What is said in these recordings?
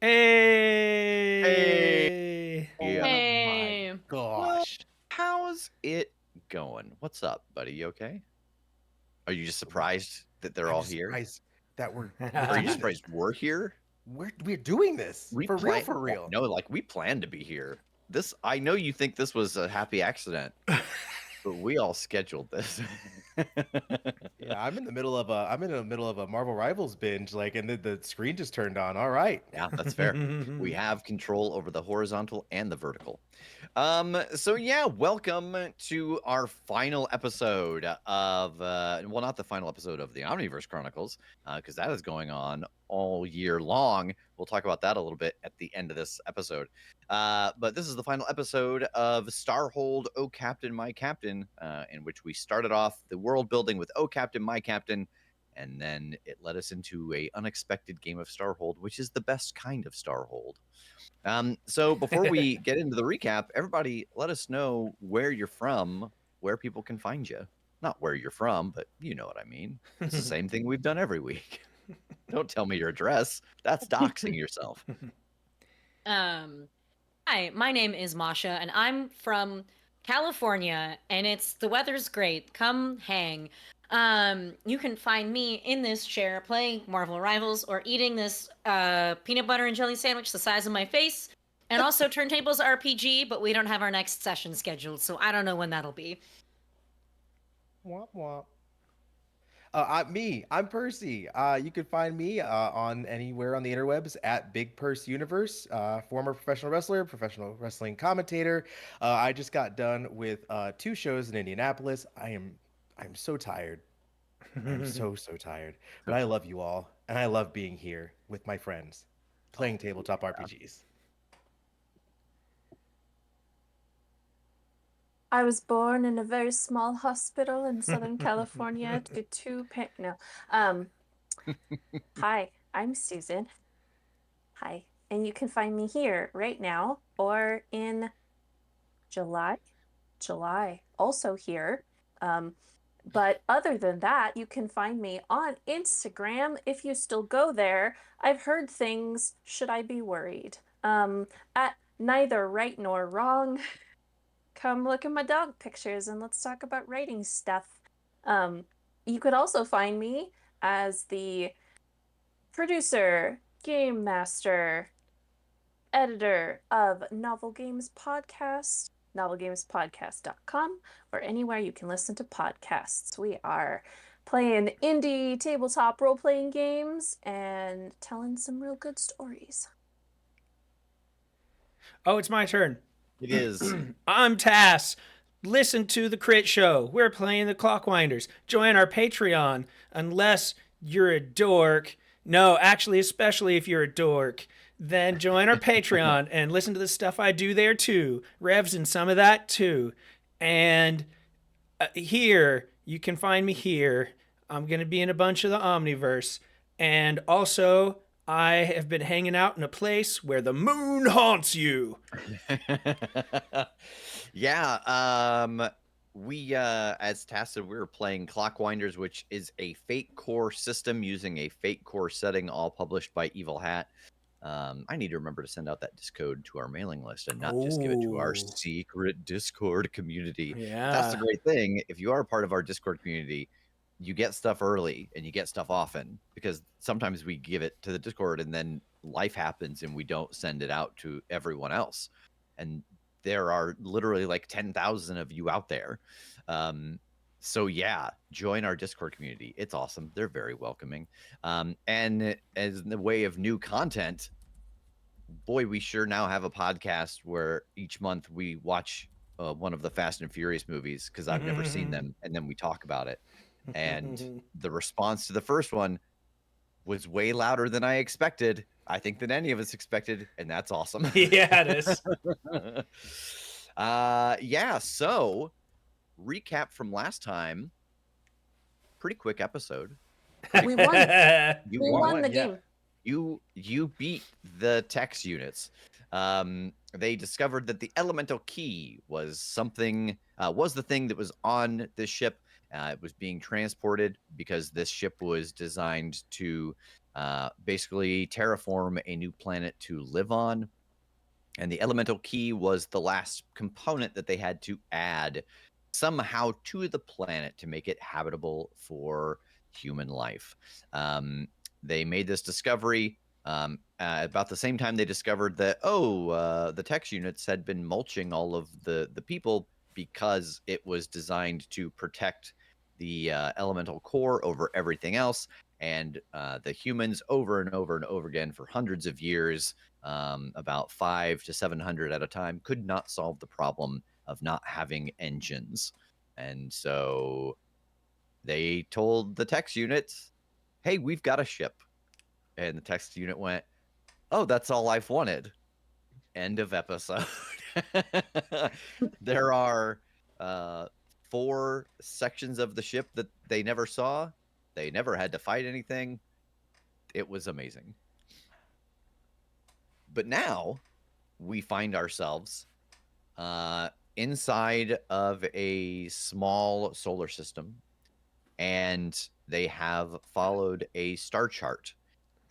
Hey. Hey. Yeah. Oh my Hey. Well, gosh. how's it going? What's up, buddy? You okay? Are you just We're, surprised that they're I'm all just here? surprised that we're Are you doing this. surprised we're here? We're doing this We for real, plan for real. No, like we planned to be here. I know you think this was a happy accident, but we all scheduled this. Yeah, I'm in the middle of a Marvel Rivals binge, like, and the screen just turned on. All right. Yeah, that's fair. We have control over the horizontal and the vertical. So yeah, welcome to our final episode of well, not the final episode of the Omniverse Chronicles, because that is going on all year long. We'll talk about that a little bit at the end of this episode. But this is the final episode of Starhold, Oh Captain, My Captain, in which we started off the world building with Oh Captain, My Captain, and then it led us into a unexpected game of Starhold, which is the best kind of Starhold. So before we get into the recap, everybody let us know where you're from, where people can find you. Not where you're from, but you know what I mean. It's the same thing we've done every week. Don't tell me your address. That's doxing yourself. Hi, my name is Masha, and I'm from California, and the weather's great. Come hang. You can find me in this chair playing Marvel Rivals or eating this peanut butter and jelly sandwich the size of my face, and also Turntables RPG, but we don't have our next session scheduled, so I don't know when that'll be. Womp womp. I'm Percy. You can find me on anywhere on the interwebs at Big Purse Universe. Former professional wrestler, professional wrestling commentator. I just got done with 2 shows in Indianapolis. I'm so tired. I'm so tired. But I love you all, and I love being here with my friends, playing tabletop RPGs. I was born in a very small hospital in Southern California to no. Um, Hi, I'm Susan. Hi. And you can find me here right now or in July. July, also here. But other than that, you can find me on Instagram if you still go there. I've heard things. Should I be worried? At neither right nor wrong. Come look at my dog pictures and let's talk about writing stuff. You could also find me as the producer, game master, editor of Novel Games Podcast, novelgamespodcast.com, or anywhere you can listen to podcasts. We are playing indie tabletop role-playing games and telling some real good stories. Oh, it's my turn. It is. I'm Tass. Listen to the Crit Show. We're playing the Clockwinders. Join our Patreon, unless you're a dork. No, actually, especially if you're a dork. Then join our Patreon and listen to the stuff I do there too. Revs and some of that too. And here, you can find me here. I'm going to be in a bunch of the Omniverse. And also, I have been hanging out in a place where the moon haunts you. Yeah. We as Tacit, we were playing Clockwinders, which is a Fate Core system using a Fate Core setting, all published by Evil Hat. I need to remember to send out that Discode to our mailing list and not just give it to our Oh. secret Discord community. But that's the Yeah. great thing. If you are a part of our Discord community, you get stuff early and you get stuff often, because sometimes we give it to the Discord and then life happens and we don't send it out to everyone else. And there are literally like 10,000 of you out there. So yeah, join our Discord community. It's awesome. They're very welcoming. And as in the way of new content, boy, we sure now have a podcast where each month we watch one of the Fast and Furious movies, because I've never seen them, and then we talk about it. And the response to the first one was way louder than I expected. I think than any of us expected, and that's awesome. Yeah, it is. Yeah. So recap from last time. Pretty quick episode. We won. You We won. won the Yeah. game. You beat the Tex units. They discovered that the elemental key was something was the thing that was on this ship. It was being transported because this ship was designed to basically terraform a new planet to live on. And the elemental key was the last component that they had to add somehow to the planet to make it habitable for human life. They made this discovery about the same time they discovered that, the text units had been mulching all of the people because it was designed to protect the elemental core over everything else. And the humans over and over and over again for hundreds of years, about 500 to 700 at a time, could not solve the problem of not having engines. And so they told the text units, hey, we've got a ship. And the text unit went, oh, that's all I've wanted. End of episode. There are 4 sections of the ship that they never saw. They never had to fight anything. It was amazing. But now we find ourselves inside of a small solar system, and they have followed a star chart.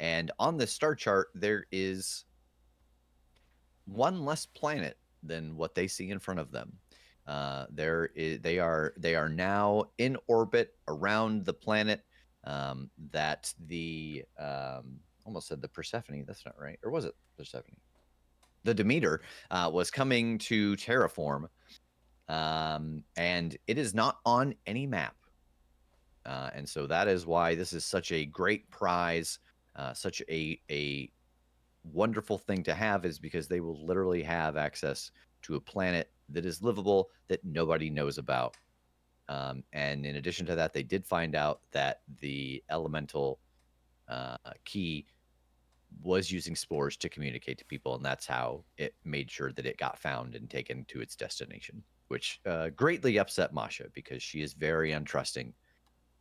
And on this star chart, there is one less planet than what they see in front of them. They are now in orbit around the planet that the almost said the Persephone. That's not right, or was it Persephone? The Demeter was coming to terraform, and it is not on any map. And so that is why this is such a great prize, such a wonderful thing to have, is because they will literally have access to a planet that is livable that nobody knows about. And in addition to that, they did find out that the elemental key was using spores to communicate to people, and that's how it made sure that it got found and taken to its destination, which greatly upset Masha because she is very untrusting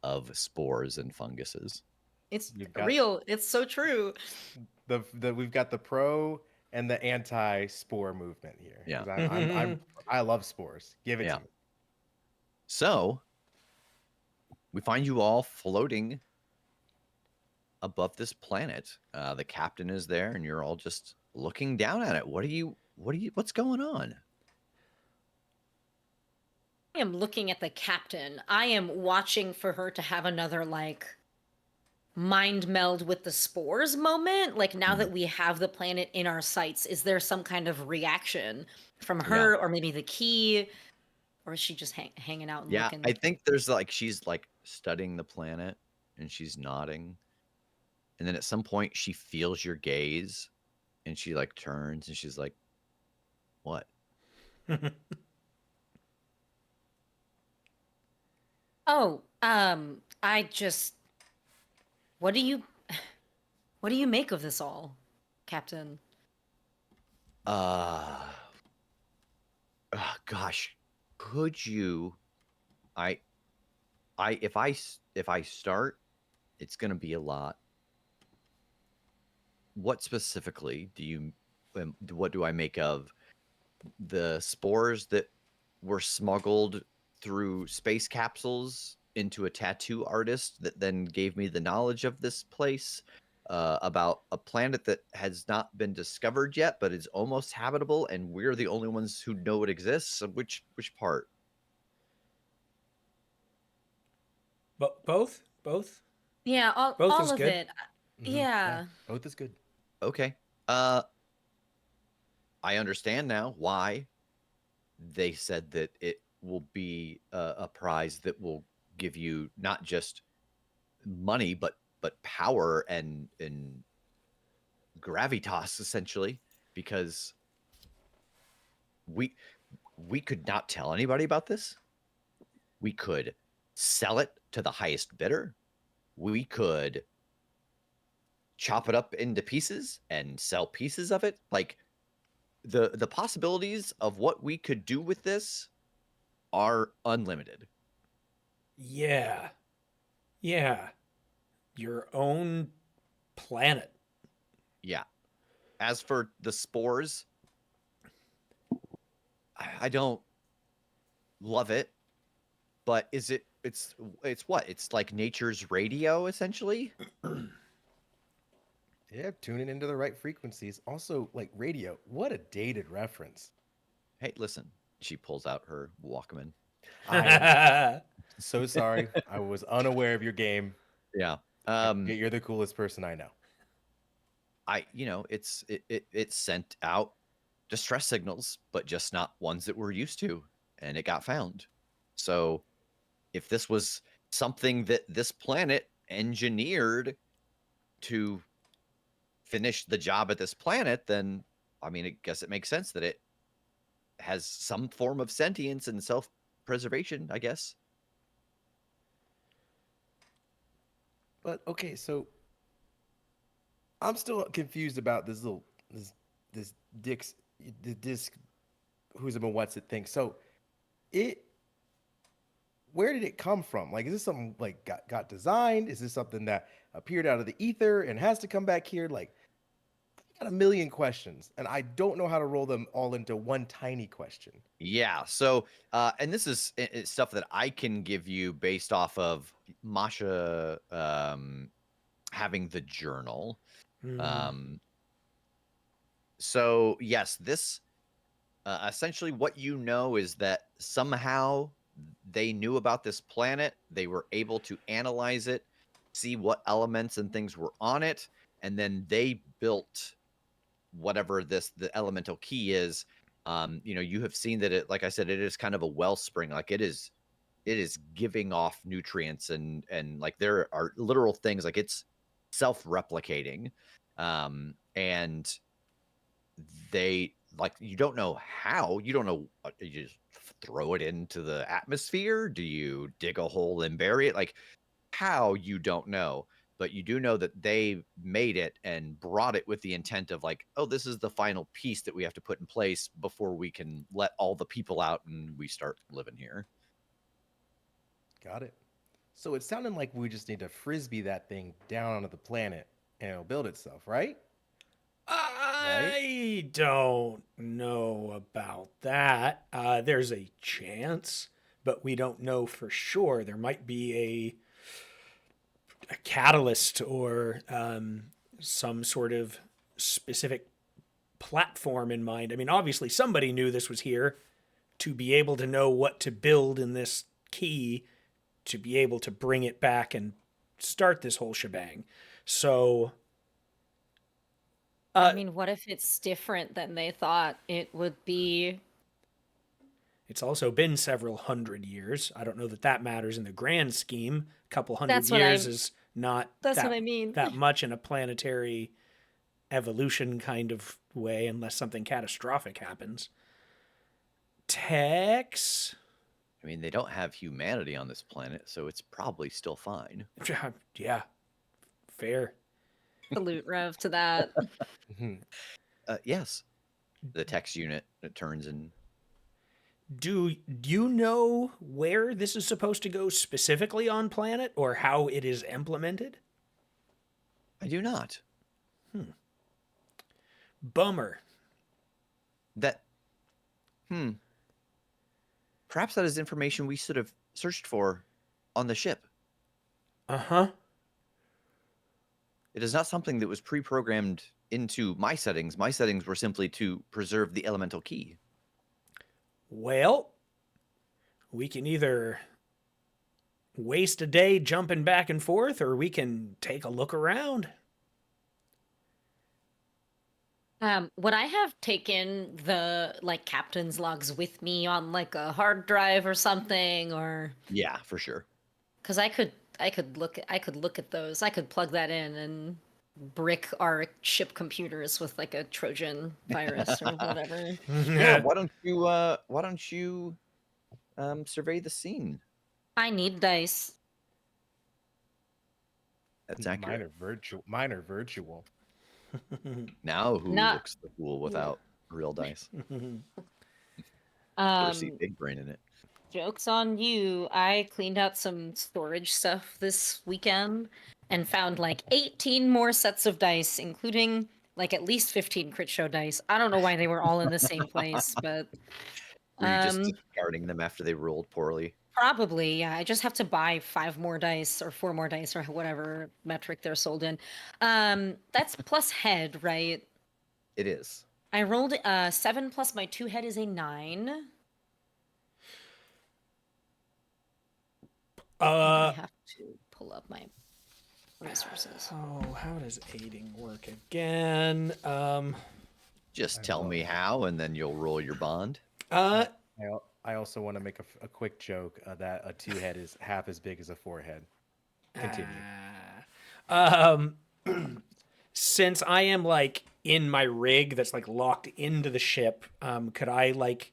of spores and funguses. It's You've got real. It's so true. we've got the pro and the anti spore movement here. Yeah. 'Cause I love spores. Give it Yeah. to me. So we find you all floating above this planet. The captain is there, and you're all just looking down at it. What's going on? I am looking at the captain. I am watching for her to have another mind meld with the spores moment. Like now that we have the planet in our sights, is there some kind of reaction from her or maybe the key? Or is she just hanging out and Yeah, looking? I think there's she's studying the planet and she's nodding. And then at some point she feels your gaze and she turns and she's like, what? Oh, I just what do you make of this all, Captain? Gosh, could you if I start, it's going to be a lot. What specifically what do I make of the spores that were smuggled through space capsules into a tattoo artist that then gave me the knowledge of this place, about a planet that has not been discovered yet but is almost habitable, and we're the only ones who know it exists? Which part? Both? Yeah, Both all is of good. it. Yeah, Yeah. both is good. Okay. I understand now why they said that it will be a prize that will give you not just money but power and gravitas, essentially, because we could not tell anybody about this. We could sell it to the highest bidder. We could chop it up into pieces and sell pieces of it. The possibilities of what we could do with this are unlimited. Yeah. Your own planet. Yeah. As for the spores, I don't love it, but it's what? It's like nature's radio, essentially. Yeah, tuning into the right frequencies. Also, like radio, what a dated reference. Hey, listen. She pulls out her Walkman. I am so sorry. I was unaware of your game. Yeah. I forget you're the coolest person I know. It sent out distress signals, but just not ones that we're used to, and it got found. So if this was something that this planet engineered to finish the job at this planet, then I mean, I guess it makes sense that it has some form of sentience and self-preservation, I guess. But okay, so I'm still confused about this this Dick's the disc who's a what's it thing. So it where did it come from? Like, is this something like got designed? Is this something that appeared out of the ether and has to come back here? Like, I got a million questions, and I don't know how to roll them all into one tiny question. Yeah. So, and this is stuff that I can give you based off of Masha having the journal. Um, so yes, this essentially what you know is that somehow they knew about this planet. They were able to analyze it, see what elements and things were on it, and then they built whatever the elemental key is. You have seen that it, like I said, it is kind of a wellspring. Like it is giving off nutrients and like there are literal things like it's self-replicating. And they like you don't know how, you don't know, you just throw it into the atmosphere, do you dig a hole and bury it, like how, you don't know, but you do know that they made it and brought it with the intent of like, oh, this is the final piece that we have to put in place before we can let all the people out and we start living here. Got it. So it sounded like we just need to frisbee that thing down onto the planet and it'll build itself, right? Right? I don't know about that. There's a chance, but we don't know for sure. There might be a catalyst or some sort of specific platform in mind. I mean, obviously, somebody knew this was here to be able to know what to build in this key to be able to bring it back and start this whole shebang. So, I mean, what if it's different than they thought it would be? it's also been several hundred years. I don't know that that matters in the grand scheme. A couple hundred That's what years I'm. is not That's that what I mean. that much in a planetary evolution kind of way, unless something catastrophic happens. Tex, I mean, they don't have humanity on this planet, so it's probably still fine. yeah, fair. Salute Rev to that. Mhm. Yes, the text unit, it turns and Do you know where this is supposed to go specifically on planet or how it is implemented? I do not. Bummer. That perhaps that is information we should have searched for on the ship. Uh-huh. It is not something that was pre-programmed into my settings. My settings were simply to preserve the elemental key. Well, we can either waste a day jumping back and forth or we can take a look around. Would I have taken the like captain's logs with me on like a hard drive or something, or Yeah, for sure. because I could look at those. I could plug that in and brick our ship computers with like a Trojan virus or whatever. Yeah, why don't you survey the scene? I need dice. That's accurate. Mine are virtual. Now who Not- looks the fool without real dice? Better Um, see big brain in it. Joke's on you. I cleaned out some storage stuff this weekend and found like 18 more sets of dice, including like at least 15 crit show dice. I don't know why they were all in the same place, but Were you just um discarding them after they rolled poorly? Probably, yeah. I just have to buy 5 more dice or 4 more dice or whatever metric they're sold in. That's plus head, right? It is. I rolled 7 plus my 2 head is a 9. And I have to pull up my resources. Oh, how does aiding work again? Just tell me how, and then you'll roll your bond. I also want to make a quick joke that a 2-head is half as big as a 4-head. Continue. Since I am like in my rig that's like locked into the ship, could I like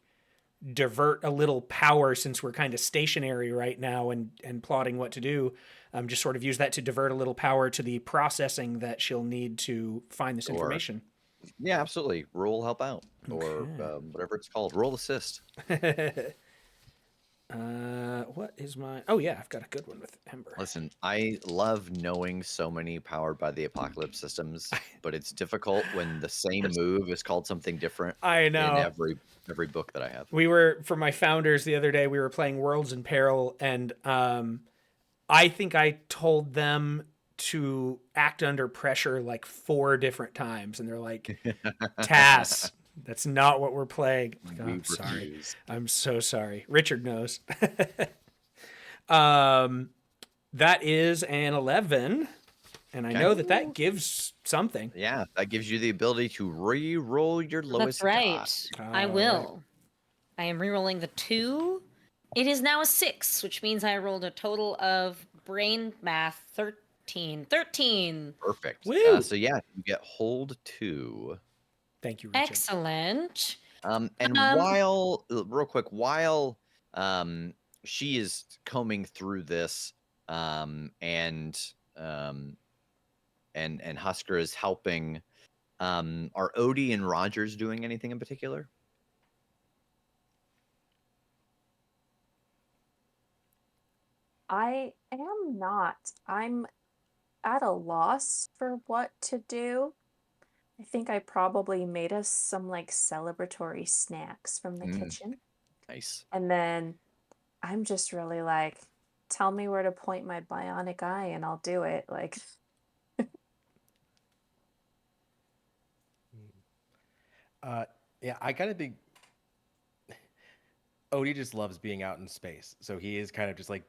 divert a little power since we're kind of stationary right now and plotting what to do? Just sort of use that to divert a little power to the processing that she'll need to find this Sure. information. Yeah, absolutely. Roll help out, or Okay. whatever it's called. Roll assist. What is my? Oh yeah, I've got a good one with Ember. Listen, I love knowing so many powered by the apocalypse systems, but it's difficult when the same move is called something different I in know. every book that I have. We were for my founders the other day. We were playing Worlds in Peril, and I think I told them to act under pressure like 4 different times, and they're like, "Tass, that's not what we're playing." Like, oh, We I'm sorry. refuse. I'm so sorry. Richard knows. That is an 11, and I Okay. know that gives something. Yeah, that gives you the ability to re-roll your lowest That's right. die. I All will. I am re-rolling the 2. It is now a 6, which means I rolled a total of brain math 13. 13. Perfect. Woo! So yeah, you get hold 2. Thank you, Richard. Excellent. And while real quick, while she is combing through this, and Husker is helping, are Odie and Rogers doing anything in particular? I am not. I'm at a loss for what to do. I think I probably made us some like celebratory snacks from the kitchen. Nice. And then I'm just really like, tell me where to point my bionic eye and I'll do it. Like, Yeah, I kind of think Odie just loves being out in space. So he is kind of just like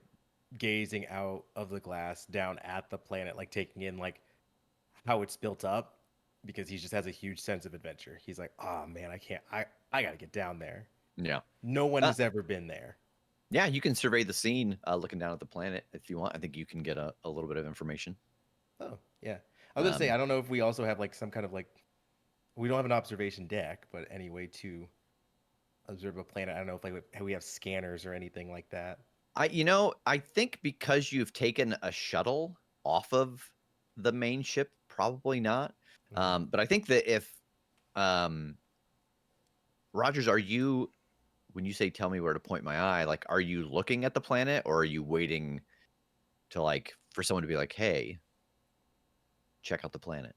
gazing out of the glass down at the planet, like taking in like how it's built up because he just has a huge sense of adventure. He's like, oh man, I gotta get down there. Yeah. No one has ever been there. Yeah, you can survey the scene looking down at the planet if you want. I think you can get a little bit of information. Oh, yeah. I was gonna say, I don't know if we also have like some kind of like, we don't have an observation deck, but any way to observe a planet. I don't know if like we have scanners or anything like that. I think because you've taken a shuttle off of the main ship, probably not. But I think that if Rogers, when you say tell me where to point my eye, like are you looking at the planet or are you waiting to like for someone to be like, hey, check out the planet?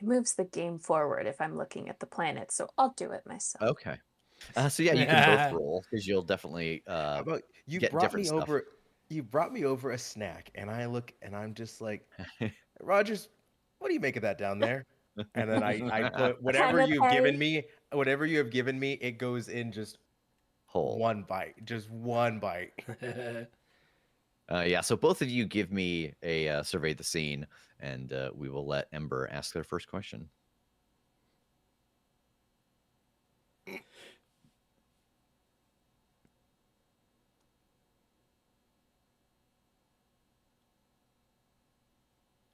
it moves the game forward if I'm looking at the planet. So I'll do it myself. Okay. So yeah, you can both roll because you'll definitely How about you get brought different me stuff. over? You brought me over a snack, and I look, and I'm just like, Rogers, what do you make of that down there? And then I put whatever Kenneth you've given Hay. me, whatever you have given me, it goes in just Whole. one bite, just one bite. Yeah, so both of you give me a survey the scene, and we will let Ember ask their first question.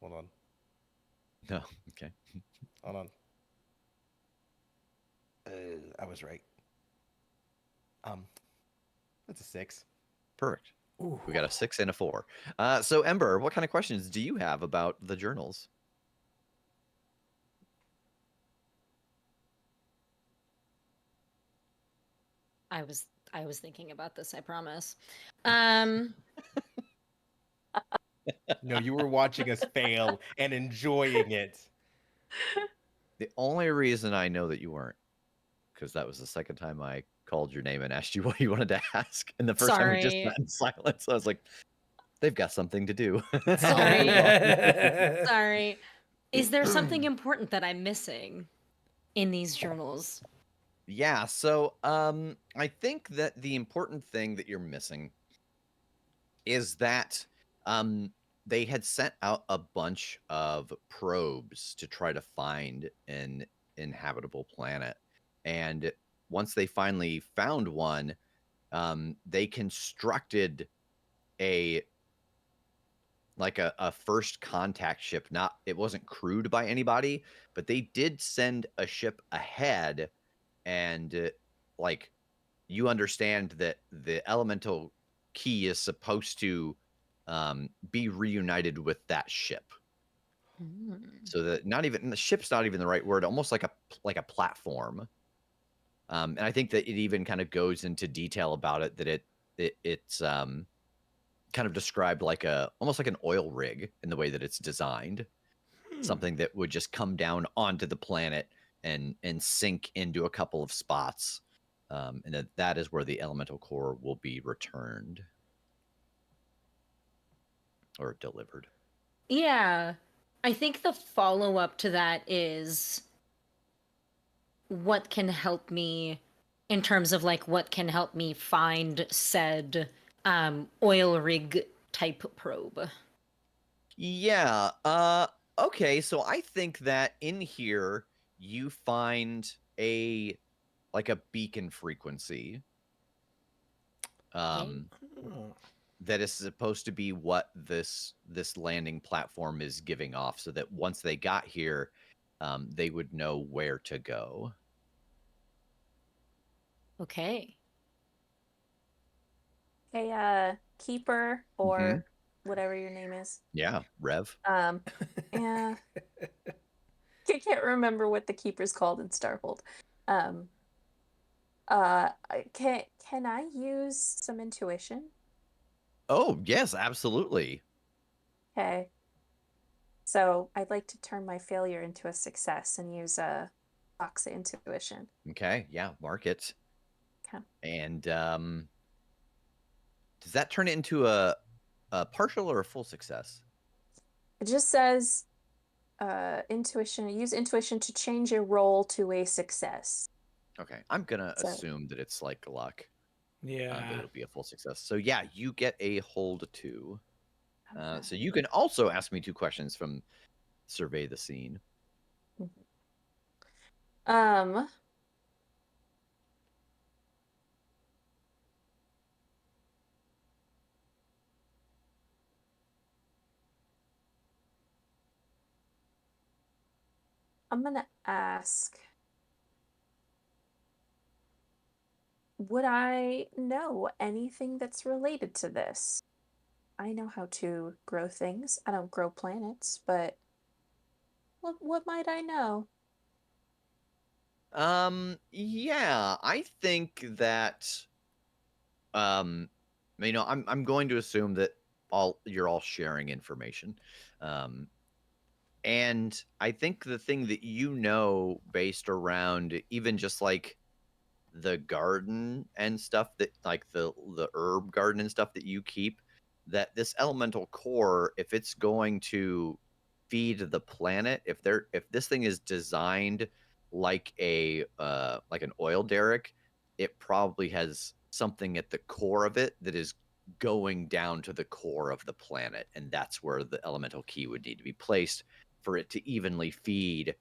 Hold on, No, okay. hold on. I was right. That's a 6. Perfect. Ooh. We got a 6 and a 4. So Ember, what kind of questions do you have about the journals? I was thinking about this, I promise. No, you were watching us fail and enjoying it. The only reason I know that you weren't because that was the second time I called your name and asked you what you wanted to ask. And the first time we just Sorry. sat in silence. I was like, they've got something to do. Sorry. I'll move on. Sorry. Is there something important that I'm missing in these journals? Yeah, so I think that the important thing that you're missing is that they had sent out a bunch of probes to try to find an inhabitable planet. And once they finally found one, they constructed a a first contact ship. Not it wasn't crewed by anybody, but they did send a ship ahead and like you understand that the elemental key is supposed to be reunited with that ship. So that not even the ship's not even the right word, almost like a platform. And I think that it even kind of goes into detail about it that it's kind of described like almost like an oil rig in the way that it's designed. Something that would just come down onto the planet and sink into a couple of spots. And that is where the elemental core will be returned or delivered. Yeah. I think the follow up to that is what can help me in terms of like what can help me find said oil rig type probe. Yeah. Okay, so I think that in here you find a like a beacon frequency. Okay. That is supposed to be what this landing platform is giving off so that once they got here, they would know where to go. Okay. Hey, keeper Mhm. or whatever your name is. Yeah, Rev. Yeah. I can't remember what the keeper's called in Starhold. Um, can I use some intuition? Oh, yes, absolutely. Okay. So I'd like to turn my failure into a success and use a box of intuition. Okay, yeah, mark it. Okay. And does that turn it into a partial or a full success? It just says intuition. Use intuition to change a roll to a success. Okay, I'm gonna So assume that it's like luck, that Yeah. it'll be a full success. So yeah, you get a hold two. okay. So you can also ask me two questions from survey the scene. Um, I'm gonna ask, would I know anything that's related to this? I know how to grow things. I don't grow planets, but what might I know? Yeah, I think that um I'm going to assume that you're all sharing information. Um and I think the thing that you know based around even just like the garden and stuff that like the herb garden and stuff that you keep, that this elemental core, if it's going to feed the planet, if this thing is designed like a like an oil derrick, it probably has something at the core of it that is going down to the core of the planet, and that's where the elemental key would need to be placed for it to evenly feed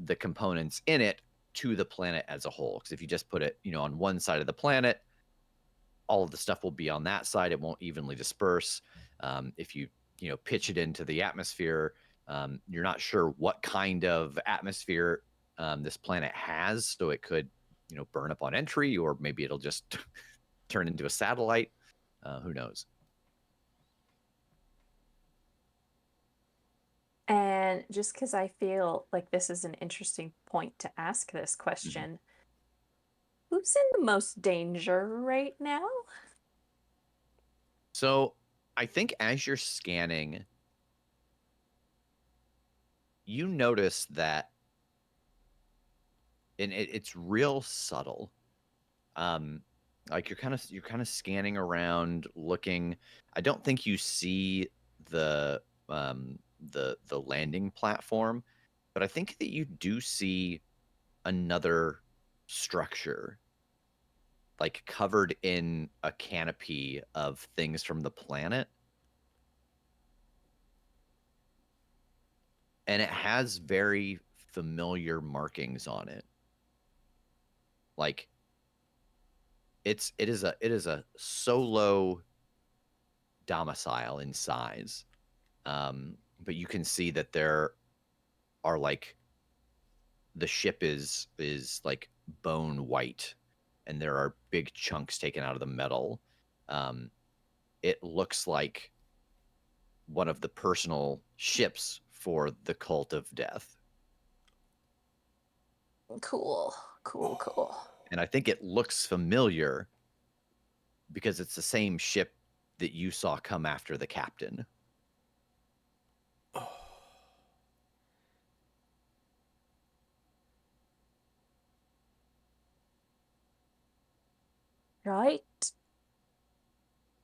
the components in it to the planet as a whole. Because if you just put it, on one side of the planet, all of the stuff will be on that side. It won't evenly disperse. If you pitch it into the atmosphere, you're not sure what kind of atmosphere this planet has, so it could burn up on entry, or maybe it'll just turn into a satellite. Who knows? And just because I feel like this is an interesting point to ask this Mm-hmm. question, who's in the most danger right now? So I think as you're scanning, you notice that and it's real subtle. Like you're kind of scanning around, looking. I don't think you see the the landing platform, but I think that you do see another structure, like covered in a canopy of things from the planet. And it has very familiar markings on it. Like it is a solo domicile in size. But you can see that there are like the ship is like bone white, and there are big chunks taken out of the metal. It looks like one of the personal ships for the Cult of Death. Cool. Cool. And I think it looks familiar because it's the same ship that you saw come after the captain. Right?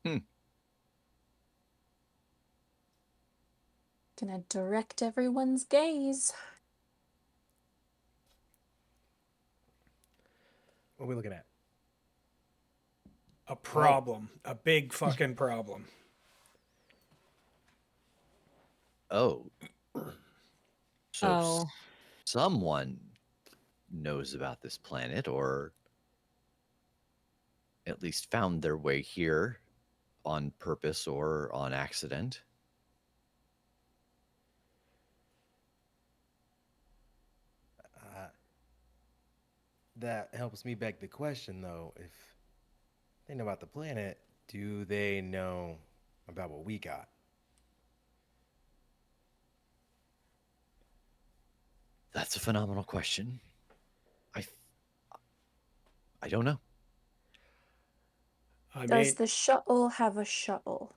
Hmm. Gonna direct everyone's gaze. What are we looking at? A problem. A big fucking problem. Oh. So Oh. someone knows about this planet, or at least found their way here on purpose or on accident. That helps me beg the question, though. If they know about the planet, do they know about what we got? That's a phenomenal question. I I don't know. I Does mean, the shuttle have a shuttle?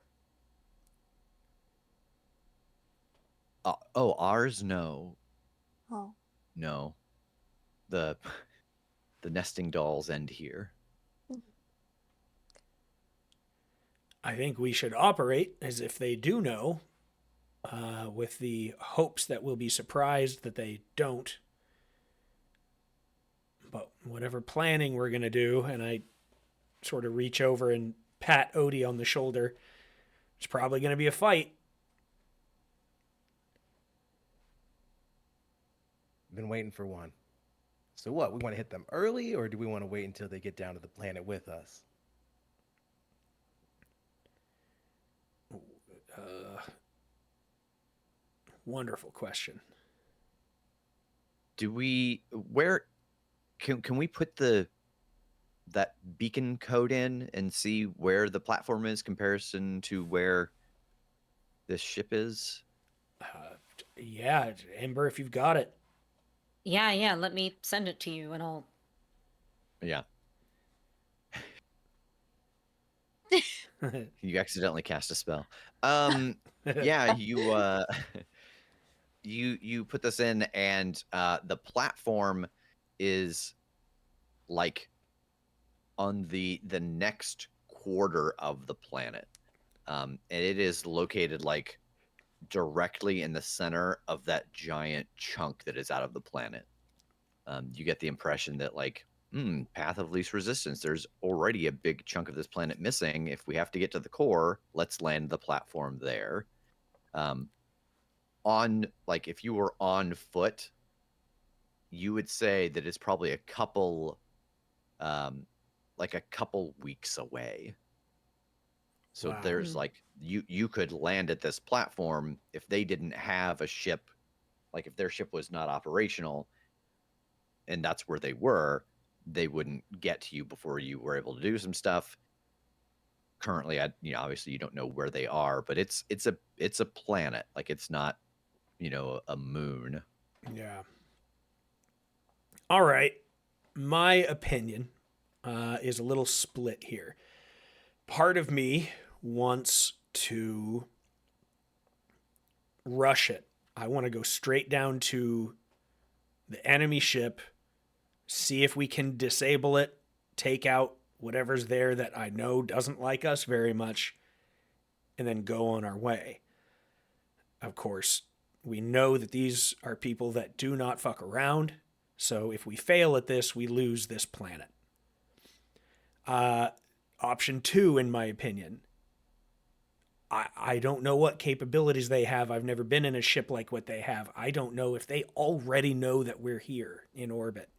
Oh, ours? No, Oh. no. The the nesting dolls end here. I think we should operate as if they do know, with the hopes that we'll be surprised that they don't. But whatever planning we're going to do, and I sort of reach over and pat Odie on the shoulder, it's probably going to be a fight. Been waiting for one. So what? We want to hit them early, or do we want to wait until they get down to the planet with us? Wonderful question. Do we where can we put that beacon code in and see where the platform is comparison to where this ship is? Yeah, Amber, if you've got it. Yeah, let me send it to you and I'll... Yeah. You accidentally cast a spell. Yeah, you put this in, and the platform is like on the next quarter of the planet. And it is located like directly in the center of that giant chunk that is out of the planet. You get the impression that like, path of least resistance. There's already a big chunk of this planet missing. If we have to get to the core, let's land the platform there. On like, if you were on foot, you would say that it's probably a couple, like a couple weeks away. So Wow. there's like you could land at this platform if they didn't have a ship, like if their ship was not operational, and that's where they were, they wouldn't get to you before you were able to do some stuff. Currently, obviously you don't know where they are, but it's a planet. Like it's not, a moon. Yeah. All right. My opinion is a little split here. Part of me wants to rush it. I want to go straight down to the enemy ship, see if we can disable it, take out whatever's there that I know doesn't like us very much, and then go on our way. Of course, we know that these are people that do not fuck around, so if we fail at this, we lose this planet. Option 2, in my opinion, I don't know what capabilities they have. I've never been in a ship like what they have. I don't know if they already know that we're here in orbit.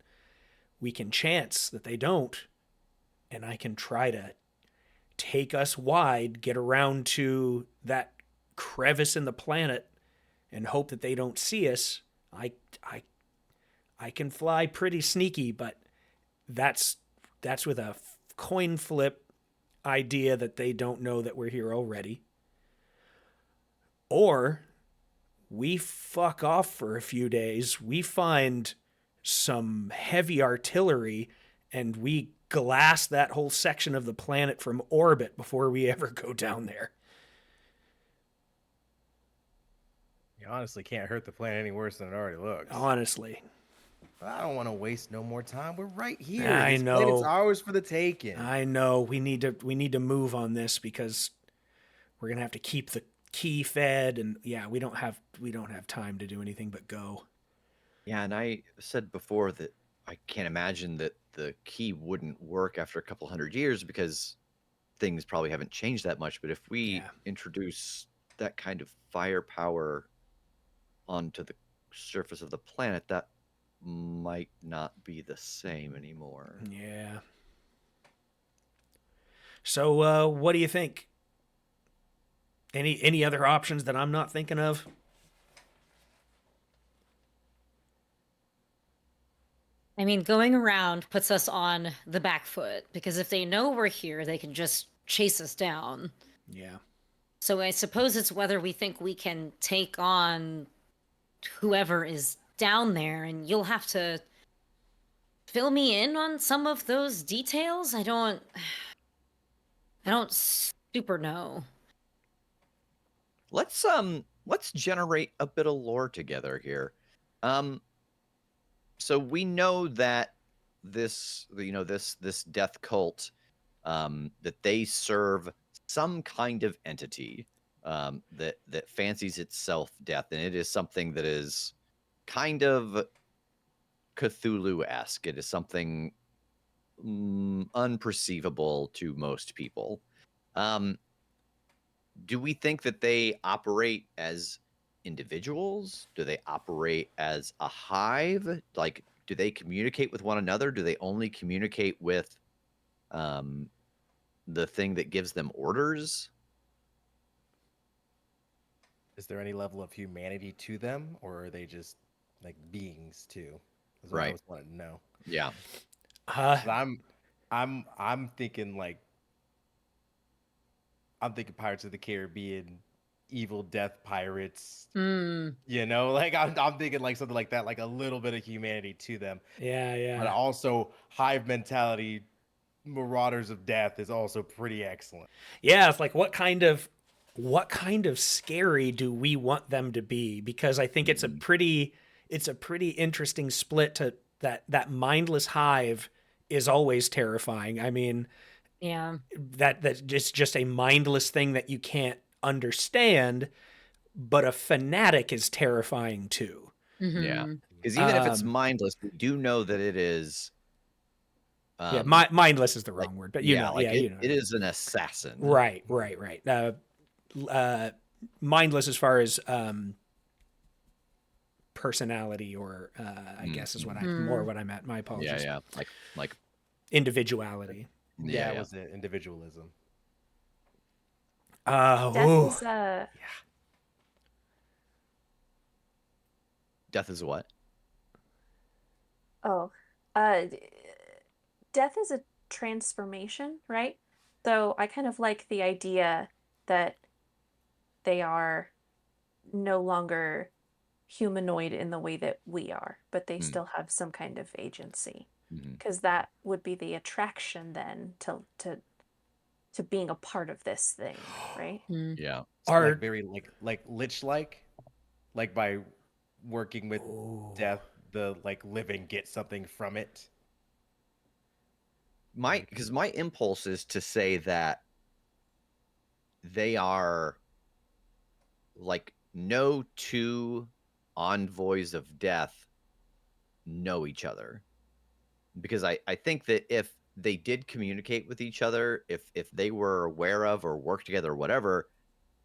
We can chance that they don't, and I can try to take us wide, get around to that crevice in the planet, and hope that they don't see us. I can fly pretty sneaky, but that's with a coin flip idea that they don't know that we're here already. Or we fuck off for a few days, we find some heavy artillery, and we glass that whole section of the planet from orbit before we ever go down there. You honestly can't hurt the planet any worse than it already looks. Honestly. I don't want to waste no more time. We're right here. I This know. planet's ours for the taking. I know. We need to move on this because we're gonna have to keep the key fed, and yeah, we don't have time to do anything but go. Yeah, and I said before that I can't imagine that the key wouldn't work after a couple hundred years because things probably haven't changed that much. But if we introduce that kind of firepower onto the surface of the planet, that might not be the same anymore. Yeah. So, what do you think? Any other options that I'm not thinking of? I mean, going around puts us on the back foot because if they know we're here, they can just chase us down. Yeah. So I suppose it's whether we think we can take on whoever is down there, and you'll have to fill me in on some of those details. I don't super know. Let's generate a bit of lore together here. So we know that this death cult, that they serve some kind of entity that fancies itself death, and it is something that is kind of Cthulhu-esque. It is something unperceivable to most people. Do we think that they operate as individuals? Do they operate as a hive? Like, do they communicate with one another? Do they only communicate with the thing that gives them orders? Is there any level of humanity to them, or are they just like beings too? That's what I Right. always wanted to know. Yeah. 'Cause I'm thinking like Pirates of the Caribbean, evil death pirates. Hmm. You know, like I'm thinking like something like that, like a little bit of humanity to them. Yeah. But also hive mentality, marauders of death is also pretty excellent. Yeah, it's like what kind of scary do we want them to be? Because I think it's a pretty interesting split to that mindless hive is always terrifying. I mean, Yeah. that it's just a mindless thing that you can't understand, but a fanatic is terrifying too. Mm-hmm. Yeah. Because even if it's mindless, we do know that it is. Yeah, mindless is the wrong word, but you know, it is an assassin. Right. Mindless as far as personality, or I guess is what what I meant. My apologies. Yeah. Like individuality. Yeah, it was it individualism. Death is Death is what? Death is a transformation, right? So I kind of like the idea that they are no longer humanoid in the way that we are, but they still have some kind of agency. Because that would be the attraction then to being a part of this thing, right? Yeah. So like very like lich like by working with death, the like living get something from it. my impulse is to say that they are like no two envoys of death know each other, because I think that if they did communicate with each other, if they were aware of or work together or whatever,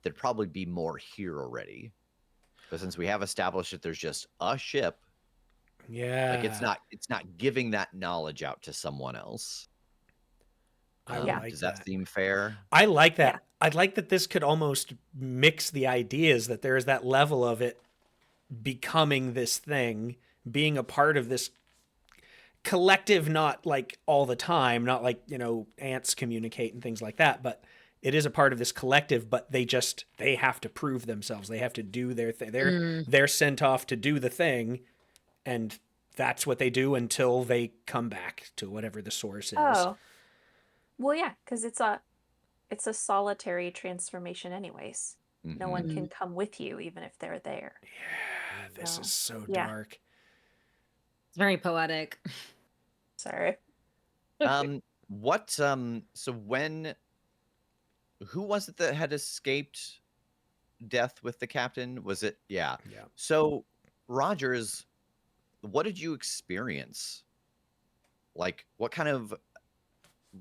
there'd probably be more here already. But since we have established that there's just a ship, Yeah. like it's not giving that knowledge out to someone else. I Yeah. like Does that that. seem fair? I like that. Yeah. I'd like that this could almost mix the ideas, that there is that level of it becoming this thing, being a part of this collective, not like all the time, not like, ants communicate and things like that, but it is a part of this collective, but they have to prove themselves. They have to do their thing. They're sent off to do the thing, and that's what they do until they come back to whatever the source is. Oh. Well, yeah, because it's a solitary transformation anyways. No one can come with you even if they're there. Yeah, this is so Yeah. dark. It's very poetic. Sorry. What so when who was it that had escaped death with the captain? Was it yeah. Yeah. So Rogers, what did you experience? Like what kind of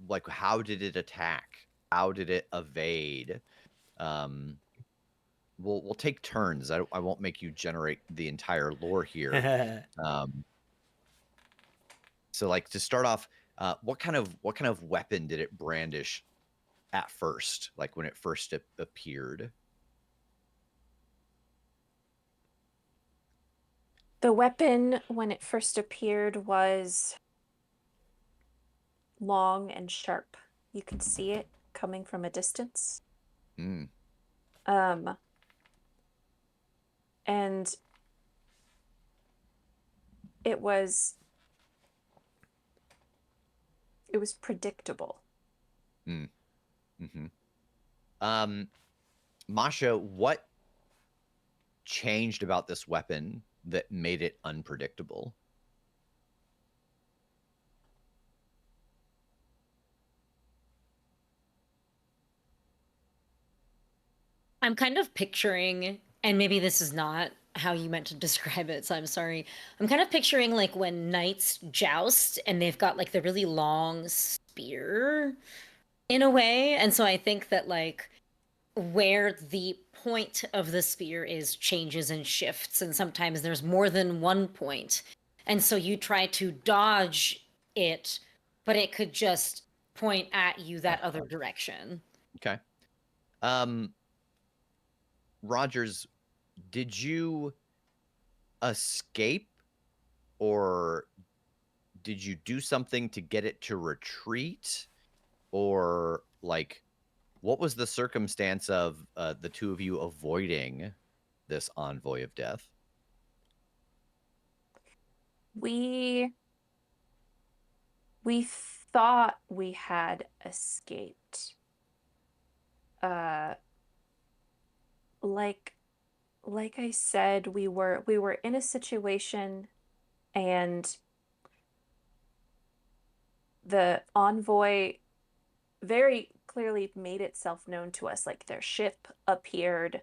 like how did it attack? How did it evade? Um we'll take turns. I won't make you generate the entire lore here. So like to start off, what kind of weapon did it brandish at first, like when it first appeared? The weapon, when it first appeared, was long and sharp. You could see it coming from a distance. Mm. And it was predictable. Mm. Masha, what changed about this weapon that made it unpredictable? I'm kind of picturing, and maybe this is not how you meant to describe it, so I'm sorry. I'm kind of picturing like when knights joust and they've got like the really long spear in a way. And so I think that like where the point of the spear is changes and shifts, and sometimes there's more than one point. And so you try to dodge it, but it could just point at you that other direction. Okay. Rogers, did you escape or did you do something to get it to retreat? Or like what was the circumstance of the two of you avoiding this envoy of death? We thought we had escaped. Like I said, we were in a situation, and the envoy very clearly made itself known to us. Like their ship appeared,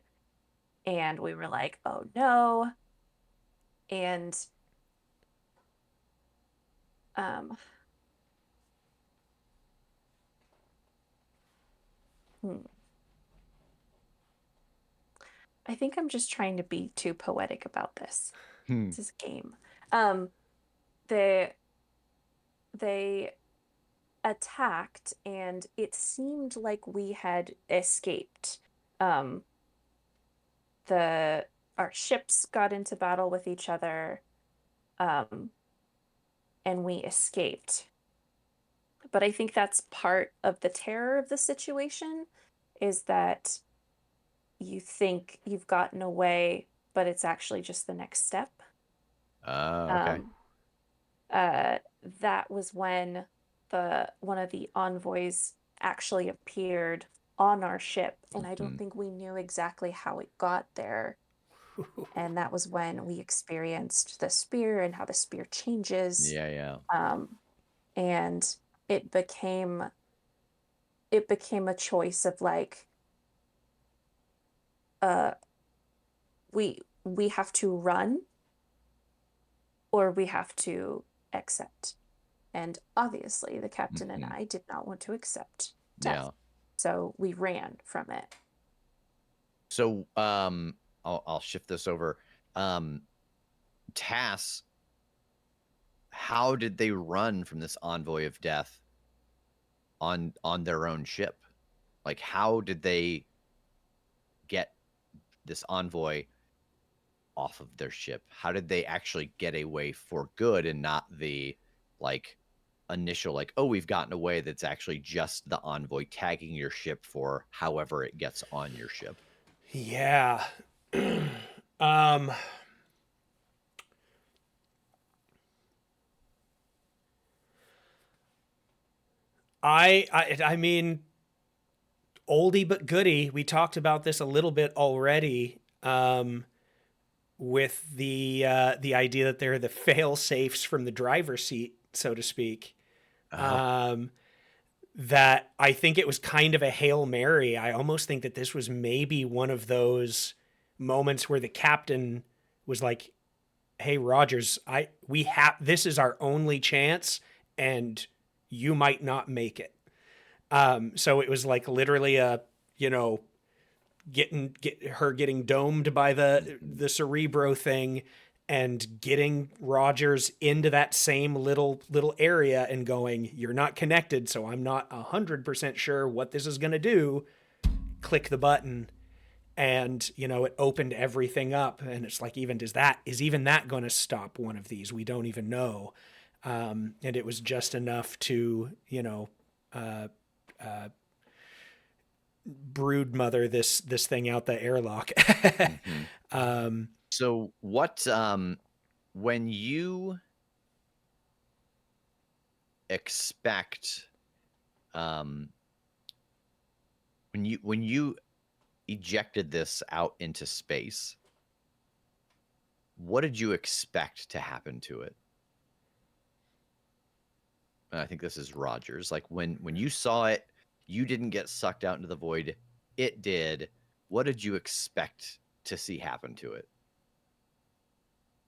and we were like, "Oh no!" And um, I think I'm just trying to be too poetic about this. This is a game. They attacked, and it seemed like we had escaped. Our ships got into battle with each other, and we escaped. But I think that's part of the terror of the situation, is that you think you've gotten away, but it's actually just the next step. Okay. That was when one of the envoys actually appeared on our ship, and I don't think we knew exactly how it got there. And that was when we experienced the spear and how the spear changes. Yeah. And it became a choice of like uh we have to run or we have to accept. And obviously the captain and Mhm. I did not want to accept death. Yeah. So we ran from it. So I'll shift this over. Tass, how did they run from this envoy of death on their own ship? Like, how did they get this envoy off of their ship? How did they actually get away for good and not the like initial like, oh, we've gotten away, that's actually just the envoy tagging your ship for however it gets on your ship? Yeah. um I mean, oldie but goodie. We talked about this a little bit already, with the idea that they're the fail safes from the driver's seat, so to speak. Oh, Um, that I think it was kind of a Hail Mary. I almost think that this was maybe one of those moments where the captain was like, "Hey Rogers, we have this is our only chance, and you might not make it." So it was like literally a, you know, getting domed by the Cerebro thing, and getting Rogers into that same little area and going, "You're not connected, so I'm not 100% sure what this is gonna do." Click the button, and you know, it opened everything up, and it's like, is even that going to stop one of these? We don't even know. And it was just enough to, you know, uh, brood mother this thing out the airlock. mhm. um, So what when you expect um when you ejected this out into space, what did you expect to happen to it? And I think this is Rogers. Like when you saw it, you didn't get sucked out into the void. It did. What did you expect to see happen to it?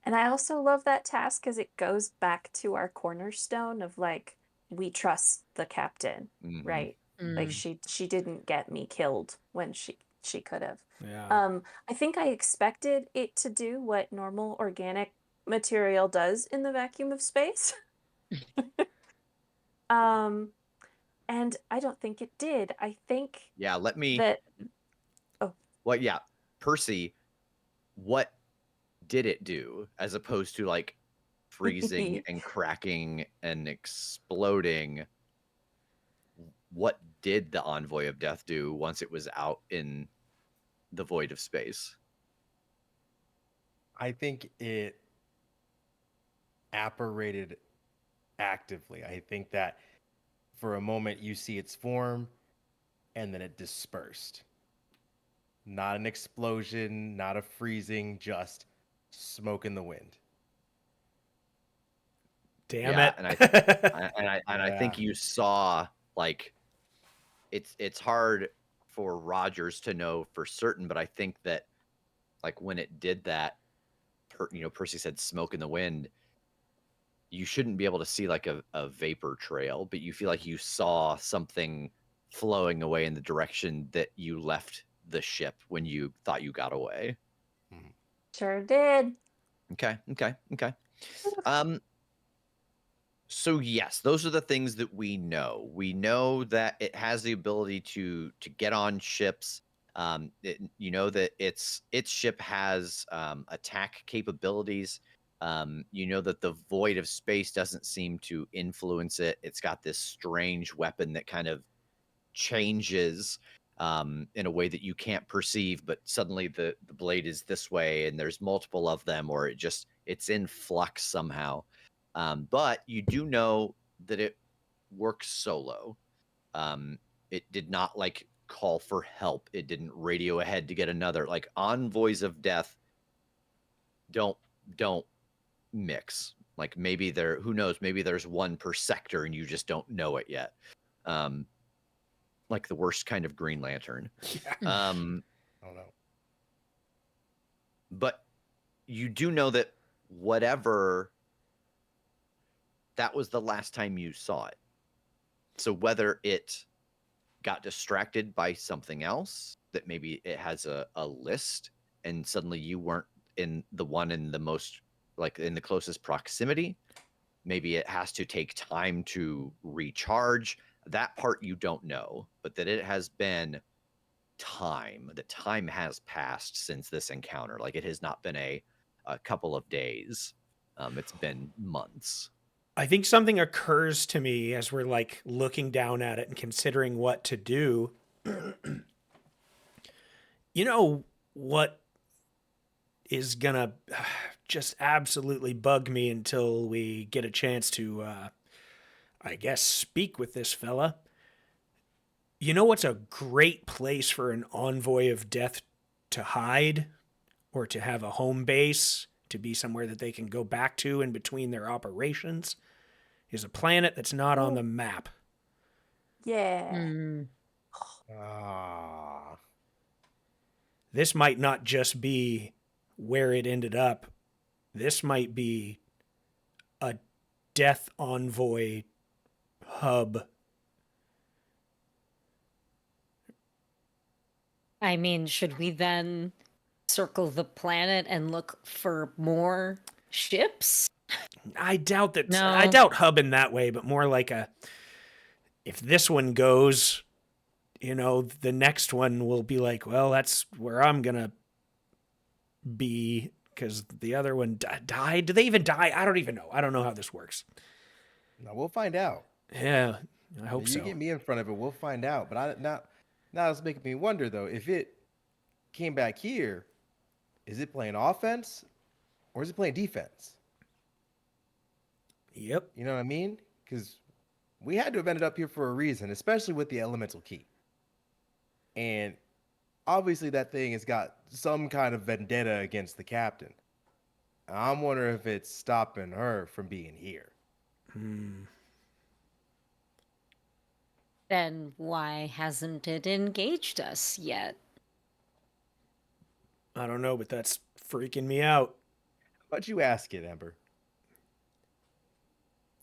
And I also love that task because it goes back to our cornerstone of like we trust the captain, Hmm. right? Like Mm. she didn't get me killed when she could have. yeah. I think I expected it to do what normal organic material does in the vacuum of space. Um, and I don't think it did. I think Yeah, let me. that oh Well, yeah, Percy. What did it do as opposed to like freezing and cracking and exploding? What did the envoy of death do once it was out in the void of space? I think it apparated actively. I think that for a moment you see its form and then it dispersed. Not an explosion, not a freezing, just smoke in the wind. Damn Yeah, it. and I Yeah. think you saw like it's hard for Rogers to know for certain, but I think that like when it did that, Percy said smoke in the wind. You shouldn't be able to see like a vapor trail, but you feel like you saw something flowing away in the direction that you left the ship when you thought you got away. Mhm. sure did. Okay. Um, so yes, those are the things that we know. We know that it has the ability to get on ships. You know that its ship has attack capabilities. You know that the void of space doesn't seem to influence it. It's got this strange weapon that kind of changes in a way that you can't perceive, but suddenly the blade is this way, and there's multiple of them, or it's in flux somehow. But you do know that it works solo. Um, it did not like call for help. It didn't radio ahead to get another. Like envoys of death don't mix. Like maybe who knows, maybe there's one per sector and you just don't know it yet. Like the worst kind of Green Lantern. Yeah. I don't know. But you do know that whatever, that was the last time you saw it. So whether it got distracted by something else, that maybe it has a list and suddenly you weren't in the one in the most, like in the closest proximity, maybe it has to take time to recharge. That part you don't know, but that it has been time, that time has passed since this encounter. Like it has not been a couple of days. It's been months. I think something occurs to me as we're like looking down at it and considering what to do. You know what is gonna just absolutely bug me until we get a chance to, I guess, speak with this fella? You know what's a great place for an envoy of death to hide or to have a home base, to be somewhere that they can go back to in between their operations? Is a planet that's not on the map. Yeah. Hmm. Ah. This might not just be where it ended up. This might be a death envoy hub. I mean, should we then circle the planet and look for more ships? I doubt that. No. I doubt hub in that way, but more like a. If this one goes, you know, the next one will be like, well, that's where I'm gonna be, because the other one died. Do they even die? I don't even know. I don't know how this works. No, we'll find out. Yeah, I hope You so. get me in front of it, we'll find out. But now it's making me wonder though, if it came back here, is it playing offense or is it playing defense? Yep. You know what I mean? Because we had to have ended up here for a reason, especially with the elemental key. And obviously that thing has got some kind of vendetta against the captain. I'm wondering if it's stopping her from being here. Then why hasn't it engaged us yet? I don't know, but that's freaking me out. How about you ask it, Ember?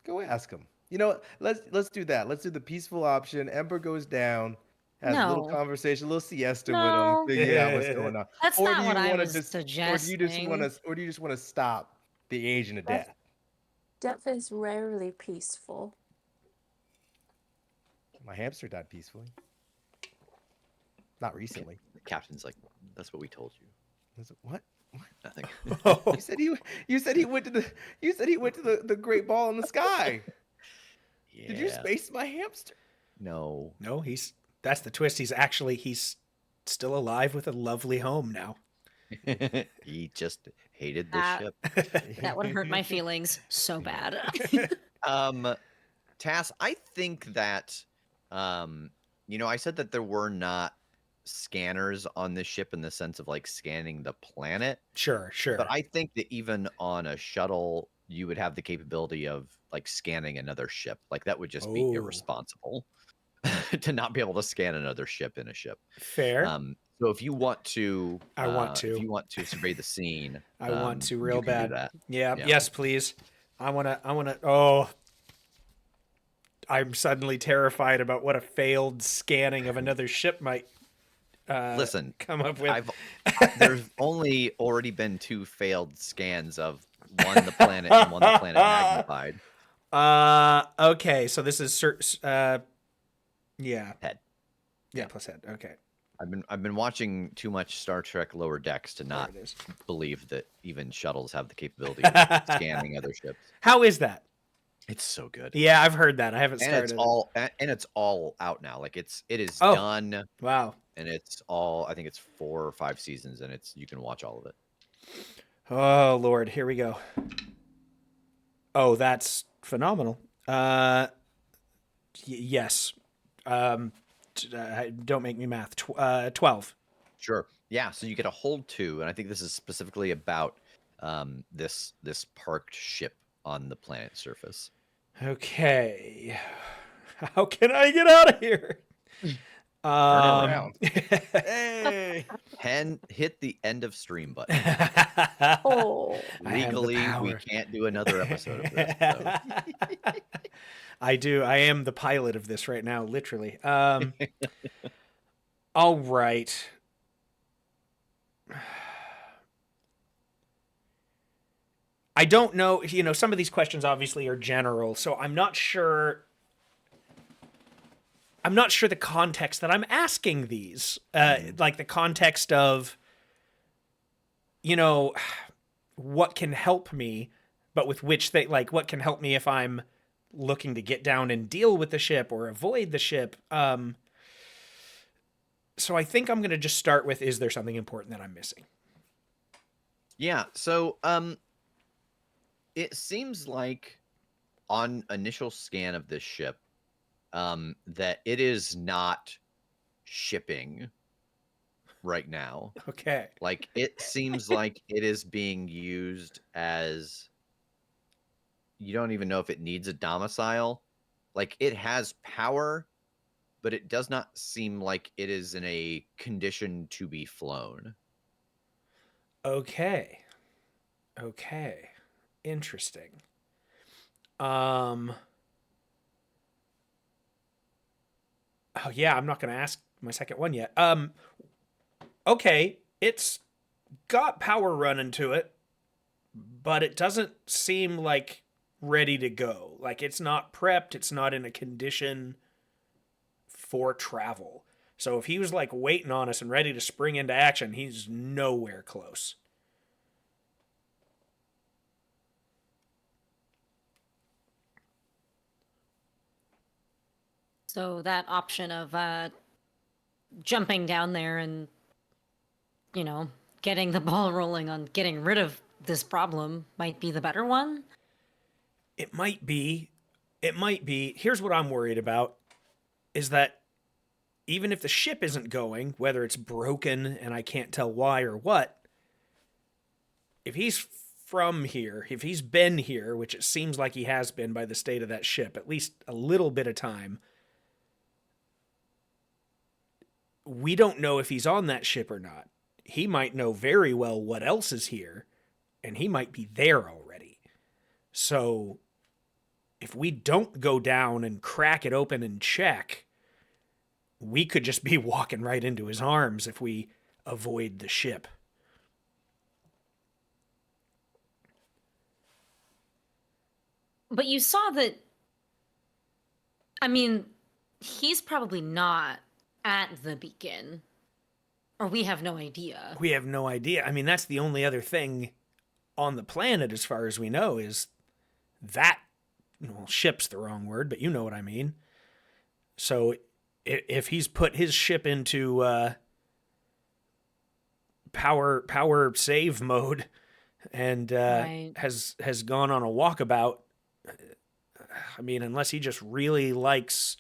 Go ask him. You know what? Let's do that. Let's do the peaceful option. Ember goes down, has a little No. conversation, a little siesta with him, No. figure out what's going on. That's Or not do what you I want to was just, suggesting. or do you just want to stop the agent of death? Death is rarely peaceful. My hamster died peacefully. Not recently. The captain's like, that's what we told you. What? Nothing. You said he went to the great ball in the sky. Yeah. Did you space my hamster? No. No, that's the twist. He's still alive with a lovely home now. He just hated the That- ship. That would hurt my feelings so bad. Tass, I think that, I said that there were not scanners on this ship in the sense of like scanning the planet. Sure. But I think that even on a shuttle, you would have the capability of like scanning another ship. Like that would just be Oh. irresponsible to not be able to scan another ship in a ship. Fair. So if you want to, I want to. If you want to survey the scene, I want to real you can bad. do that. Yeah. Yeah. Yes, please. I wanna. Oh, I'm suddenly terrified about what a failed scanning of another ship might. Listen, come up with. There's only already been 2 failed scans of one the planet and one the planet magnified. Okay, so this is yeah. Head. Yeah, plus head. Okay. I've been watching too much Star Trek Lower Decks to not There it is. believe that even shuttles have the capability of scanning other ships. How is that? It's so good. Yeah, I've heard that. I haven't And started. it's all out now. Like it is Oh. done, Wow. and it's all, I think it's 4 or 5 seasons, and you can watch all of it. Oh Lord, here we go. Oh, that's phenomenal. Yes. Don't make me math. 12. Sure. Yeah. So you get a hold 2, and I think this is specifically about this parked ship on the planet's surface. Okay. How can I get out of here? Turn around. Hey. Hit the end of stream button. Oh, I have the Legally, we power. can't do another episode of this. So. I do. I am the pilot of this right now, literally. All right. I don't know. Some of these questions obviously are general, so I'm not sure. I'm not sure the context that I'm asking these. Like the context of, what can help me, but with which they like what can help me if I'm looking to get down and deal with the ship or avoid the ship. So I think I'm going to just start with, is there something important that I'm missing? Yeah. So it seems like on initial scan of this ship, that it is not shipping right now. Okay. Like it seems like it is being used as, you don't even know if it needs a domicile. Like it has power, but it does not seem like it is in a condition to be flown. Okay. Okay. Interesting. Oh yeah, I'm not going to ask my second one yet. Okay, it's got power running to it, but it doesn't seem like ready to go. Like it's not prepped, it's not in a condition for travel. So if he was like waiting on us and ready to spring into action, he's nowhere close. So that option of jumping down there and, getting the ball rolling on getting rid of this problem might be the better one. It might be. It might be. Here's what I'm worried about is that even if the ship isn't going, whether it's broken and I can't tell why or what, if he's from here, if he's been here, which it seems like he has been by the state of that ship, at least a little bit of time, we don't know if he's on that ship or not. He might know very well what else is here, and he might be there already. So if we don't go down and crack it open and check, we could just be walking right into his arms if we avoid the ship. But you saw that. I mean, he's probably not at the beacon, or we have no idea. We have no idea. I mean, that's the only other thing on the planet, as far as we know, is that, well, ship's the wrong word, but you know what I mean. So if he's put his ship into power save mode and Right. has gone on a walkabout, I mean, unless he just really likes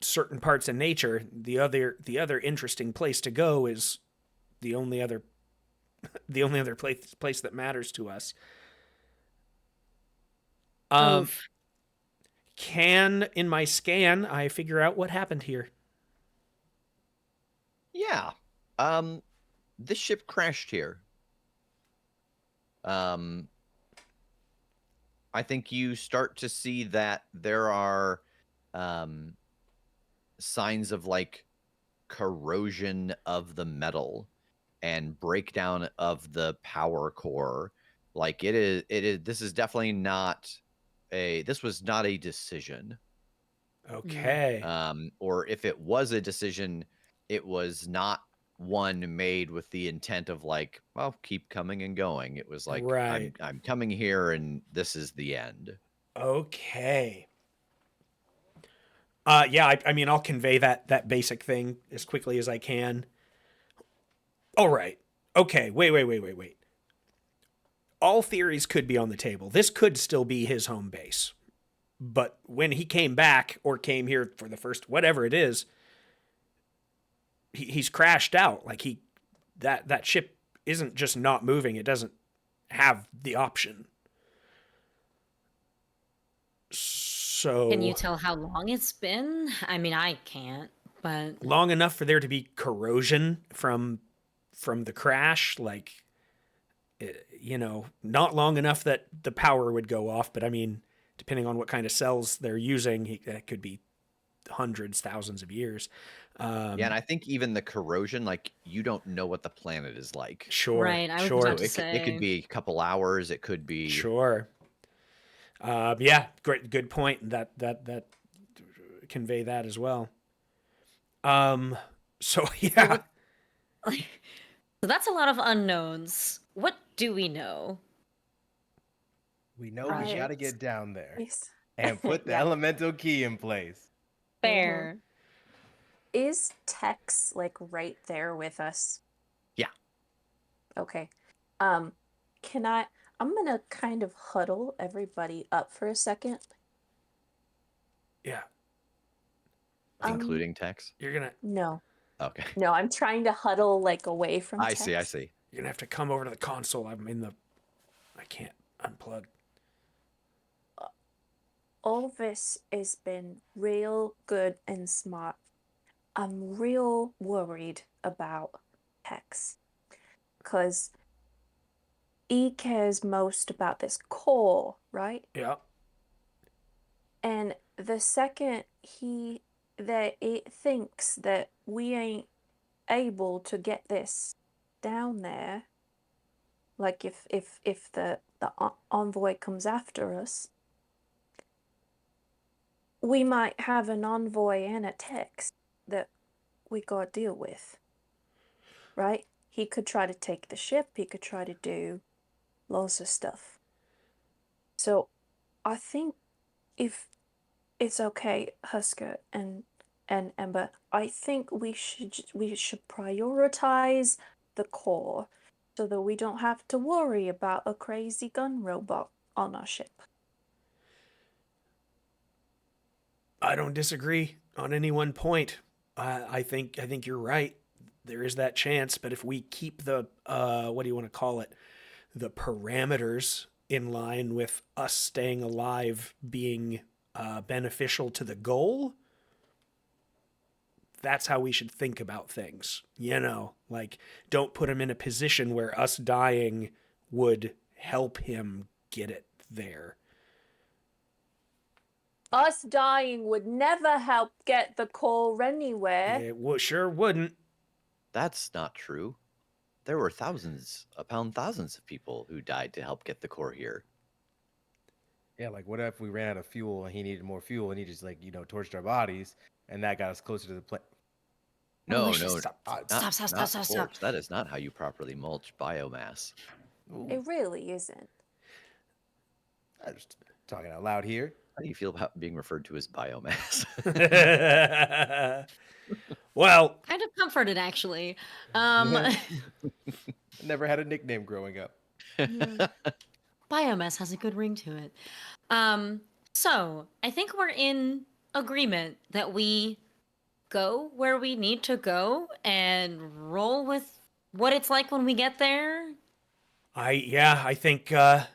certain parts of nature, the other interesting place to go is the only other place that matters to us. Oof. Can in my scan I figure out what happened here? Yeah. This ship crashed here. I think you start to see that there are signs of like corrosion of the metal and breakdown of the power core. Like this is definitely not this was not a decision. Okay. Or if it was a decision, it was not one made with the intent of like, well, keep coming and going. It was like, Right. I'm coming here and this is the end. Okay. Yeah, I mean, I'll convey that basic thing as quickly as I can. All right. Okay. Wait. All theories could be on the table. This could still be his home base. But when he came back or came here for the first whatever it is, he's crashed out. Like that ship isn't just not moving. It doesn't have the option. So Can you tell how long it's been? I mean, I can't, but long enough for there to be corrosion from the crash, like not long enough that the power would go off, but I mean, depending on what kind of cells they're using, that could be hundreds, thousands of years. Yeah, and I think even the corrosion, like you don't know what the planet is like. Sure, right, I was sure, about So to it could say. be a couple hours. It could be. sure. Yeah, great, good point. That convey that as well. So yeah, what- So that's a lot of unknowns. What do we know? We know we Right. got to get down there Yes. and put the Yeah. elemental key in place. Fair. Is Tex like right there with us? Yeah. Okay. Can I'm gonna kind of huddle everybody up for a second. yeah. Including Tex. No. Okay. No, I'm trying to huddle like away from I Tex. see. I see. You're gonna have to come over to the console. I can't unplug. All this has been real good and smart. I'm real worried about Tex. Because he cares most about this core, right? Yeah. And the second that it thinks that we ain't able to get this down there, like if the envoy comes after us, we might have an envoy and a Tex that we gotta deal with, right? He could try to take the ship. He could try to do lots of stuff. So I think if it's okay, Husker and Ember, I think we should prioritize the core so that we don't have to worry about a crazy gun robot on our ship. I don't disagree on any one point. I think you're right. There is that chance, but if we keep the what do you want to call it, the parameters in line with us staying alive being beneficial to the goal, that's how we should think about things. Like don't put him in a position where us dying would help him get it there. Us dying would never help get the core anywhere. It sure wouldn't. That's not true. There were thousands of people who died to help get the core here. Yeah, like what if we ran out of fuel and he needed more fuel and he just torched our bodies and that got us closer to the planet? No, we should no, stop. not, Stop. not torch. That is not how you properly mulch biomass. It really isn't. I'm just talking out loud here. How do you feel about being referred to as biomass? Well, Kind of comforted, actually. Never had a nickname growing up. Biomass has a good ring to it. So I think we're in agreement that we go where we need to go and roll with what it's like when we get there. I think I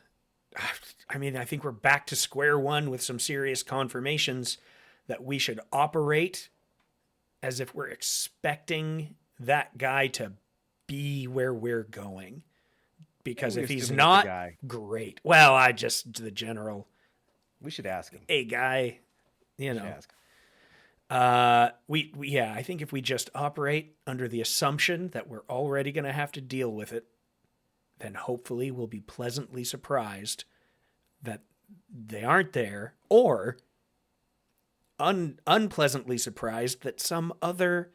think we're back to square one with some serious confirmations that we should operate as if we're expecting that guy to be where we're going. Because We're if he's assuming it's the not, guy. great. Well, the general, We should ask him. a guy, We should ask. I think if we just operate under the assumption that we're already going to have to deal with it, then hopefully we'll be pleasantly surprised that they aren't there, or unpleasantly surprised that some other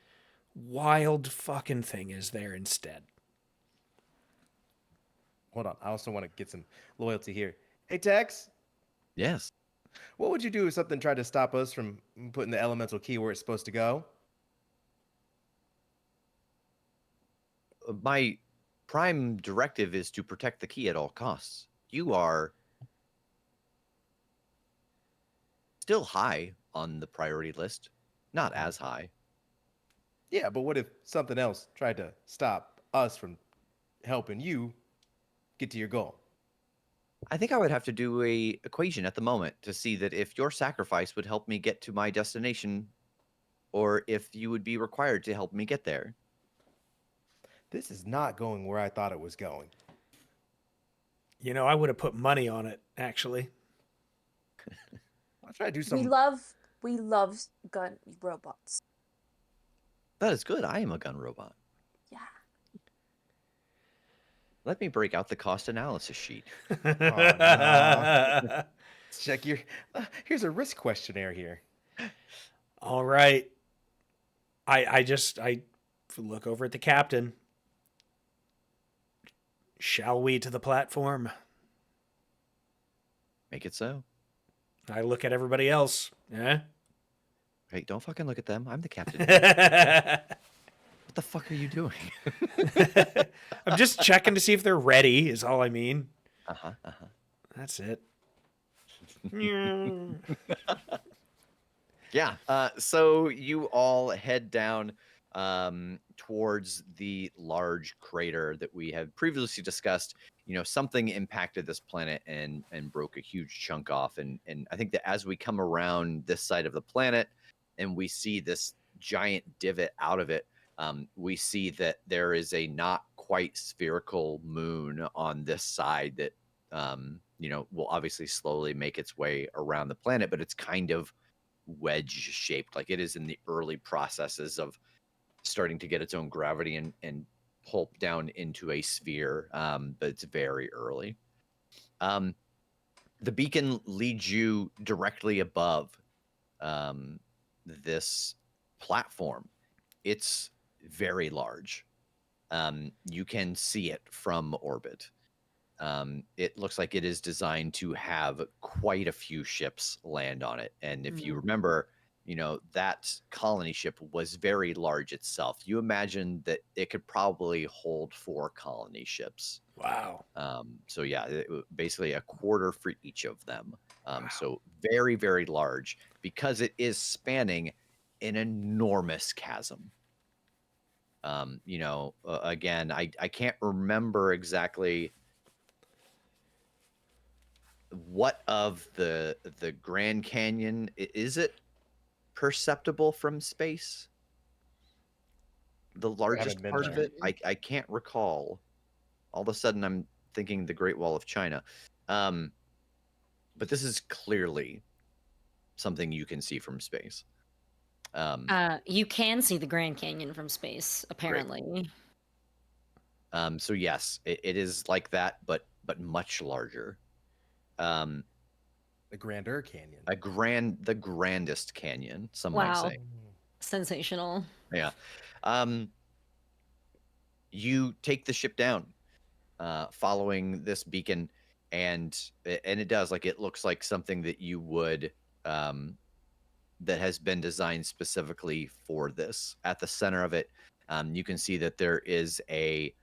wild fucking thing is there instead. Hold on. I also want to get some loyalty here. Hey, Tex, Yes. what would you do if something tried to stop us from putting the elemental key where it's supposed to go? My prime directive is to protect the key at all costs. You are still high on the priority list, not as high. Yeah, but what if something else tried to stop us from helping you get to your goal? I think I would have to do a equation at the moment to see that if your sacrifice would help me get to my destination, or if you would be required to help me get there. This is not going where I thought it was going. You know, I would have put money on it, actually. I'll try to do We some. love gun robots. That is good. I am a gun robot. Yeah. Let me break out the cost analysis sheet. Oh, no. Let's check your. Here's a risk questionnaire here. All right. I look over at the captain. Shall we to the platform? Make it so. I look at everybody else. Eh? Hey, don't fucking look at them. I'm the captain. I'm What the fuck are you doing? just checking to see if they're ready, is all I mean. Uh-huh, uh-huh. That's it. Yeah. So you all head down towards the large crater that we had previously discussed. You know, something impacted this planet and broke a huge chunk off. And I think that as we come around this side of the planet and we see this giant divot out of it, we see that there is a not quite spherical moon on this side that you know, will obviously slowly make its way around the planet, but it's kind of wedge shaped. Like it is in the early processes of starting to get its own gravity and pulp down into a sphere, but it's very early. Um, the beacon leads you directly above um, this platform. It's very large. You can see it from orbit. It looks like it is designed to have quite a few ships land on it. And if you remember, you know, that colony ship was very large itself. You imagine that it could probably hold 4 colony ships. Wow. So yeah, basically a quarter for each of them. So very, very large because it is spanning an enormous chasm. You know, again, I can't remember exactly what of the Grand Canyon is it perceptible from space? The largest been part of there. it? I can't recall. All of a sudden I'm thinking the Great Wall of China. But this is clearly something you can see from space. You can see the Grand Canyon from space, apparently. So yes, it is like that, but much larger. The Grandeur Canyon. The grandest canyon, some might Wow. say. Sensational. Yeah. You take the ship down, following this beacon, and it does, like, it looks like something that you would that has been designed specifically for this. At the center of it, you can see that there is a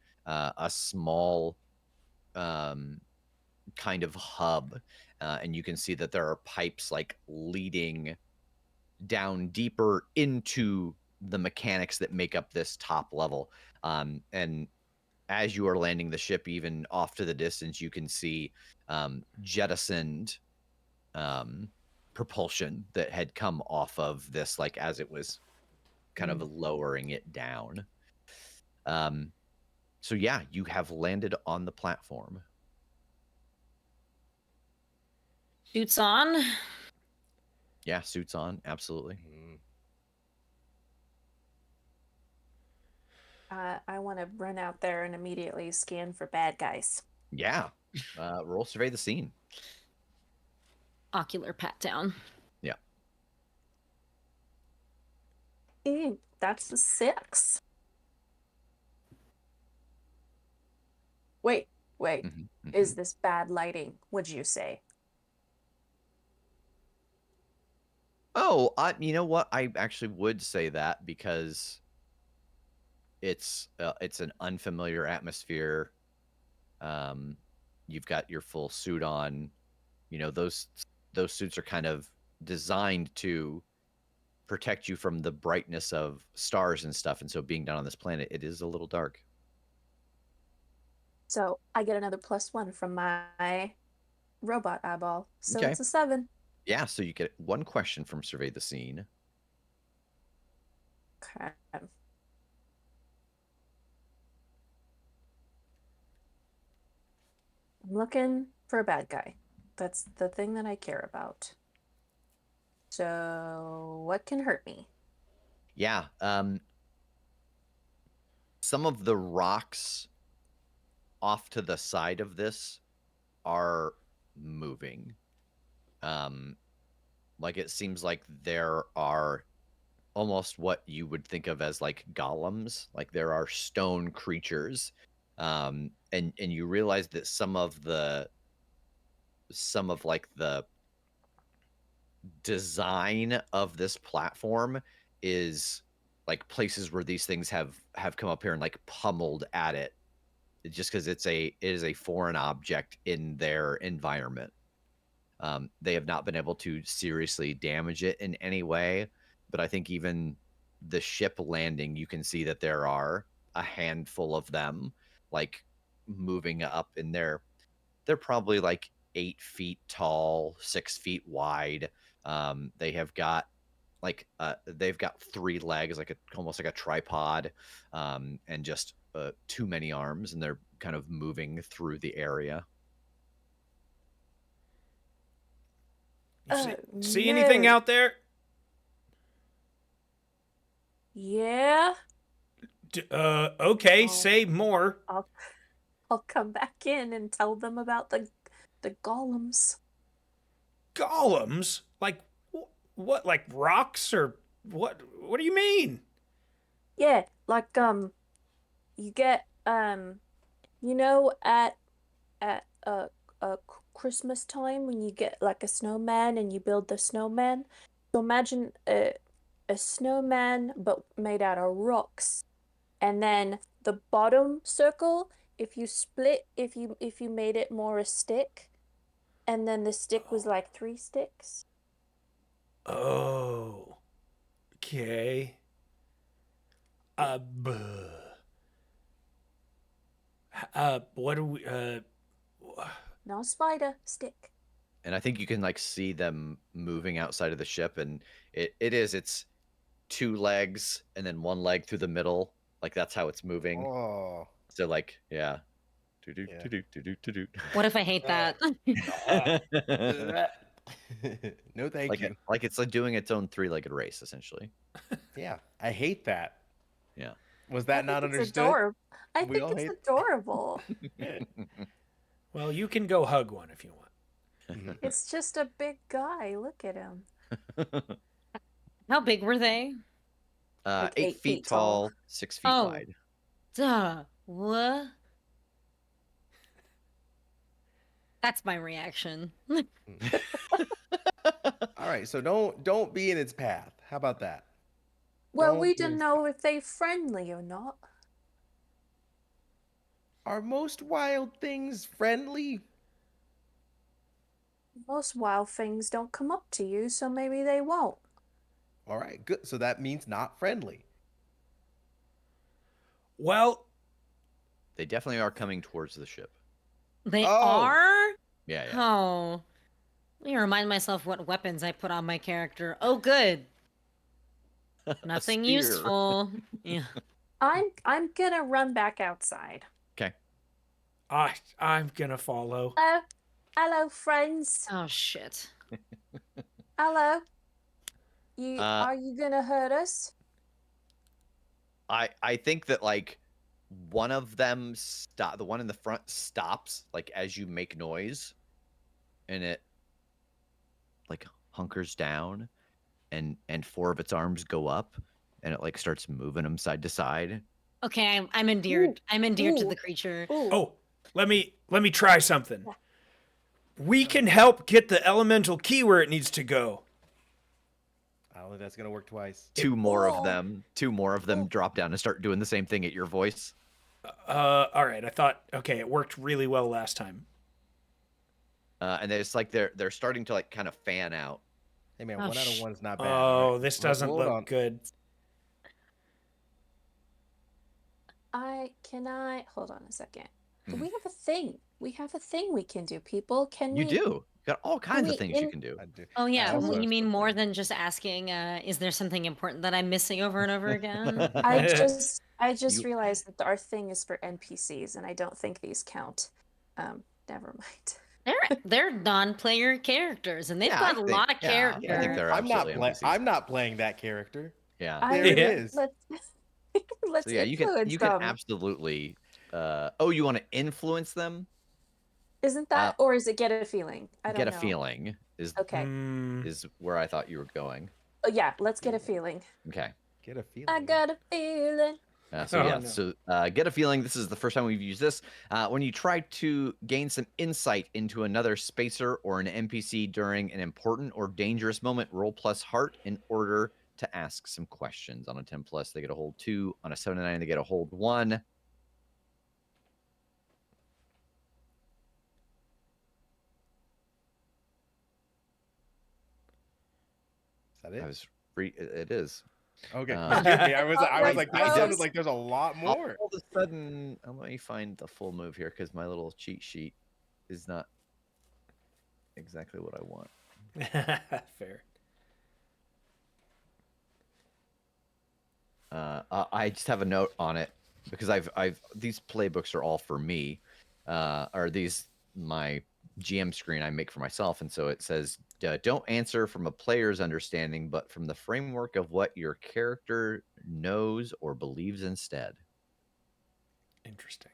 small kind of hub, and you can see that there are pipes like leading down deeper into the mechanics that make up this top level. And as you are landing the ship, even off to the distance, you can see jettisoned propulsion that had come off of this, like as it was kind of lowering it down. So yeah, you have landed on the platform. Suits on. Yeah, suits on, absolutely. I want to run out there and immediately scan for bad guys. Yeah. Roll survey the scene. Ocular pat down. Yeah. That's a 6. Wait. Is this bad lighting, would you say? Oh, you know what? I actually would say that because it's an unfamiliar atmosphere. You've got your full suit on. You know, those suits are kind of designed to protect you from the brightness of stars and stuff. And so being down on this planet, it is a little dark. So I get another +1 from my robot eyeball. So Okay. it's a 7. Yeah, so you get one question from Survey the Scene. Okay. I'm looking for a bad guy. That's the thing that I care about. So what can hurt me? Yeah, some of the rocks off to the side of this are moving. Like it seems like there are almost what you would think of as like golems, like there are stone creatures. And you realize that some of like the design of this platform is like places where these things have come up here and like pummeled at it just because it is a foreign object in their environment. They have not been able to seriously damage it in any way, but I think even the ship landing, you can see that there are a handful of them like moving up in there. They're probably like 8 feet tall, 6 feet wide. They have got they've got 3 legs, like almost like a tripod, and just too many arms, and they're kind of moving through the area. You Oh, see anything no. out there? Yeah. Okay, Oh. say more. I'll come back in and tell them about the golems. Golems? Like what? Like rocks or what? What do you mean? Yeah, like you get you know at Christmas time when you get like a snowman and you build the snowman. So imagine a snowman but made out of rocks. And then the bottom circle, if you split, if you made it more a stick, and then the stick was like 3 sticks. Oh, okay. Buh. What do we? No spider, stick. And I think you can like see them moving outside of the ship, and it's 2 legs and then 1 leg through the middle, like that's how it's moving. Oh. So like yeah. Yeah. What if I hate that? No, thank you. Like it's like doing its own 3-legged race essentially. Yeah, I hate that. Yeah. Was I that think not it's understood? adorable. I We think all it's hate. adorable. Well, you can go hug one if you want. It's just a big guy. Look at him. How big were they? Like 8 8 feet feet tall. tall, 6 feet Oh, wide. duh. What? That's my reaction. All right, so don't be in its path. How about that? Well, Don't we be in don't its know if they're friendly or not. Are most wild things friendly? Most wild things don't come up to you, so maybe they won't. All right, good. So that means not friendly. Well, They definitely are coming towards the ship. They Oh. are? Yeah, yeah. Oh. Let me remind myself what weapons I put on my character. Oh, good. Nothing spear. useful. Yeah. I'm gonna run back outside. Okay. I'm gonna follow. Hello, friends. Oh, shit. Hello. Uh, Are you gonna hurt us? I think that like one of them stop the one in the front stops like as you make noise, and it like hunkers down, and 4 of its arms go up, and it like starts moving them side to side. Okay, I'm endeared. Ooh, I'm endeared to ooh, the creature. Ooh. Oh, let me try something. We can help get the elemental key where it needs to go. I don't think that's gonna work twice. Two more Oh. of them drop down and start doing the same thing at your voice. All right. I thought okay, it worked really well last time. And it's like they're starting to like kind of fan out. Hey man, Oh, 1 out of 1 is not bad. Oh, all right? this doesn't Hold look on. good. Hold on a second. Do we have a thing? We have a thing we can do, people. Can You we? do. You got all kinds of we things you in- can do. I do. Oh I yeah, also you have mean stuff more done. than just asking, is there something important that I'm missing over and over again? I just You- realized that our thing is for NPCs, and I don't think these count. Never mind. They're non-player characters, and they've Yeah, got a lot of yeah, I think character. they're I'm not absolutely NPCs. I'm not playing that character. Yeah. I There it Yeah. is. let's let's So yeah, you can influence them. absolutely. Oh, you want to influence them? Isn't that, or is it get a feeling? I don't Get a know. feeling Okay. is where I thought you were going. Oh yeah, let's get a feeling. Okay. Get a feeling. I got a feeling. So Oh, yeah, no. so get a feeling. This is the first time we've used this. When you try to gain some insight into another spacer or an NPC during an important or dangerous moment, roll plus heart in order to ask some questions. On a 10 plus, they get a hold 2. On a 7 to 9, they get a hold 1. Is that it? I was it is. Okay. Uh, Excuse me. I was Alright, like, that I sounded Rose. like there's a lot more. All of a sudden, let me find the full move here because my little cheat sheet is not exactly what I want. Fair. I just have a note on it because I've these playbooks are all for me, or these my GM screen I make for myself, and so it says don't answer from a player's understanding, but from the framework of what your character knows or believes instead. Interesting.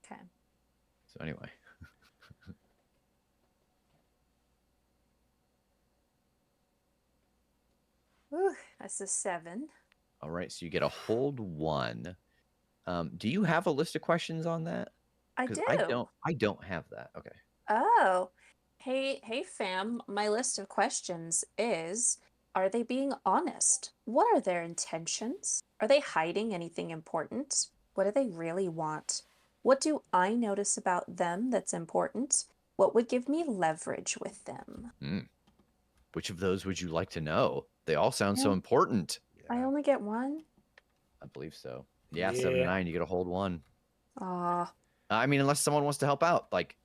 Okay. So anyway, Ooh, that's a 7. all right, so you get a hold 1. Do you have a list of questions on that? I 'Cause do. I don't have that. Okay. Oh. Hey fam, my list of questions is, are they being honest? What are their intentions? Are they hiding anything important? What do they really want? What do I notice about them that's important? What would give me leverage with them? Which of those would you like to know? They all sound so Yeah. important. I only get one? I believe so. Yeah, 7 to Yeah. 9, you get a hold 1. Aw. I mean, unless someone wants to help out, like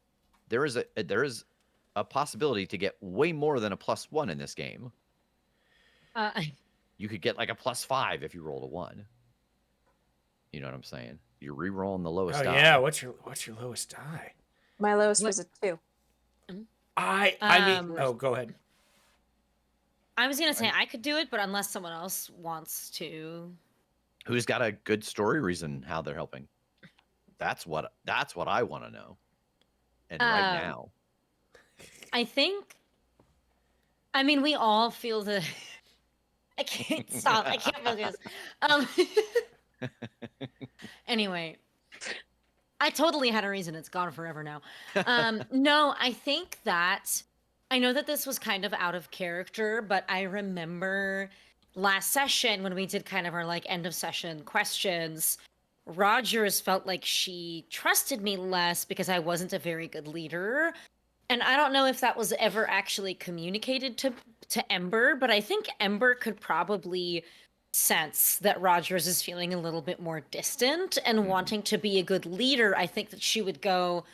there is a possibility to get way more than a +1 in this game. Uh, You could get like a +5 if you rolled a 1. You know what I'm saying? You're re-rolling the lowest Oh die. yeah. What's your lowest die? My lowest What- was a 2. I mean. Oh, go ahead. I was gonna say I could do it, but unless someone else wants to. Who's got a good story reason how they're helping? That's what I want to know. And right Um, now, I think. I mean, we all feel the. I can't stop. I can't focus. Um. Anyway, I totally had a reason. It's gone forever now. No, I think that I know that this was kind of out of character, but I remember last session when we did kind of our like end of session questions. Rogers felt like she trusted me less because I wasn't a very good leader. And I don't know if that was ever actually communicated to Ember, but I think Ember could probably sense that Rogers is feeling a little bit more distant and wanting to be a good leader. I think that she would go,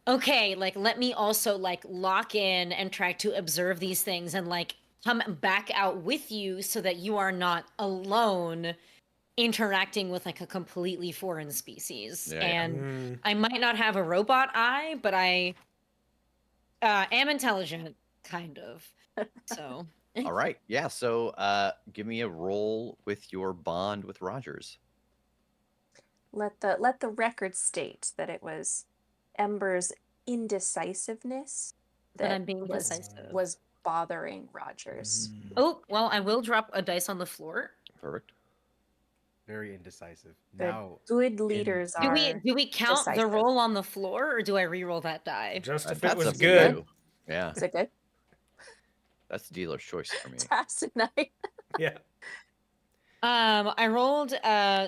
okay, like let me also like lock in and try to observe these things and like come back out with you so that you are not alone interacting with like a completely foreign species. Yeah, yeah. And I might not have a robot eye, but I am intelligent, kind of. So all right. Yeah, so give me a roll with your bond with Rogers. Let the record state that it was Ember's indecisiveness that I'm being was decisive. was bothering Rogers. Oh, well, I will drop a dice on the floor. Perfect. Very indecisive. Good, Now, good leaders Do are. we count the decisive. roll on the floor, or do I re-roll that die? Just if it That's was up to good. you. Yeah, Is it good? that's the dealer's choice for me. Tassinite. Yeah. I rolled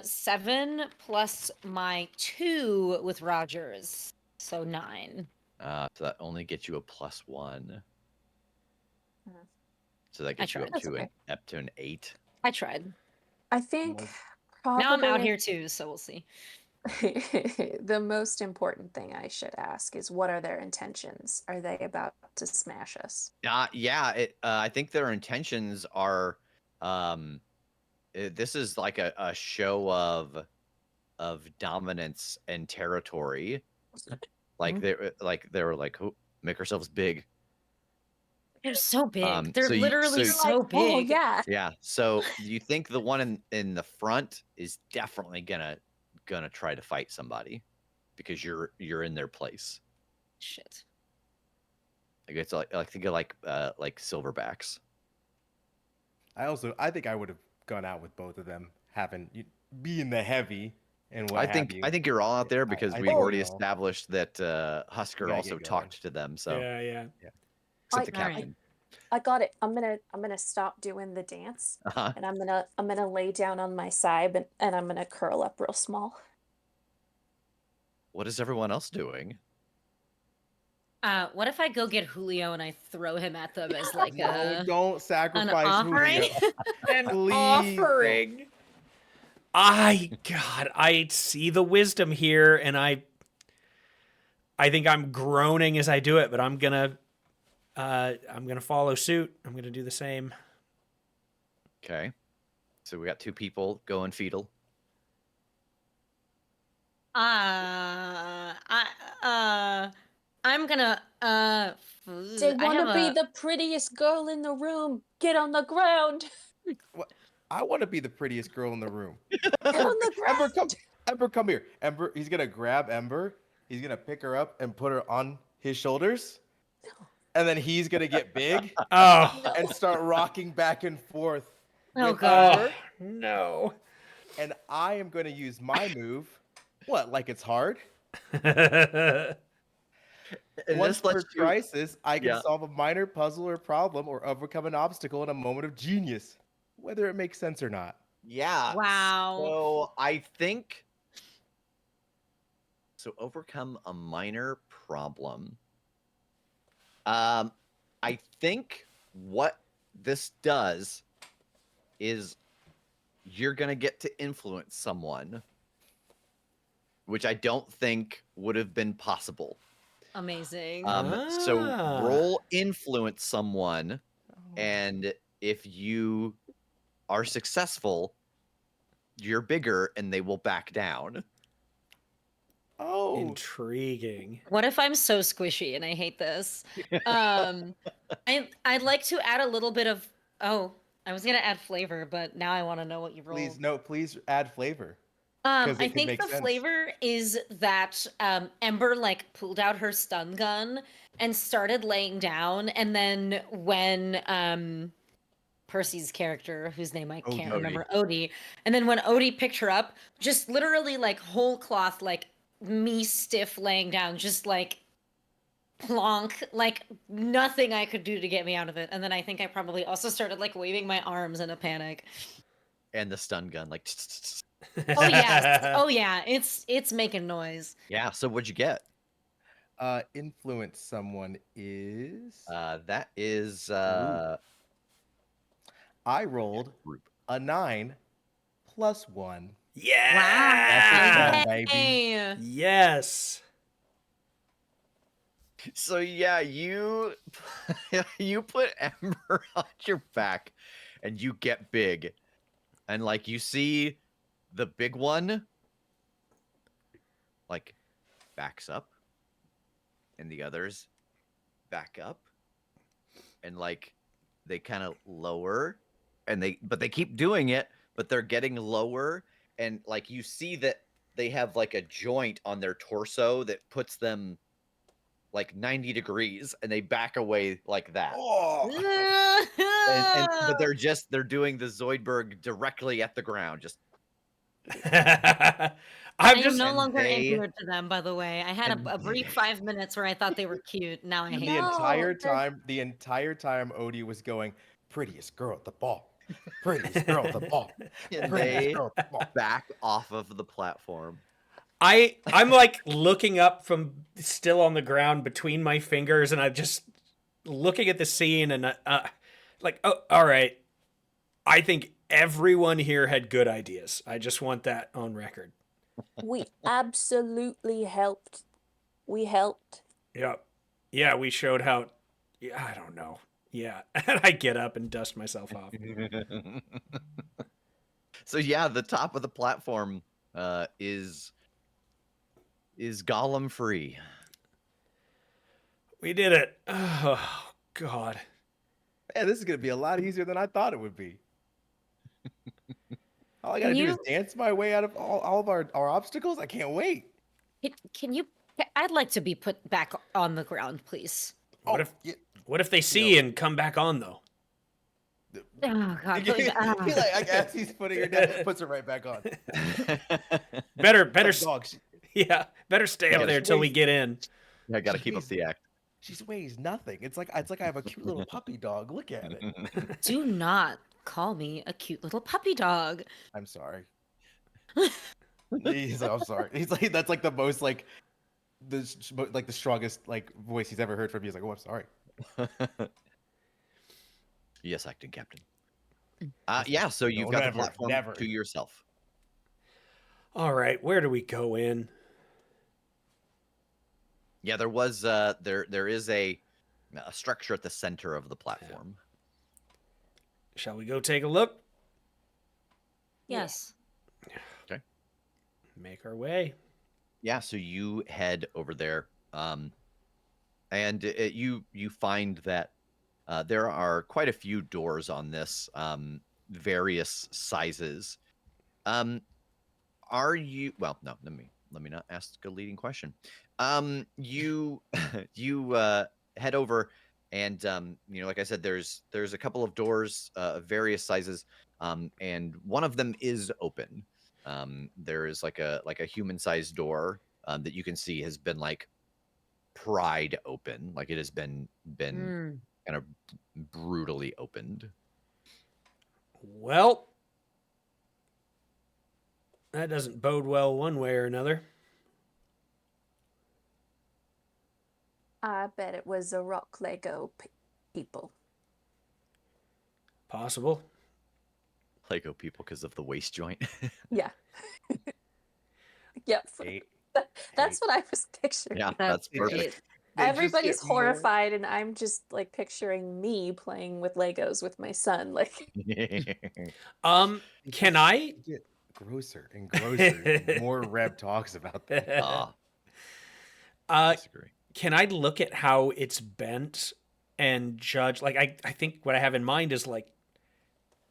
7 plus my 2 with Rogers, so 9. So that only gets you a +1. Mhm. So that gets you tried. up That's to okay. an 8. I tried. I think Well, probably Now I'm out here too, so we'll see. The most important thing I should ask is what are their intentions? Are they about to smash us? Yeah. I think their intentions are. Um, this is like a show of dominance and territory. Like they were like, "Oh, make ourselves big." They're so big. They're So you literally so so Oh big. yeah. yeah. So you think the one in the front is definitely gonna try to fight somebody because you're in their place. Shit. Like it's like think of like silverbacks. I think I would have gone out with both of them, being the heavy and what have you. I think you're all out there I, because I we've think already we all established that we Husker gotta also get going. talked to them. So Yeah, yeah. except the I, All right. captain. I got it. I'm gonna stop doing the dance Uh-huh. and I'm gonna lay down on my side and I'm gonna curl up real small. What is everyone else doing? What if I go get Julio and I throw him at them as like No, don't an sacrifice offering? Julio. An Please offering. I see the wisdom here, and I think I'm groaning as I do it, but I'm gonna follow suit. I'm gonna do the same. Okay. So we got two people going fetal. I'm gonna They I have wanna be a the prettiest girl in the room. Get on the ground. What? I want to be the prettiest girl in the room. Get on the Ember, ground. Ember, come here. Ember, he's gonna grab Ember. He's gonna pick her up and put her on his shoulders, and then he's gonna get big Oh, No. and start rocking back and forth Oh, with God. Ember. no. And I am gonna use my move. What? Like it's hard? And Once this lets per you crisis, I can yeah. solve a minor puzzle or problem or overcome an obstacle in a moment of genius, whether it makes sense or not. Yeah. Wow. So I think so overcome a minor problem. I think what this does is you're gonna get to influence someone, which I don't think would have been possible. Amazing. So Ah. roll influence someone, Oh. and if you are successful, you're bigger and they will back down. Oh, Intriguing. What if I'm so squishy and I hate this? I'd like to add a little bit of I was gonna add flavor, but now I want to know what you rolled. please add flavor. Because I it could think make the sense. flavor is that Ember like pulled out her stun gun and started laying down, and then when Percy's character, whose name I can't Odie. remember, Odie, and then when Odie picked her up, just literally like whole cloth, like me stiff laying down, just like plonk, like nothing I could do to get me out of it. And then I think I probably also started like waving my arms in a panic. And the stun gun, like Oh yes, oh yeah, it's making noise. yeah. So what'd you get? Influence someone is. That is I rolled group. a 9 plus 1. Yeah. That's a 10, baby. Hey. Yes. So yeah, you you put Ember on your back, and you get big, and like you see the big one like backs up, and the others back up, and like they kind of lower, and they keep doing it, but they're getting lower, and like you see that they have like a joint on their torso that puts them like 90 degrees, and they back away like that. Oh, But they're doing the Zoidberg directly at the ground. Just I I'm am just no and longer they- endeared to them, by the way. I had and- a brief 5 minutes where I thought they were cute. Now I hate the them. entire they're- time, Odie was going, prettiest girl at the ball. Prettiest girl at the ball. and Prettiest they girl at the ball. back off of the platform. I'm like looking up from still on the ground between my fingers, and I'm just looking at the scene, and like, oh, all right. I think everyone here had good ideas. I just want that on record. We absolutely helped. We helped. Yep. Yeah, we showed how. Yeah, I don't know. Yeah, and I get up and dust myself off. So yeah, the top of the platform is golem free. We did it. Oh God. Man, this is gonna be a lot easier than I thought it would be. All I gotta Can do is you dance my way out of all of our obstacles. I can't wait. can you I'd like to be put back on the ground, please. What Oh, if yeah, what if they see you and come back on though? Oh God, he please. like, I guess he's putting her down, puts her right back on. Better Like, s- dog, yeah, better stay up gotta- there till we get in. I got to She keep up weighs- the act. she weighs nothing. It's like I have a cute little puppy dog. Look at it. Do not call me a cute little puppy dog. I'm sorry. He's like, I'm sorry. He's like, that's like the most like the strongest like voice he's ever heard from you. He's like, oh, I'm sorry. Yes, acting captain. Yeah, so you've No, got the never, platform never. to yourself. All right, where do we go in? Yeah, there was there is a structure at the center of the platform. Shall we go take a look? Yes. Make our way. Yeah, so you head over there, and you find that there are quite a few doors on this, various sizes. Are you well? No, let me not ask a leading question. You you head over, and like I said, there's a couple of doors of various sizes, and one of them is open. There is like a human sized door that you can see has been like pried open, like it has been Mm. kind of brutally opened. Well, that doesn't bode well one way or another. I bet it was a rock Lego people. Possible. Lego people because of the waist joint. Yeah. Yep. Hey, That's what I was picturing. Yeah, That's that's perfect. great. they just Everybody's get more- horrified, and I'm just like picturing me playing with Legos with my son. Like, they Can just I? get grosser and grosser? The more Reb talks about them. Disagree. Can I look at how it's bent and judge? Like, I think what I have in mind is like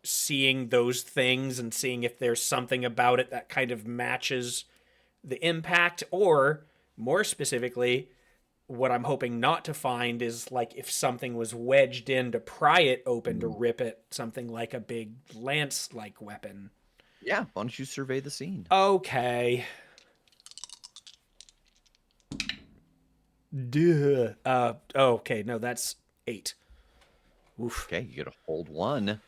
seeing those things and seeing if there's something about it that kind of matches the impact, or more specifically, what I'm hoping not to find is like if something was wedged in to pry it open to rip it, something like a big lance like weapon. Yeah, why don't you survey the scene? Okay. Duh. Okay, no, that's 8. Oof. Okay, you get a hold one.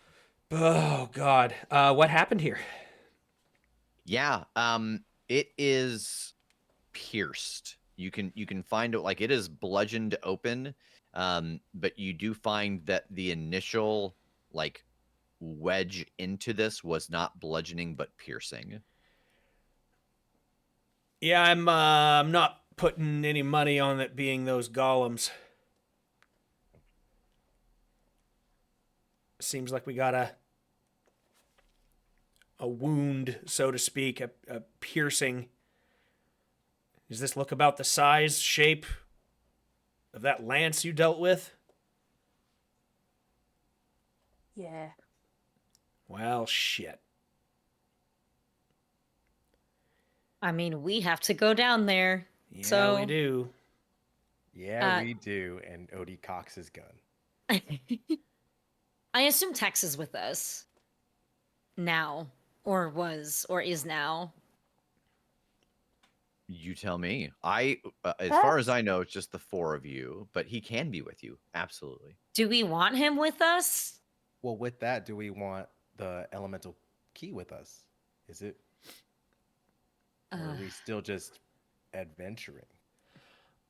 Oh God. What happened here? Yeah, it is pierced. You can find it like it is bludgeoned open, but you do find that the initial like wedge into this was not bludgeoning but piercing. Yeah, I'm not putting any money on it being those golems. Seems like we got a wound, so to speak, a piercing. Does this look about the size, shape of that lance you dealt with? yeah. Well, shit. I mean, we have to go down there. Yeah, So- we do. Yeah, Uh, we do. And Odie cocks his gun. I assume Tex is with us now, or was, or is now. You tell me. As far as I know, it's just the four of you, but he can be with you. Absolutely. Do we want him with us? Well, with that, do we want the elemental key with us? Is it? Or are we still just adventuring?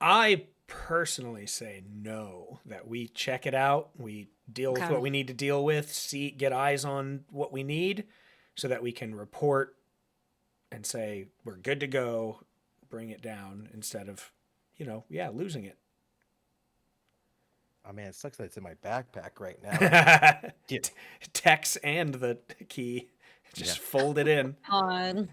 I personally say no, that we check it out, we deal with Okay. what we need to deal with, get eyes on what we need so that we can report and say we're good to go, bring it down instead of, losing it. Oh man, it sucks that it's in my backpack right now. Get Tex and the key, just Yeah. fold it in. On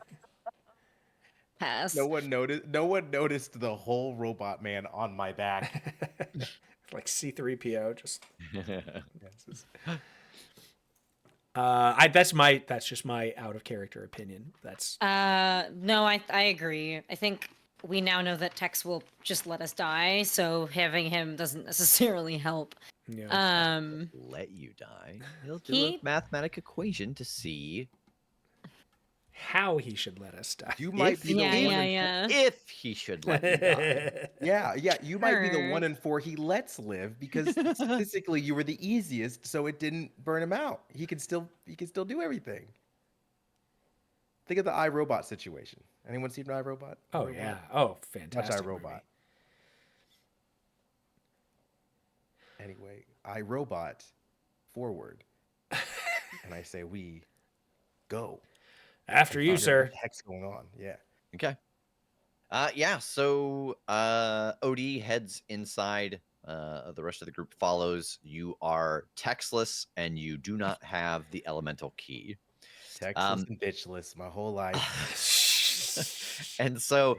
pass. no one noticed. No one noticed the whole robot man on my back. Like C3PO, just Yes. that's just my out of character opinion. That's No, I agree. I think we now know that Tex will just let us die, so having him doesn't necessarily help. you know, Let you die. He'll do a He- mathematic equation to see how he should let us die. You might be the Yeah, one. yeah, in yeah. if he should let you die. Yeah. You might be the Sure. 1 in 4 he lets live because statistically you were the easiest, so it didn't burn him out. He can still do everything. Think of the iRobot situation. Anyone seen iRobot? Oh iRobot? yeah. Oh, Watch fantastic. iRobot. movie. Anyway, iRobot forward, and I say we go. After and you, find out sir. What the heck's going on? Yeah. Okay. Yeah, so OD heads inside. The rest of the group follows. You are textless and you do not have the elemental key. Textless and bitchless my whole life. And so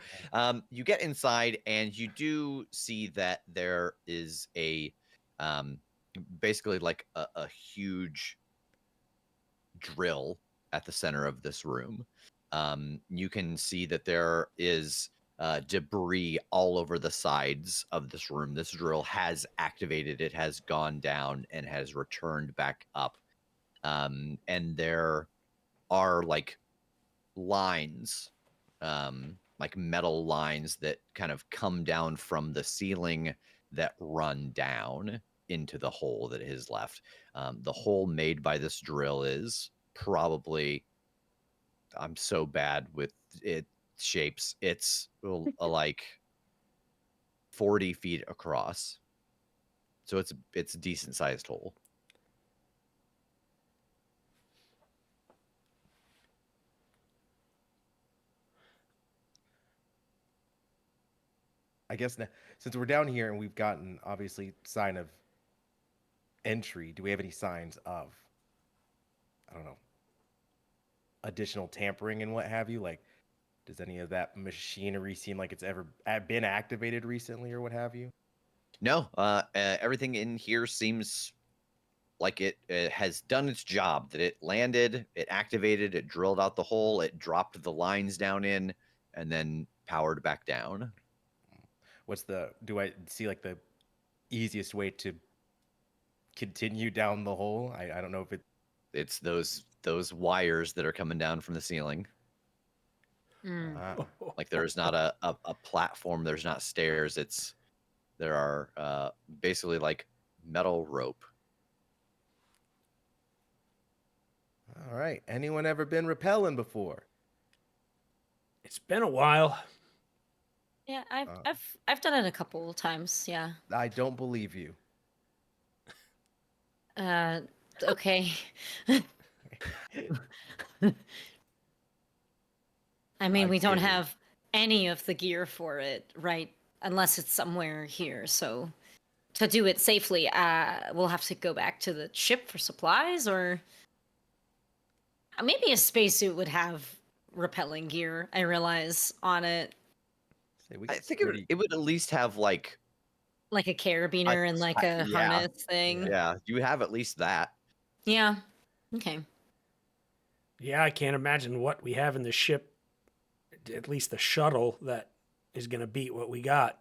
you get inside and you do see that there is a basically like a huge drill at the center of this room. You can see that there is debris all over the sides of this room. This drill has activated, it has gone down and has returned back up. And there are like lines, like metal lines that kind of come down from the ceiling that run down into the hole that is left. The hole made by this drill is probably, I'm so bad with it shapes. It's like 40 feet across. So it's a decent sized hole. I guess now, since we're down here and we've gotten obviously sign of entry, do we have any signs of, I don't know, additional tampering and what have you? Like, does any of that machinery seem like it's ever been activated recently or what have you? No, everything in here seems like it has done its job. That it landed, it activated, it drilled out the hole, it dropped the lines down in, and then powered back down. Do I see like the easiest way to continue down the hole? I don't know if It's those wires that are coming down from the ceiling. Mm. Like there is not a platform. There's not stairs. There are basically like metal rope. all right. Anyone ever been rappelling before? It's been a while. Yeah, I've done it a couple times. Yeah. I don't believe you. Okay. I mean, I'm we don't kidding. have any of the gear for it, right? Unless it's somewhere here. So to do it safely, we'll have to go back to the ship for supplies, or maybe a spacesuit would have repelling gear. I realize on it, Say we I could think pretty- it would at least have like like a carabiner and like a yeah, harness thing. yeah. You have at least that. Yeah. Okay. Yeah, I can't imagine what we have in the ship, at least the shuttle, that is going to beat what we got.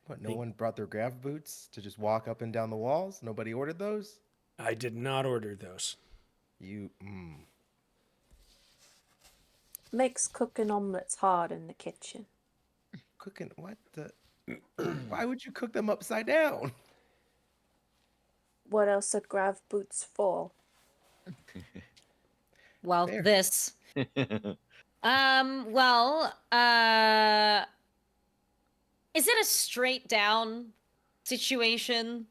What? No one brought their grav boots to just walk up and down the walls. Nobody ordered those. I did not order those. You. Makes cooking omelets hard in the kitchen. Cooking what the? Why would you cook them upside down? What else are grav boots for? Well, Fair. this. Well, is it a straight down situation?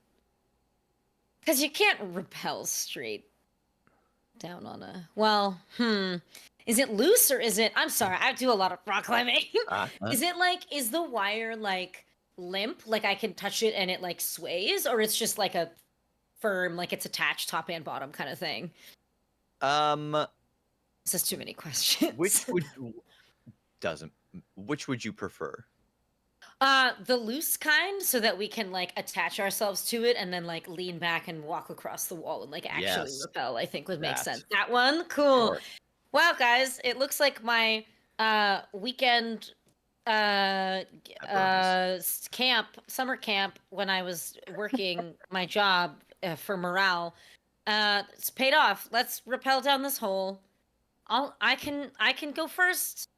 Because you can't repel straight down on a. Well, Is it loose or is it? I'm sorry, I do a lot of rock climbing. Uh-huh. Is the wire like limp, like I can touch it and it like sways, or it's just like a firm, like it's attached top and bottom kind of thing? Um, This is too many questions. which would you prefer? The loose kind, so that we can like attach ourselves to it and then like lean back and walk across the wall and like actually Yes, rappel, I think would make that. sense. That one? Cool. Sure. Wow, guys, it looks like my weekend That burns. summer camp when I was working my job for morale it's paid off. Let's rappel down this hole. I can go first.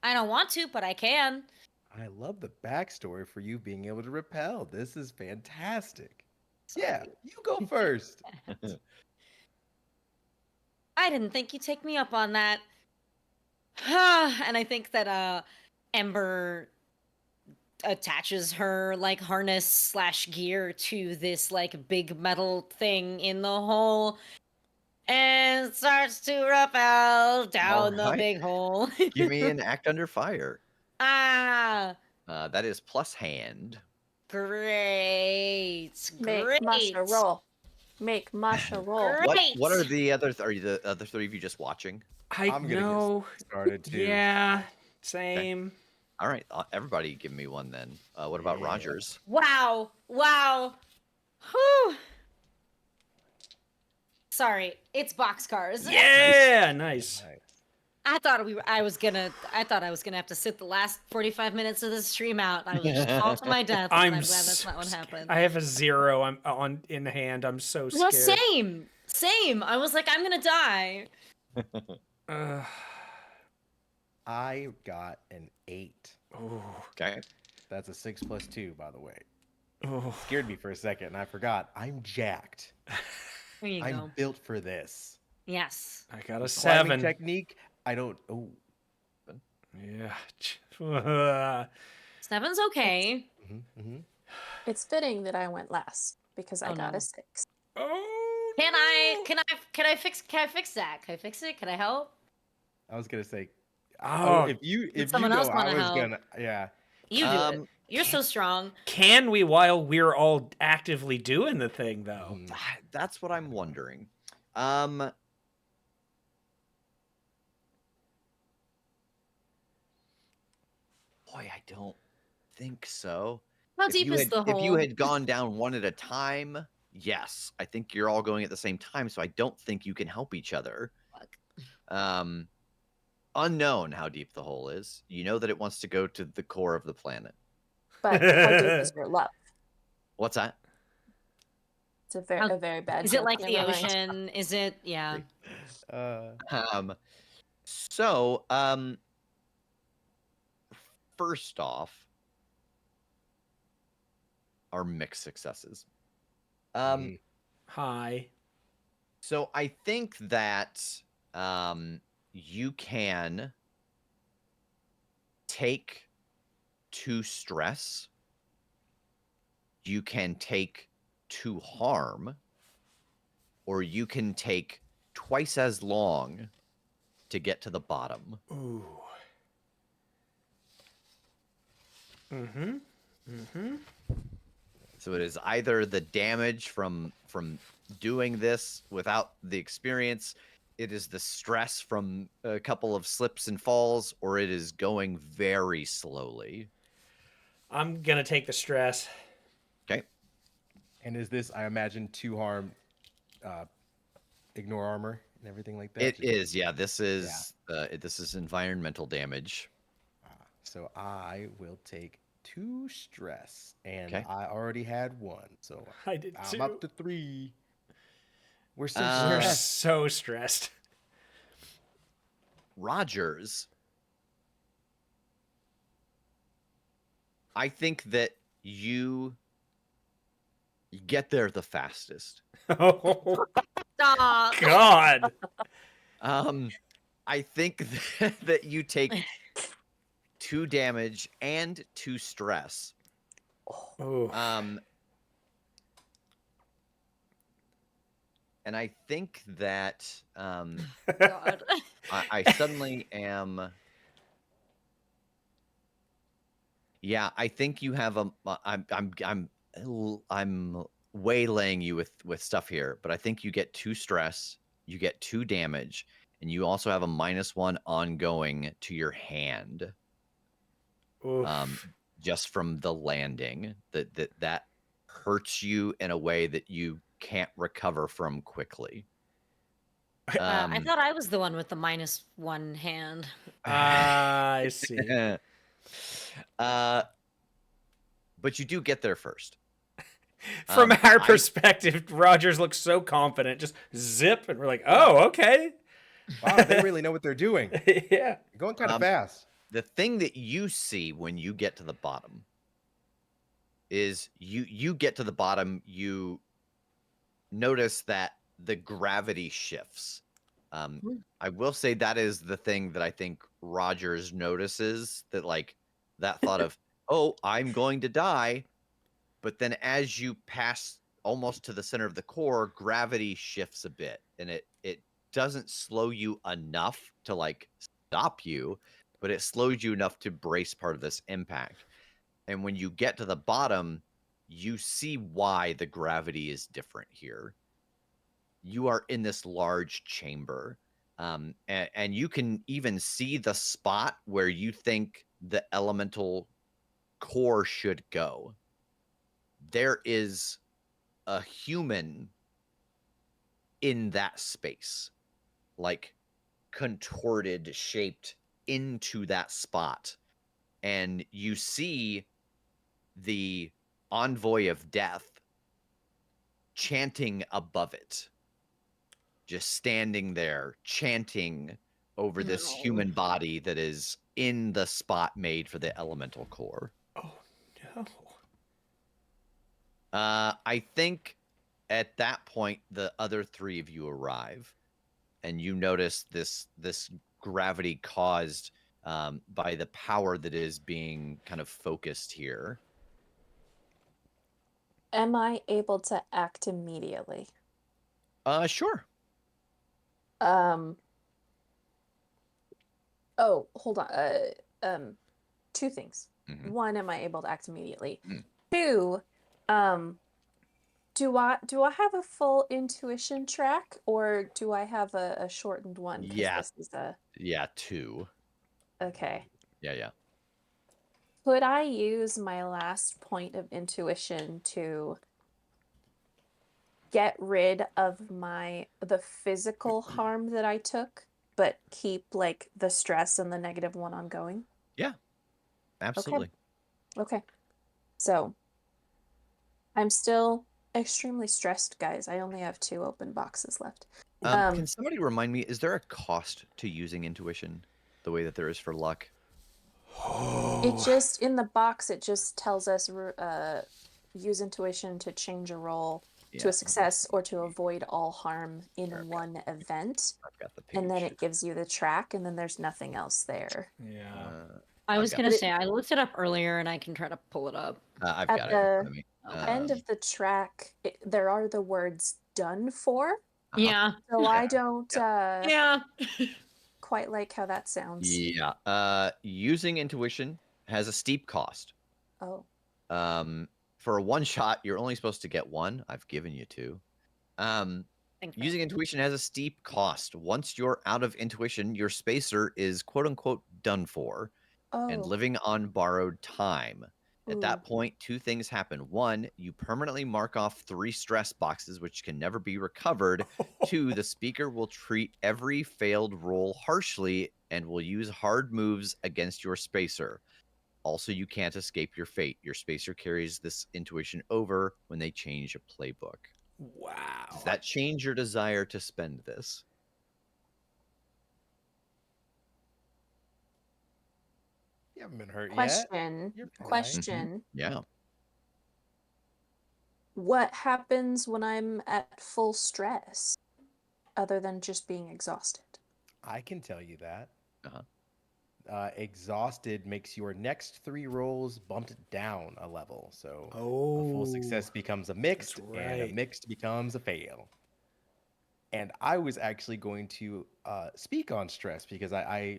I don't want to, but I can. I love the backstory for you being able to repel. This is fantastic. Sorry. Yeah, you go first. I didn't think you'd take me up on that. And I think that Ember attaches her like harness slash gear to this like big metal thing in the hole and starts to rappel down the Alright. big hole. Give me an act under fire. Ah, That is plus hand. great. Make Masha Great. roll. Make Masha roll. What are Great. the other? Are you the other three of you just watching? I I'm gonna know. get started too. Yeah, same. All right, everybody, give me one then. What about Yeah. Rogers? Wow. Wow. Whew. Sorry, it's boxcars. Yeah, nice. Nice. I thought I was gonna have to sit the last 45 minutes of this stream out. I was just fall to my death. And I'm glad that's not what happened. I have a 0. I'm on in hand. I'm so Well, scared. same. I was like, I'm gonna die. I got an 8. Oh, Okay. That's a 6 plus 2, by the way. oh. Scared me for a second, and I forgot. I'm jacked. There you I'm go. built for this. Yes. I got a Climbing 7. technique. I don't. Oh. Yeah. 7's okay. Mm-hmm. It's fitting that I went last because I Oh, got no. a 6. Oh. Can I fix that? Can I fix it? Can I help? I was gonna say. Oh, if you someone go, else I wanna was help? gonna. Yeah. You do it. You're so strong. Can we while we're all actively doing the thing though? Mhm. That's what I'm wondering. Boy, I don't think so. How deep is the hole? If you had gone down one at a time, yes, I think you're all going at the same time, so I don't think you can help each other. Fuck. Unknown how deep the hole is. You know that it wants to go to the core of the planet. But how deep is your love? What's that? It's a very bad Is it joke, like the never mind. ocean? Is it? Yeah. So, first off, our mixed successes. Mhm. Hi. So I think that you can take 2 stress, you can take 2 harm, or you can take twice as long to get to the bottom. Ooh. Mm-hmm. So it is either the damage from doing this without the experience, it is the stress from a couple of slips and falls, or it is going very slowly. I'm gonna take the stress. Okay. And is this? I imagine 2 harm, ignore armor and everything like that. It is, yeah. This is environmental damage. So I will take 2 stress, and Okay. I already had 1, so I did I'm too. up to 3. We're so We're stressed. so stressed. Rogers, I think that you get there the fastest. Oh Stop. God. I think that you take 2 damage and 2 stress. Oh. and I think that God. I suddenly am. Yeah, I think you have a. I'm waylaying you with stuff here, but I think you get 2 stress, you get 2 damage, and you also have a -1 ongoing to your hand, um, Oof. just from the landing. That hurts you in a way that you can't recover from quickly. I thought I was the one with the -1 hand. I see. uh, but you do get there first. From our I perspective, Rogers looks so confident. Just zip, and we're like, oh, okay. Wow, they really know what they're doing. Yeah. You're going kind of um, fast. the thing that you see when you get to the bottom is you get to the bottom, you notice that the gravity shifts. Hmm. I will say that is the thing that I think Rogers notices, that like that thought of, oh, I'm going to die. But then as you pass almost to the center of the core, gravity shifts a bit, and it doesn't slow you enough to like stop you, but it slows you enough to brace part of this impact. And when you get to the bottom, you see why the gravity is different here. You are in this large chamber. And you can even see the spot where you think the elemental core should go. There is a human in that space, like contorted, shaped into that spot. And you see the envoy of death chanting above it, just standing there chanting over this No. human body that is in the spot made for the elemental core. Oh, no. I think at that point the other 3 of you arrive, and you notice this gravity caused by the power that is being kind of focused here. Am I able to act immediately? Sure. Um, oh, hold on. Um, 2 things. Mhm. 1, am I able to act immediately? Mm. 2, um, do I have a full intuition track, or do I have a shortened one? Because Yeah, this is a yeah, 2. okay. Yeah. Could I use my last point of intuition to get rid of the physical harm that I took, but keep like the stress and the -1 ongoing? Yeah, Okay. absolutely. Okay. So I'm still extremely stressed, guys. I only have 2 open boxes left. Can somebody remind me, is there a cost to using intuition the way that there is for luck? It Oh. just in the box, it just tells us use intuition to change a roll to Yeah, a success or to avoid all harm sure, in one event. I've got the And then page. it gives you the track, and then there's nothing else there. Yeah. I I've was got gonna But say I looked it up earlier and I can try to pull it up. I've at got it in front the of me. Okay. end of the track, there are the words "done for," Yeah. so I don't Yeah. quite like how that sounds. Yeah. Using intuition has a steep cost. Oh, Um, for a one shot, you're only supposed to get 1. I've given you 2. Um, Thanks, man. using intuition has a steep cost. Once you're out of intuition, your spacer is quote unquote done for and oh, living on borrowed time. At ooh, that point, 2 things happen. 1, you permanently mark off 3 stress boxes, which can never be recovered. 2, the speaker will treat every failed roll harshly and will use hard moves against your spacer. Also, you can't escape your fate. Your spacer carries this intuition over when they change a playbook. Does Wow. that change your desire to spend this? You haven't been hurt yet. question, You're fine. question. Yeah. What happens when I'm at full stress, other than just being exhausted? I can tell you that. Uh-huh. Exhausted makes your next 3 rolls bumped down a level. So a full Oh. success becomes a That's mixed, and a right. mixed becomes a fail. And I was actually going to speak on stress because I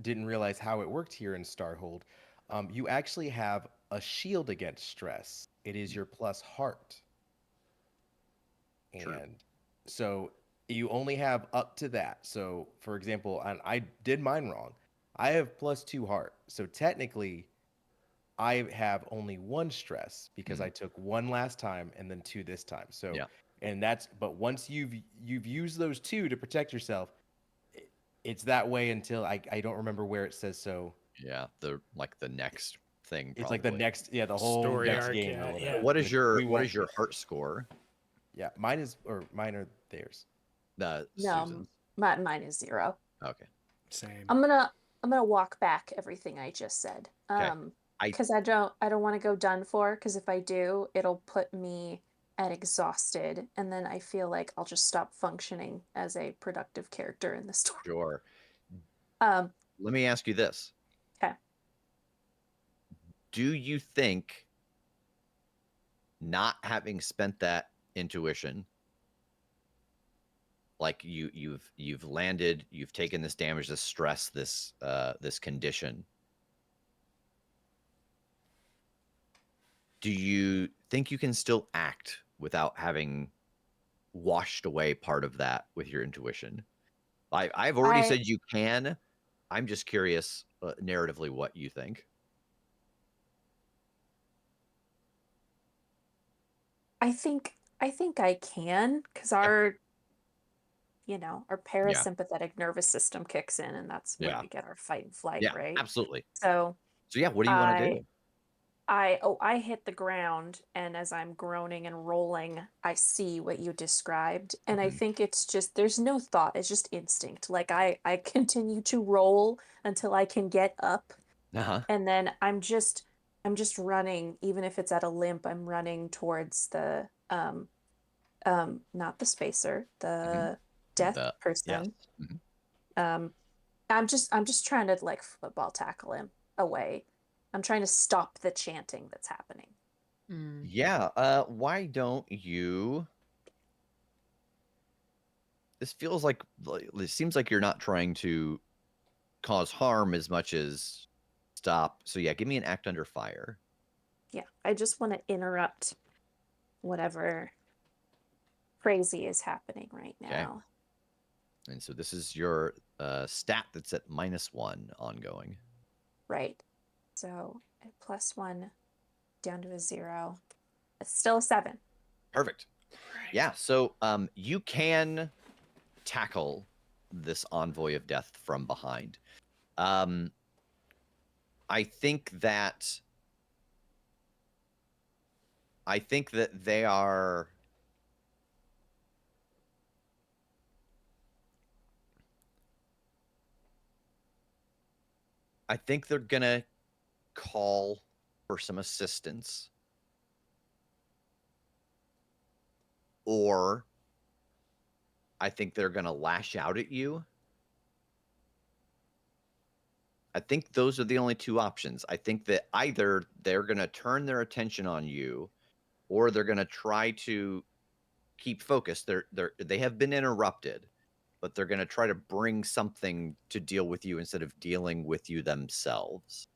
didn't realize how it worked here in Starhold. You actually have a shield against stress. It is your plus heart. True. And so you only have up to that. So, for example, and I did mine wrong. I have plus 2 heart. So technically, I have only 1 stress because I took 1 last time and then 2 this time. So, Yeah. and that's but once you've used those 2 to protect yourself, it's that way until I don't remember where it says so. Yeah. The next thing It's like the probably. next, yeah, the whole Story next arc, game or yeah, whatever. yeah. What which is your we won't get. heart score? Yeah, mine is or mine are theirs. No, Susan's. mine is 0. Okay. Same. I'm gonna walk back everything I just said. Okay. I Because I don't want to go done for. Because if I do, it'll put me at exhausted, and then I feel like I'll just stop functioning as a productive character in the story. sure. Um, Let me ask you this. okay. Do you think not having spent that intuition, like you've landed, you've taken this damage, this stress, this condition, do you think you can still act without having washed away part of that with your intuition? I've already I said you can. I'm just curious, narratively, what you think. I think I can, because Yeah. our Yeah. parasympathetic nervous system kicks in, and that's where Yeah. we get our fight and flight, Yeah. right? Absolutely. So So yeah, what do you want to I do? I hit the ground, and as I'm groaning and rolling, I see what you described, and I Mhm. think it's just there's no thought, it's just instinct. Like I continue to roll until I can get up, Uh-huh. and then I'm just running, even if it's at a limp, I'm running towards the not the spacer, Mhm. the death Yes. person. Mhm. Um I'm just trying to like football tackle him away. I'm trying to stop the chanting that's happening. Mm. Yeah. Why don't you? This feels like it seems like you're not trying to cause harm as much as stop. So yeah, give me an act under fire. Yeah, I just want to interrupt whatever crazy is happening right Okay. now. And so this is your stat that's at -1 ongoing. Right. So a +1 down to a 0. It's still a 7. Perfect. Yeah. So you can tackle this envoy of death from behind. Um, I think that they are. I think they're gonna call for some assistance, or I think they're gonna lash out at you. I think those are the only 2 options. I think that either they're gonna turn their attention on you, or they're gonna try to keep focused. They have been interrupted, but they're gonna try to bring something to deal with you instead of dealing with you themselves.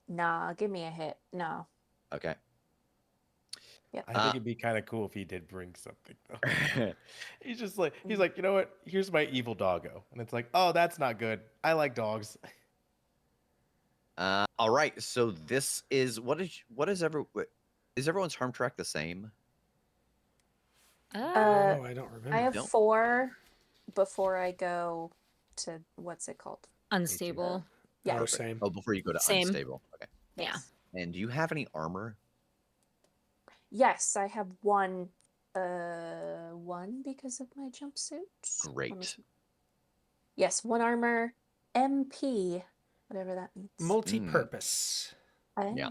Nah, give me a hit. No. Okay. Yep. I think it'd be kind of cool if he did bring something though. Uh, He's like, you know what? Here's my evil doggo, and it's like, oh, that's not good. I like dogs. all right. So this is is everyone's harm track the same? Uh, Oh, I don't I remember. have No. 4 before I go to what's it called? Unstable. Yeah. Oh, same. Oh, before you go to Same. unstable. Okay. Yeah. Yes. And do you have any armor? Yes, I have 1 because of my jumpsuit. Let me Great. see. Yes, 1 armor, MP, whatever that means. Multi-purpose. Yeah.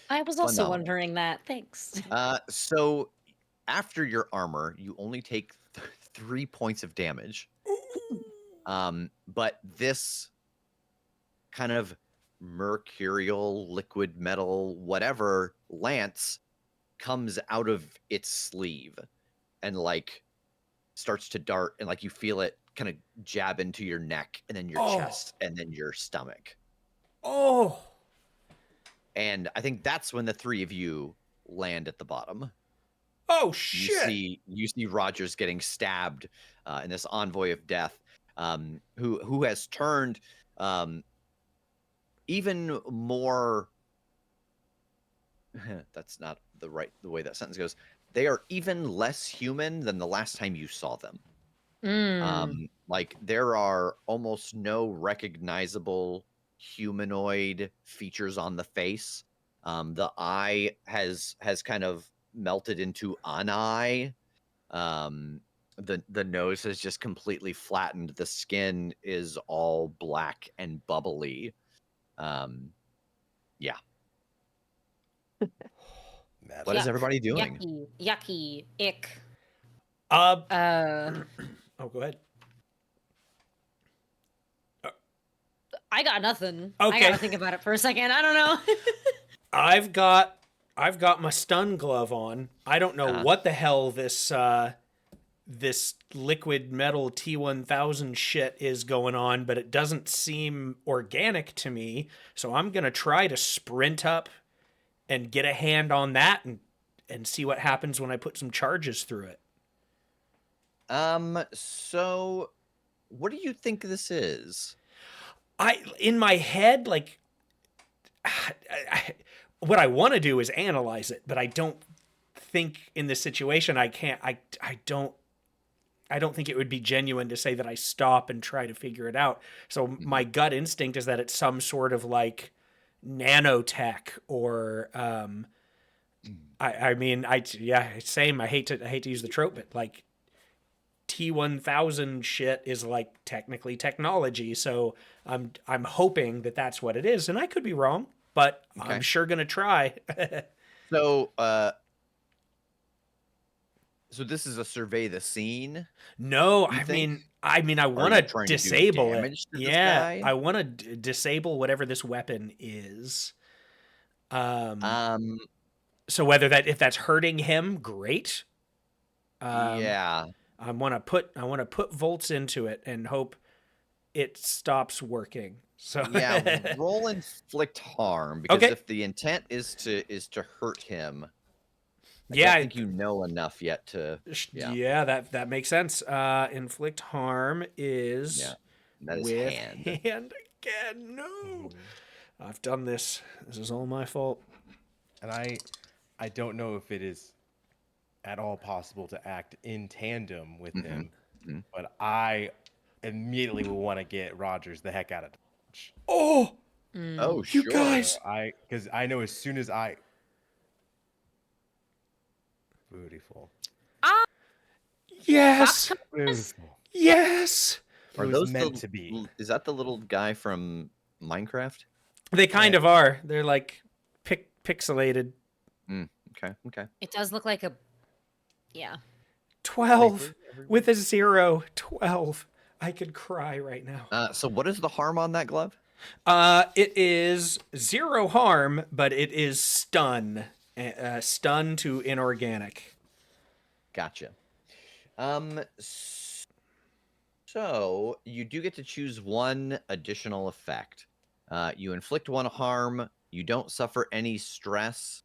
I was also Phenomenal. wondering that. Thanks. So after your armor, you only take 3 points of damage. But this kind of mercurial liquid metal whatever lance comes out of its sleeve and like starts to dart, and like you feel it kind of jab into your neck, and then your Oh. chest, and then your stomach. Oh. And I think that's when the three of you land at the bottom. Oh You shit. see Rogers getting stabbed in this envoy of death, who has turned even more. That's not the way that sentence goes. They are even less human than the last time you saw them. Like there are almost no recognizable humanoid features on the face. The eye has kind of melted into an eye. The nose has just completely flattened. The skin is all black and bubbly. Yeah. What is Yuck. everybody doing? Yucky. Ick. Oh, go ahead. I got nothing. Okay. I gotta think about it for a second. I don't know. I've got my stun glove on. I don't know Uh-huh. what the hell this liquid metal T1000 shit is going on, but it doesn't seem organic to me. So I'm gonna try to sprint up and get a hand on that and see what happens when I put some charges through it. So what do you think this is? In my head, like, what I want to do is analyze it, but I don't think in this situation I can't. I don't think it would be genuine to say that I stop and try to figure it out. So my gut instinct is that it's some sort of like nanotech or same. I hate to use the trope, but like T1000 shit is like technically technology. So I'm hoping that that's what it is, and I could be wrong, but Okay. I'm sure gonna try. So so this is a survey the scene. No, You I think? mean, I Or are want you to trying to do disable it. damage to this Yeah, guy? I want to disable whatever this weapon is. So whether if that's hurting him, great. Yeah. I want to put volts into it and hope it stops working. So Yeah, roll inflict harm, because Okay. if the intent is to hurt him, I Yeah, don't think you know enough yet to. yeah, that makes sense. Inflict harm is Yeah, that is with hand. hand again. No, I've done this. This is all my fault. And I don't know if it is at all possible to act in tandem with him, but I immediately will want to get Rogers the heck out of Dodge. Oh, Oh, you sure. guys. Because I know as soon as I beautiful. Yes. Beautiful. Yes. It Are was those meant to be. Is that the little guy from Minecraft? They kind of are. They're like pixelated. Okay. It does look like a. Yeah. 12 with a 0. 12. I could cry right now. So what is the harm on that glove? It is 0 harm, but it is stun. Stun to inorganic. Gotcha. So you do get to choose one additional effect. You inflict 1 harm. You don't suffer any stress.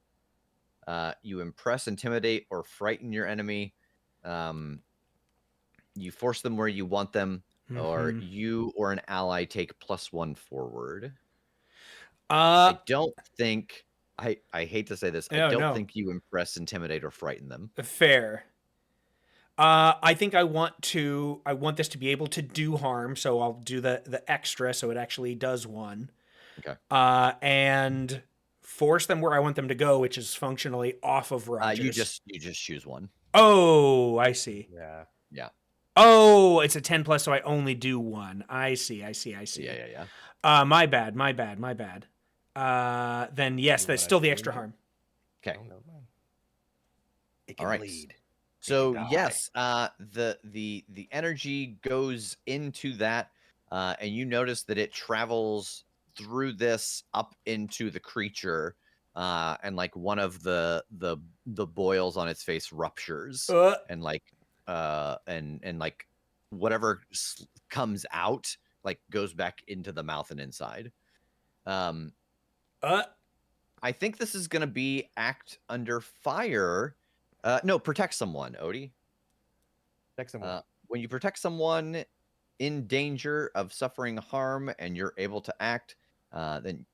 You impress, intimidate, or frighten your enemy. You force them where you want them, or you or an ally take +1 forward. I don't think. I hate to say this. I don't think you impress, intimidate, or frighten them. Fair. I think I want this to be able to do harm, so I'll do the extra so it actually does 1. Okay. And force them where I want them to go, which is functionally off of Rogers. You just choose 1. Oh, I see. Yeah. Oh, it's a 10 plus, so I only do 1. I see. Yeah. My bad. Then yes, that's still the extra harm. Okay. It can All right. bleed. So yes, the energy goes into that, and you notice that it travels through this up into the creature, and like one of the boils on its face ruptures, and like and like whatever comes out like goes back into the mouth and inside. Um, Uh, I think this is gonna be act under fire. No, protect someone, Odie. Next someone. When you protect someone in danger of suffering harm and you're able to act, then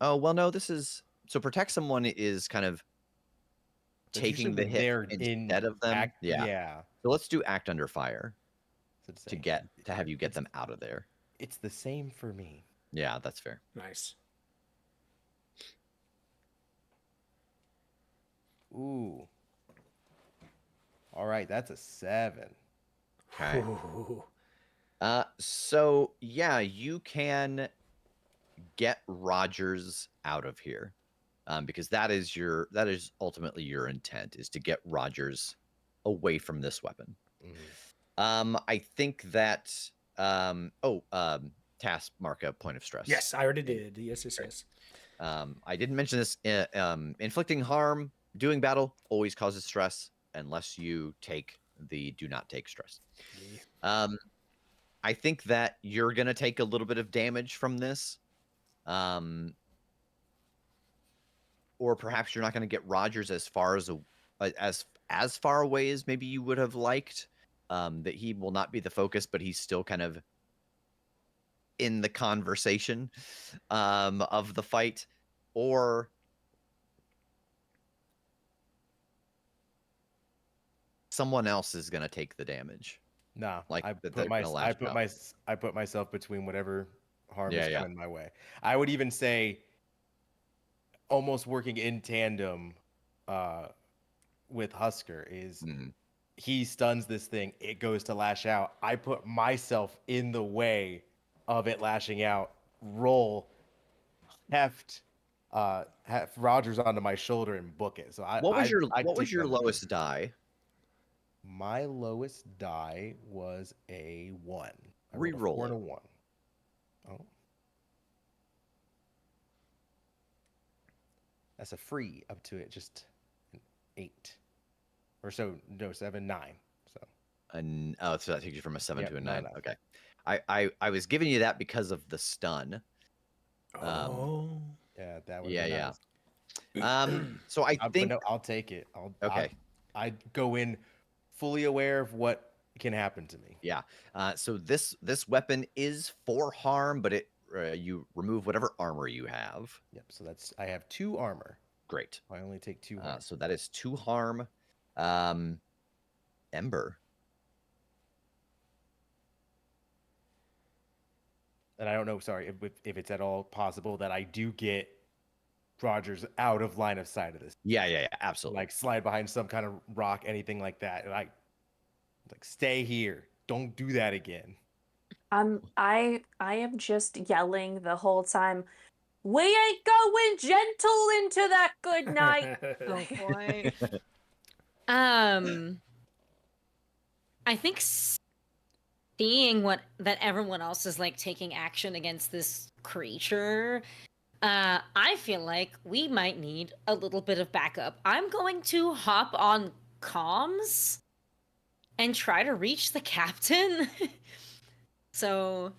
oh well, no, this is so protect someone is kind of That's usually taking the when hit they're in instead of them. act. Yeah. Yeah. So let's do act under fire So to to say, have you get it's them out of there. it's the same for me. Yeah, that's fair. nice. Ooh. All right, that's a 7. Okay. Ooh. So yeah, you can get Rogers out of here, because that is ultimately your intent is to get Rogers away from this weapon. I think that task mark a point of stress. Yes, I already did. Yes, yes, Great. yes. I didn't mention this. Inflicting harm, doing battle always causes stress unless you take the do not take stress. Yeah. I think that you're gonna take a little bit of damage from this. Or perhaps you're not gonna get Rogers as far as far away as maybe you would have liked. That he will not be the focus, but he's still kind of in the conversation of the fight. Or someone else is gonna take the damage. Nah, Like I that put they're my gonna I lash put out. my I put myself between whatever harm Yeah, is yeah. coming my way. I would even say almost working in tandem uh with Husker is Mhm. he stuns this thing, it goes to lash out. I put myself in the way of it lashing out, roll, heft Rogers onto my shoulder and book it. So I What was take your that as lowest die? my lowest die was a 1. I rolled a 4 Reroll and it. a 1. Oh. That's a free up to it, just an 8. Or so, no, 7, 9. So, And so that takes you from a 7 yep, to a 9. 9 9. Okay. I was giving you that because of the stun. Oh. Yeah, that would have Yeah, been yeah. nice. So I But think no, I'll take it. okay. I go in fully aware of what can happen to me. Yeah. So this weapon is for harm, but you remove whatever armor you have. Yep. So I have 2 armor. Great. I only take 2 harm. So that is 2 harm. Ember. And I don't know, sorry, if it's at all possible that I do get Rogers out of line of sight of this. Yeah, absolutely. Like slide behind some kind of rock, anything like that. And I like stay here. Don't do that again. I am just yelling the whole time. We ain't going gentle into that good night. Oh boy. Um, I think seeing what that everyone else is like taking action against this creature, I feel like we might need a little bit of backup. I'm going to hop on comms and try to reach the captain. So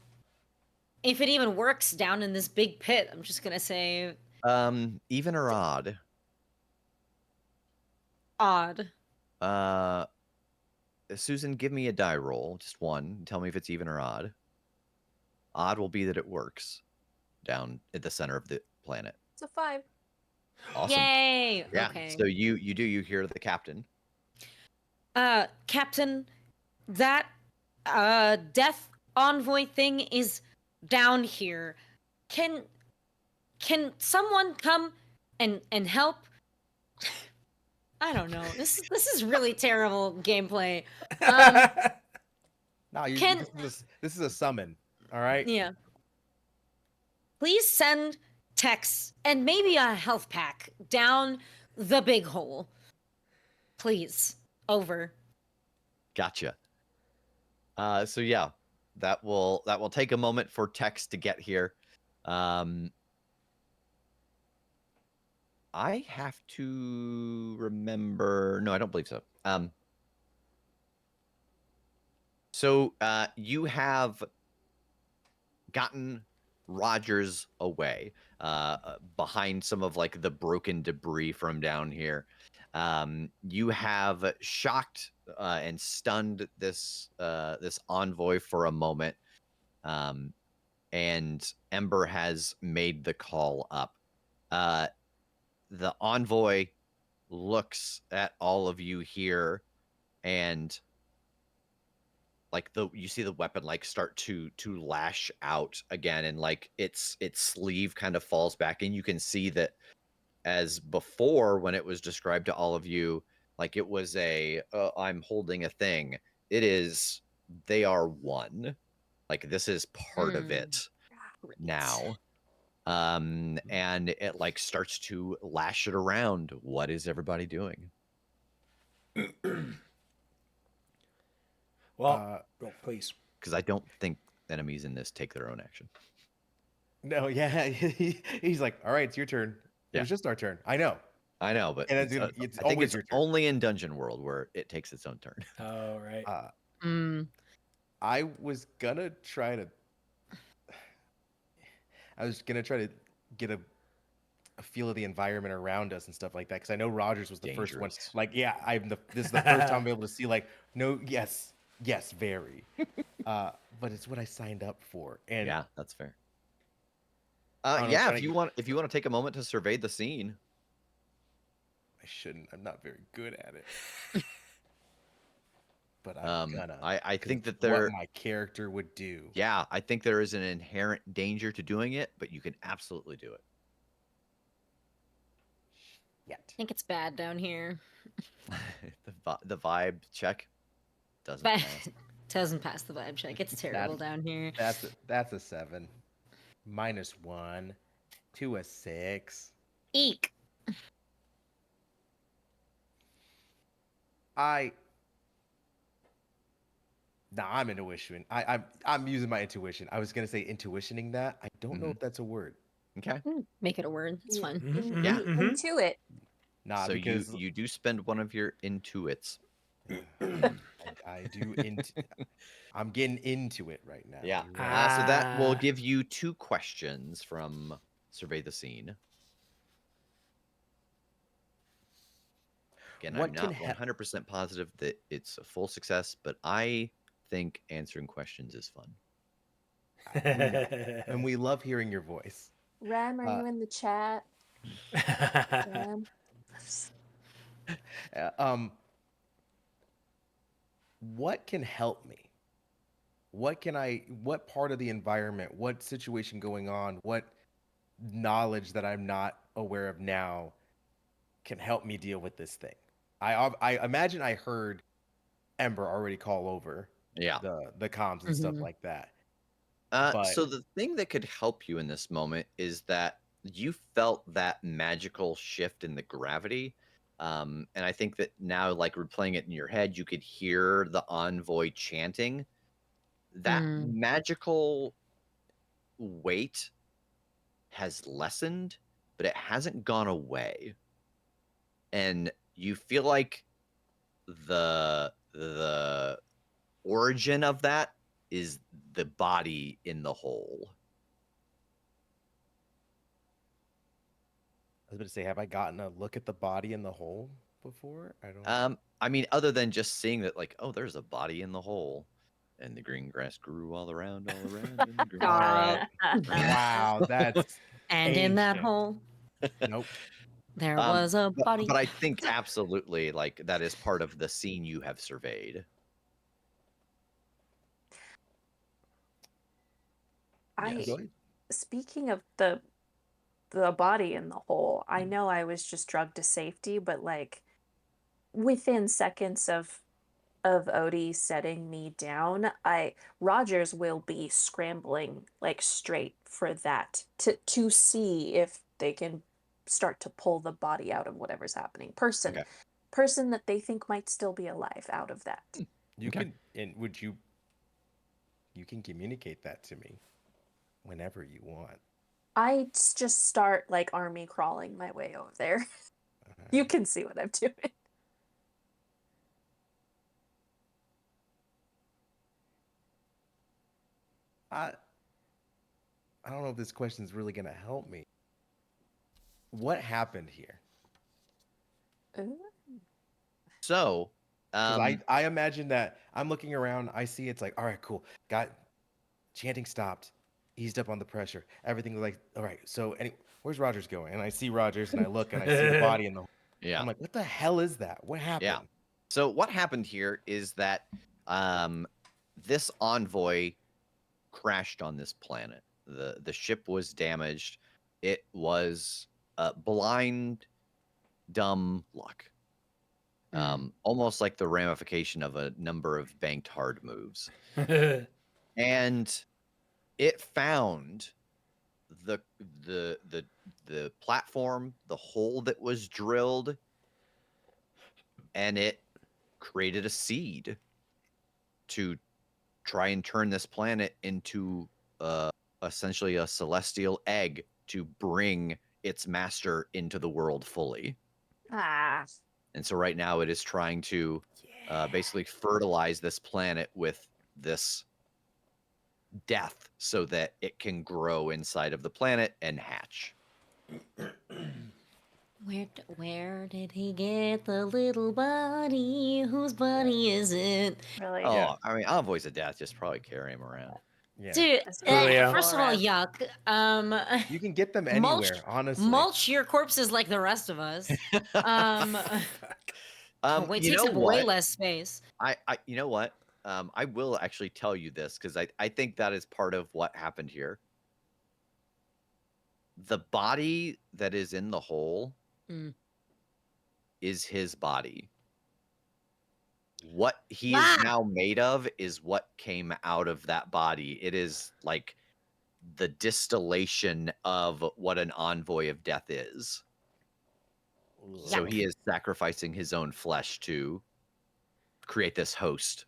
if it even works down in this big pit, I'm just gonna say Even or odd? odd. Susan, give me a die roll, just one. Tell me if it's even or odd. Odd will be that it works down at the center of the planet. It's a 5. Awesome. Yay! Yeah. Okay. So you hear the captain. Captain, that death envoy thing is down here. Can someone come and help? I don't know. This is really terrible gameplay. No, Can this is a summon. All right. yeah. Please send Tex and maybe a health pack down the big hole. Please. Over. Gotcha. So yeah, that will take a moment for text to get here. I have to remember. No, I don't believe so. So you have gotten Rogers away behind some of like the broken debris from down here. You have shocked and stunned this this envoy for a moment, and Ember has made the call up. The envoy looks at all of you here, and like you see the weapon like start to lash out again, and like its sleeve kind of falls back, and you can see that as before when it was described to all of you, like it was a I'm holding a thing. It is, they are one. Like this is part of it Great. now. And it like starts to lash it around. What is everybody doing? Well, please. Because I don't think enemies in this take their own action. No, yeah, he's like, all right, it's your turn. It Yeah. was just our turn. I know. I know, but And it's I think always it's your turn. only in Dungeon World where it takes its own turn. Oh, right. I was gonna try to. I was gonna try to get a feel of the environment around us and stuff like that because I know Rogers was the first one. Dangerous. Like, yeah, this is the first time I'm able to see like, no, yes, very. But it's what I signed up for, and Yeah, that's fair. I don't know, Yeah, trying if to you want to take a moment to survey the scene. I shouldn't. I'm not very good at it. But I'm gonna. I 'Cause think that it's what there, my character would do. yeah, I think there is an inherent danger to doing it, but you can absolutely do it. I think it's bad down here. The vibe check doesn't But pass. doesn't pass the vibe check. It's terrible down here. That's a 7. -1 to a 6. Eek. I'm intuition. I'm using my intuition. I was gonna say intuitioning that. I don't know if that's a word. Okay. Make it a word. It's fine. Yeah. Into it. Nah, So because you do spend one of your intuits. I do into. I'm getting into it right now. Yeah. You're right. So that will give you 2 questions from Survey the Scene. Again, I'm What can not ha- 100% positive that it's a full success, but I think answering questions is fun. we know, and we love hearing your voice. Rem, are you in the chat? Rem. Uh, what can help me? What part of the environment, what situation going on, what knowledge that I'm not aware of now can help me deal with this thing? I imagine I heard Ember already call over Yeah. the comms and stuff like that. But So the thing that could help you in this moment is that you felt that magical shift in the gravity. And I think that now, like replaying it in your head, you could hear the envoy chanting. That magical weight has lessened, but it hasn't gone away. And you feel like the origin of that is the body in the hole. I was going to say, have I gotten a look at the body in the hole before? I don't. I mean, other than just seeing that, like, oh, there's a body in the hole, and the green grass grew all around, and the green. All right. Wow, that's And in that ancient. hole, Nope. there was a body. But I think absolutely, like, that is part of the scene you have surveyed. Yes. Speaking of the body in the hole, I know I was just drugged to safety, but like within seconds of Odie setting me down, Rogers will be scrambling like straight for that to see if they can start to pull the body out of whatever's happening. Okay. Person that they think might still be alive out of that. You Okay. can, and would you can communicate that to me whenever you want. I just start like army crawling my way over there. You can see what I'm doing. I I don't know if this question is really gonna help me. What happened here? Ooh. So, Because I imagine that I'm looking around, I see it's like, all right, cool. Got chanting stopped, eased up on the pressure. Everything was like, all right. So where's Rogers going? And I see Rogers, and I look, and I see the body in the. yeah, I'm like, what the hell is that? What yeah. happened? So what happened here is that this envoy crashed on this planet. The ship was damaged. It was blind, dumb luck. Almost like the ramification of a number of banked hard moves. And it found the the platform, the hole that was drilled, and it created a seed to try and turn this planet into essentially a celestial egg to bring its master into the world fully. Ah. And so right now it is trying to basically fertilize this planet with this death so that it can grow inside of the planet and hatch. Where did he get the little buddy? Whose buddy is it? Really? Oh, Yeah. I mean, envoys of death just probably carry him around. Yeah. Dude, That's Julio. first of all, Rev. yuck. You can get them mulch, anywhere, honestly. mulch your corpses like the rest of us. It You takes know up way what? less space. You know what? I will actually tell you this because I think that is part of what happened here. The body that is in the hole Mm. is his body. What he Ah! is now made of is what came out of that body. It is like the distillation of what an envoy of death is. So he is sacrificing his own flesh to create this host.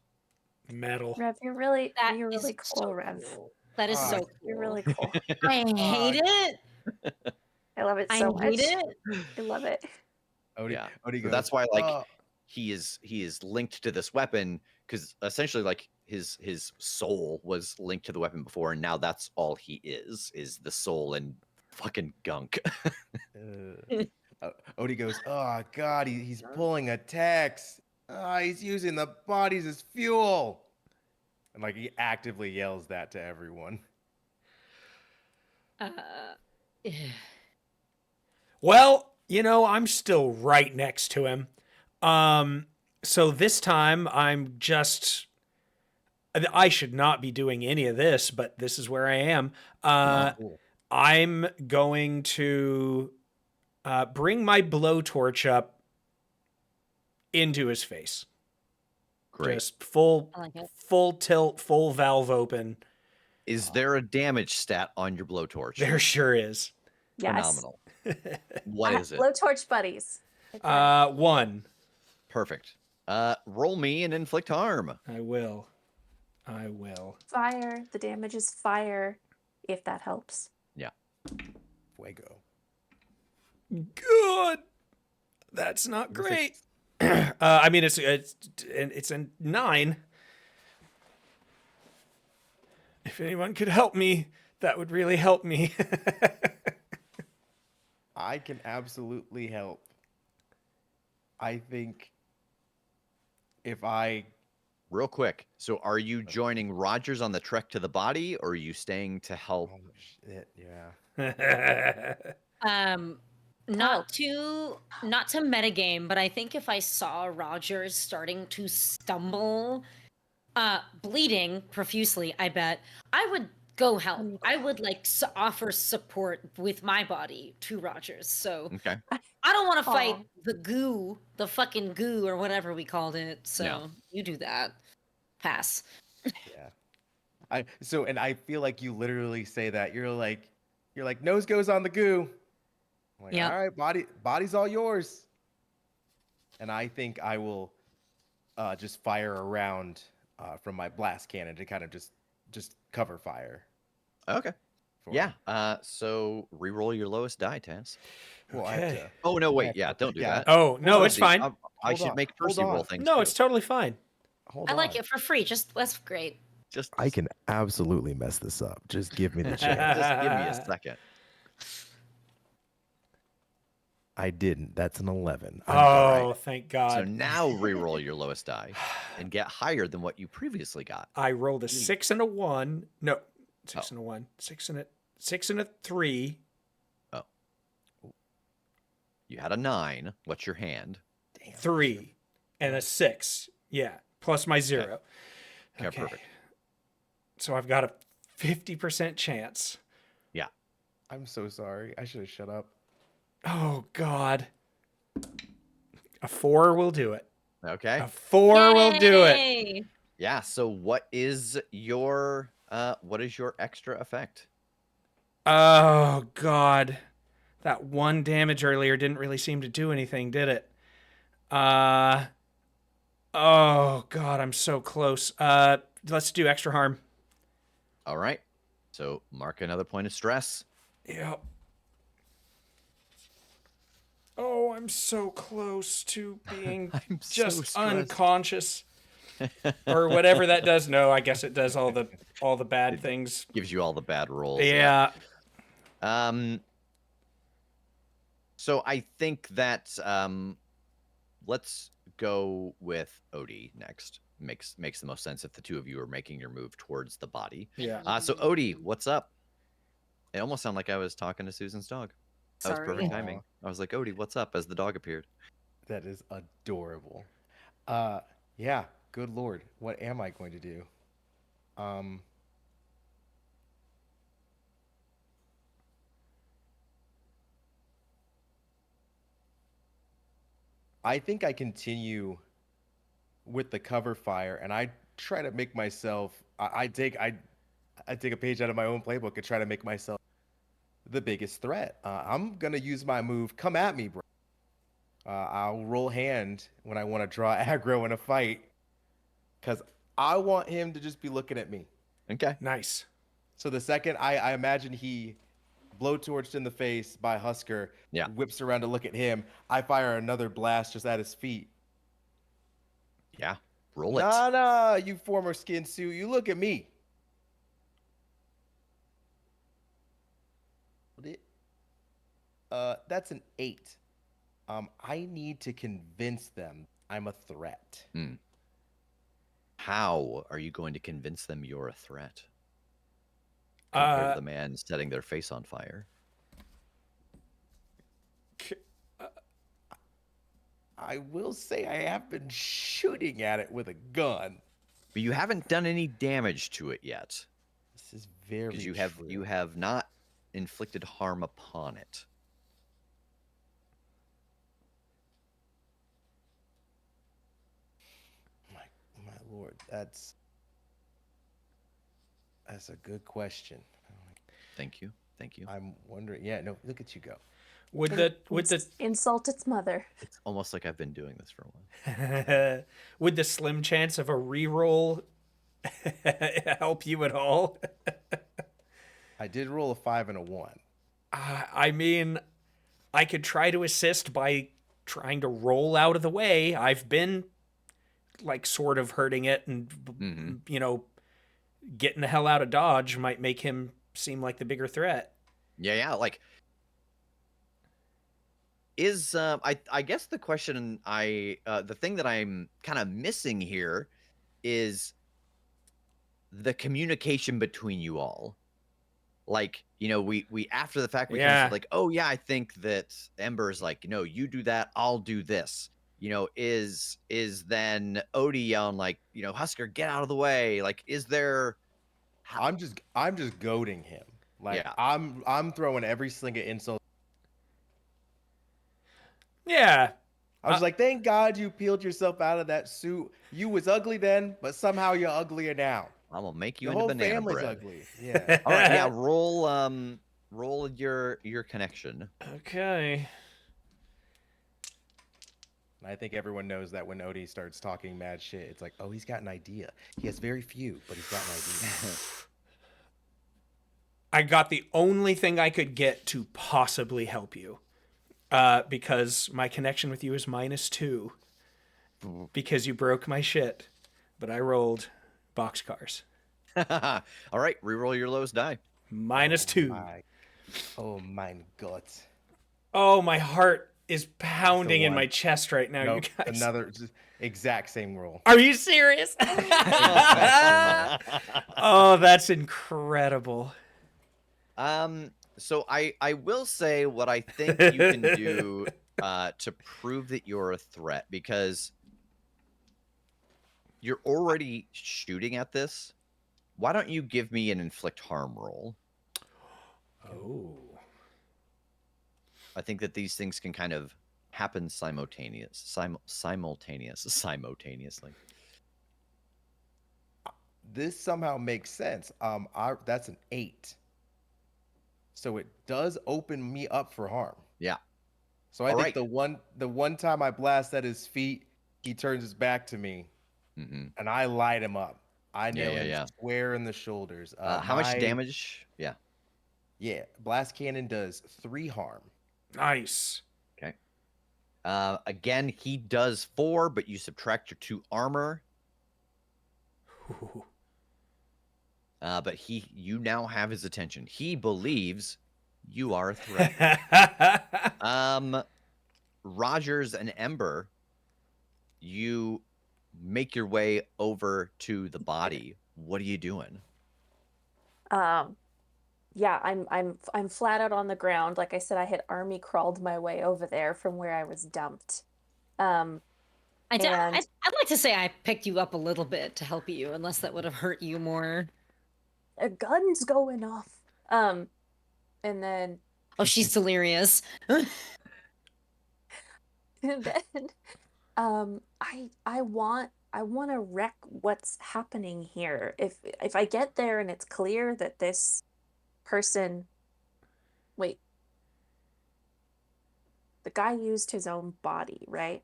Metal. Rev, you're really That you're is really cool, so Rev. cool. That is Ah, so cool. You're really cool. I hate it. I love it I so hate much. it. I love it. Odie, Yeah. Odie So goes, that's why like "Oh, he is linked to this weapon because essentially like his soul was linked to the weapon before, and now that's all he is the soul and fucking gunk. Odie goes, oh God, he's pulling a Tex. He's using the bodies as fuel. And like he actively yells that to everyone. Well, I'm still right next to him. So this time I should not be doing any of this, but this is where I am. Cool. I'm going to bring my blowtorch up into his face. Great. Just full I like it. full tilt, full valve open. Is there a damage stat on your blowtorch? There sure is. Yes. Phenomenal. What is it? Blowtorch buddies. Right there. 1. Perfect. Roll me and inflict harm. I will. Fire. The damage is fire, if that helps. Yeah. Fuego. Good. That's not great. I mean, it's a 9. If anyone could help me, that would really help me. I can absolutely help. I think if I Real quick. So are you joining Rogers on the trek to the body, or are you staying to help? oh shit, yeah. Not to metagame, but I think if I saw Rogers starting to stumble, bleeding profusely, I bet I would go help. I would like offer support with my body to Rogers. So Okay. I don't want to fight Aw. the fucking goo or whatever we called it. So Yeah. you do that. Pass. Yeah. And I feel like you literally say that. You're like nose goes on the goo. I'm like, Yep. all right, body's all yours. And I think I will just fire around from my blast cannon to kind of just cover fire. Okay. for- Yeah. So re-roll your lowest die, Taz. Well, I have Okay. to. Oh no, I wait. have Yeah, to- don't do yeah. that. Oh, no, it's Percy, fine. I Hold should on, make hold Percy roll on. things. No, too. it's totally fine. Hold I on. like it for free. That's great. Just, I can absolutely mess this up. Just give me the chance. just give me a second. I didn't. That's an 11. Oh, Alright. thank So God. now re-roll your lowest die and get higher than what you previously got. I rolled a 6 and a 1. No, 6 Oh. and a 1. 6 and a 3. Oh. You had a 9. What's your hand? Damn. 3 and a 6. Yeah, plus my 0. Okay, perfect. So I've got a 50% chance. Yeah. I'm so sorry. I should have shut up. Oh God. A 4 will do it. Okay. A 4 will do it. Yay! Yeah. So what is your extra effect? Oh God. That 1 damage earlier didn't really seem to do anything, did it? Oh God, I'm so close. Let's do extra harm. All right. So mark another point of stress. Yep. Oh, I'm so close to being I'm so just stressed. unconscious. Or whatever that does. No, I guess it does all the bad things. Gives you all the bad rolls. Yeah. So I think that let's go with Odie next. Makes the most sense if the two of you are making your move towards the body. Yeah. So Odie, what's up? It almost sounded like I was talking to Susan's dog. That was Sorry. perfect timing. I was like, Odie, what's up? As the dog appeared. That is adorable. Yeah, good lord. What am I going to do? I think I continue with the cover fire and I try to make myself I take a page out of my own playbook and try to make myself the biggest threat. I'm gonna use my move, come at me, bro. I'll roll hand when I want to draw aggro in a fight because I want him to just be looking at me. Okay. Nice. So the second I imagine he blowtorched in the face by Husker, Yeah. whips around to look at him, I fire another blast just at his feet. Yeah. Roll it. Nah, you former skin suit, you look at me. That's an 8. I need to convince them I'm a threat. How are you going to convince them you're a threat? Compared to the man setting their face on fire. I will say I have been shooting at it with a gun. But you haven't done any damage to it yet. This is very Because true. you have not inflicted harm upon it. My lord, that's a good question. Thank you. Thank you. I'm wondering. Yeah, no, look at you go. Would the Insult its mother. It's almost like I've been doing this for a while. would the slim chance of a reroll help you at all? I did roll a 5 and a 1. I mean, I could try to assist by trying to roll out of the way. I've been like sort of hurting it, and getting the hell out of Dodge might make him seem like the bigger threat. Yeah. Like, is I guess the question the thing that I'm kind of missing here is the communication between you all. Like, we after the fact we kind of said like, oh yeah, I think that Ember's like, you do that, I'll do this. Is then Odie yelling like, Husker, get out of the way. Like, is there? I'm just goading him. Like Yeah. I'm throwing every sling of insult. Yeah. I was like, thank God you peeled yourself out of that suit. You was ugly then, but somehow you're uglier now. I'm gonna make you The into whole banana family's bread. ugly. Yeah. All right, yeah. Roll your connection. Okay. I think everyone knows that when Odie starts talking mad shit, it's like, oh, he's got an idea. He has very few, but he's got an idea. I got the only thing I could get to possibly help you. Because my connection with you is -2. Because you broke my shit. But I rolled boxcars. All right, reroll your lowest die. -2. Oh mein Gott. Oh, my heart is It's the pounding in one. my chest right now, you Nope. guys. Another exact same roll. Are you serious? Exact Oh, that's incredible. So I will say what I think you can do to prove that you're a threat, because you're already shooting at this. Why don't you give me an inflict harm roll? Oh. I think that these things can kind of happen simultaneously. This somehow makes sense. That's an 8. So it does open me up for harm. Yeah. So I All think right. the one time I blast at his feet, he turns his back to me, Mm-hmm. and I light him up. I nail him Yeah. square in the shoulders. How much damage? Yeah. Blast cannon does 3 harm. Nice. Okay. Again, he does 4, but you subtract your 2 armor. But you now have his attention. He believes you are a threat. Rogers and Ember, you make your way over to the body. What are you doing? Yeah, I'm flat out on the ground. Like I said, I had army crawled my way over there from where I was dumped. And I'd like to say I picked you up a little bit to help you, unless that would have hurt you more. a gun's going off. And then Oh, she's delirious. and then I want to wreck what's happening here. If I get there and it's clear that this person, wait, the guy used his own body, right?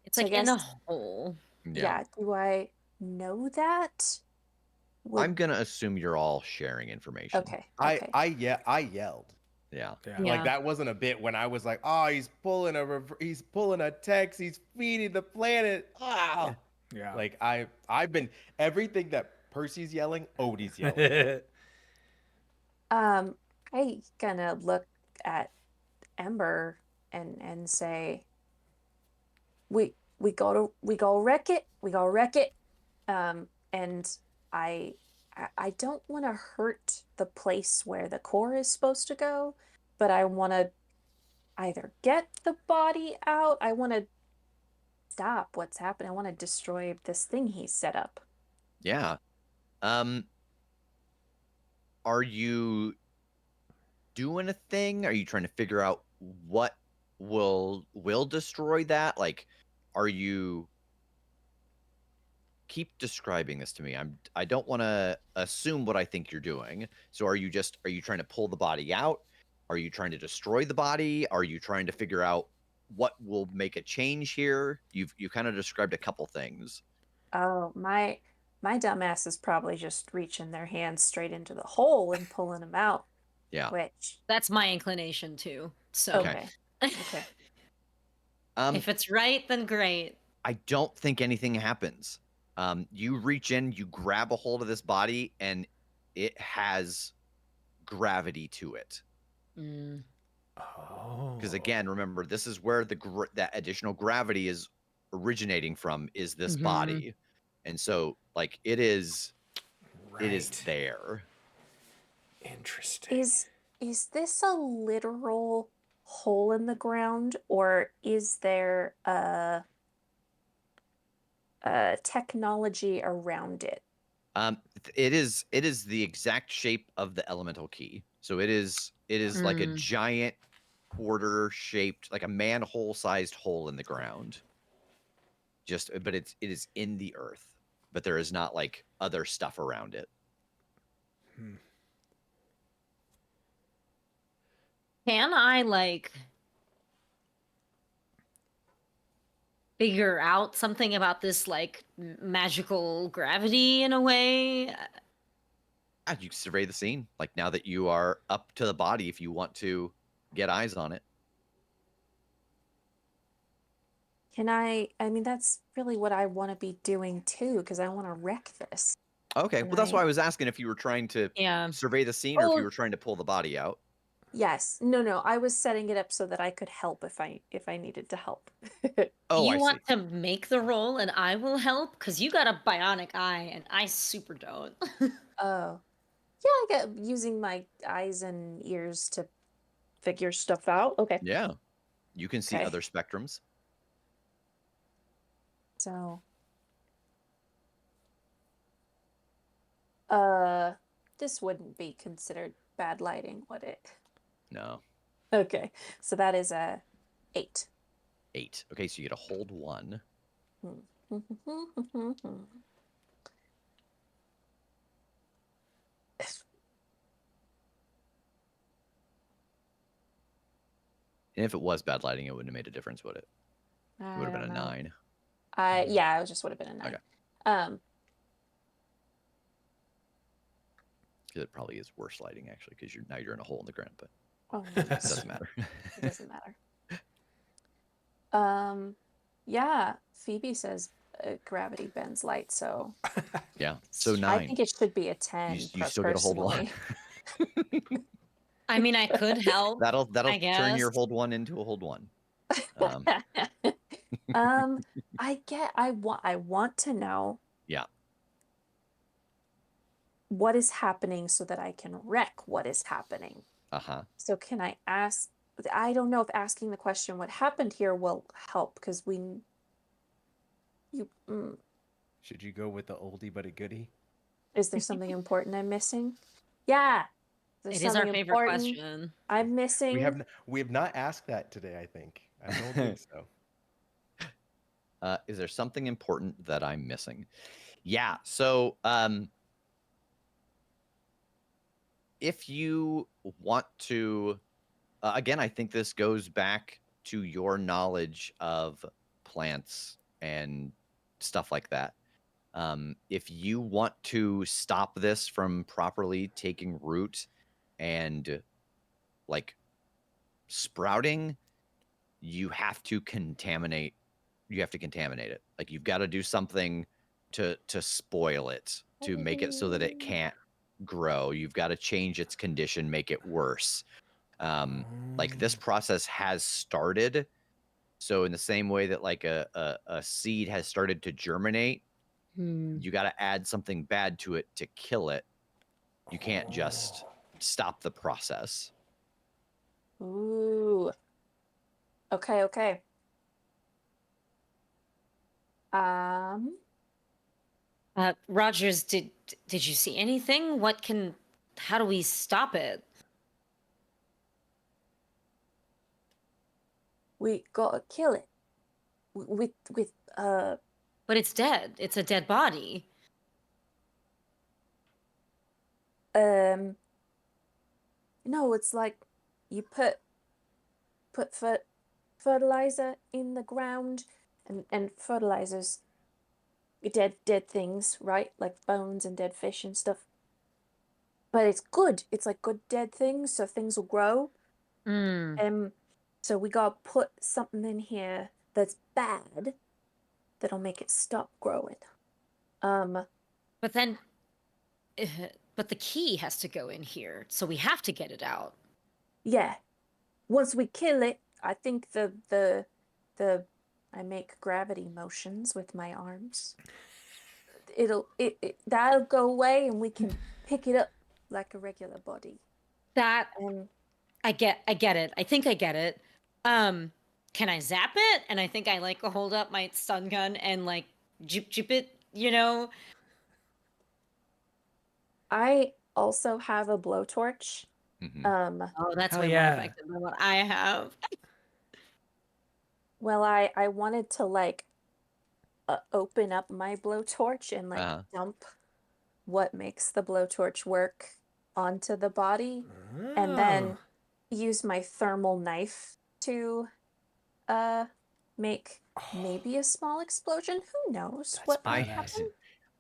It's So I like in a guess hole. yeah, do I know that? I'm gonna assume you're all sharing information. Okay. I yelled. Yeah. Yeah. Like that wasn't a bit when I was like, "Oh, he's pulling a text, he's feeding the planet." Ah. Yeah. Like I've been everything that Percy's yelling, Odie's yelling. I gonna look at Ember and say, we go wreck it. We go wreck it. And I don't want to hurt the place where the core is supposed to go, but I want to either get the body out. I want to stop what's happening. I want to destroy this thing he set up. Yeah. Are you doing a thing? Are you trying to figure out what will destroy that? Like, are you keep describing this to me? I don't want to assume what I think you're doing. So are you trying to pull the body out? Are you trying to destroy the body? Are you trying to figure out what will make a change here? You kind of described a couple things. Oh, my dumbass is probably just reaching their hands straight into the hole and pulling them out. Yeah. Which That's my inclination too. So okay. Okay. If it's right, then great. I don't think anything happens. You reach in, you grab a hold of this body, and it has gravity to it. Oh. Because again, remember, this is where that additional gravity is originating from, is this body. And so, like, it is there. Interesting. Is this a literal hole in the ground, or is there a technology around it? It is the exact shape of the elemental key. So it is like a giant quarter shaped, like a manhole sized hole in the ground. But it is in the earth, but there is not like other stuff around it. Can I like figure out something about this like magical gravity in a way? You survey the scene. Like, now that you are up to the body, if you want to get eyes on it. Can I mean, that's really what I want to be doing too, because I want to wreck this. Okay, And well, that's why I I was asking if you were trying to Yeah. survey the scene or if you Oh, were trying to pull the body out. yes. No, I was setting it up so that I could help if I needed to help. Do Oh, I you see. want to make the roll and I will help? Because you got a bionic eye and I super don't. Oh. Yeah, I get using my eyes and ears to figure stuff out. Okay. Yeah. You can see Okay. other spectrums. So, uh, this wouldn't be considered bad lighting, would it? No. Okay. So that is a 8. 8. Okay, so you get a hold 1. And if it was bad lighting, it wouldn't have made a difference, would it? It would I have been don't a know. 9. Yeah, it just would have been a 9. Okay. Um, Because it probably is worse lighting, actually, because now you're in a hole in the ground, but oh, it that's doesn't true. matter. It doesn't matter. Yeah, Phoebe says gravity bends light, so Yeah, so I 9. think it should be a 10 You still get a hold 1. personally. I mean, I could help. That'll I turn your guess. hold 1 into a hold 1. I want to know Yeah. what is happening so that I can wreck what is happening. Uh-huh. So can I ask? I don't know if asking the question what happened here will help because you Should you go with the oldie but a goodie? is there something important I'm missing? Yeah, there's It is our something favorite important question. I'm missing. We have not asked that today, I think. I don't think so. Is there something important that I'm missing? Yeah, so if you want to, again, I think this goes back to your knowledge of plants and stuff like that. If you want to stop this from properly taking root and like sprouting, you have to contaminate. You have to contaminate it. Like you've got to do something to spoil it, to make it so that it can't grow. You've got to change its condition, make it worse. Like this process has started. So in the same way that like a seed has started to germinate, you got to add something bad to it to kill it. You can't just stop the process. Ooh. Okay. Um, Rogers, did you see anything? How do we stop it? we gotta kill it with But it's dead. It's a dead body. um. No, it's like you put fertilizer in the ground, and fertilizers dead things, right? Like bones and dead fish and stuff. But it's good. It's like good dead things, so things will grow. Mm. So we gotta put something in here that's bad that'll make it stop growing. But then, but the key has to go in here, so we have to get it out. Yeah. Once we kill it, I think the I make gravity motions with my arms. That'll go away and we can pick it up like a regular body. That And I get it. I think I get it. Can I zap it? And I think I like hold up my stun gun and like jupe it, you know? I also have a blowtorch. Mhm. Oh, that's Hell way more yeah. effective than what I have. Well, I wanted to like open up my blowtorch and like Uh-huh. dump what makes the blowtorch work onto the body, and Oh. then use my thermal knife to make maybe a small explosion. Who knows That's what might I happen?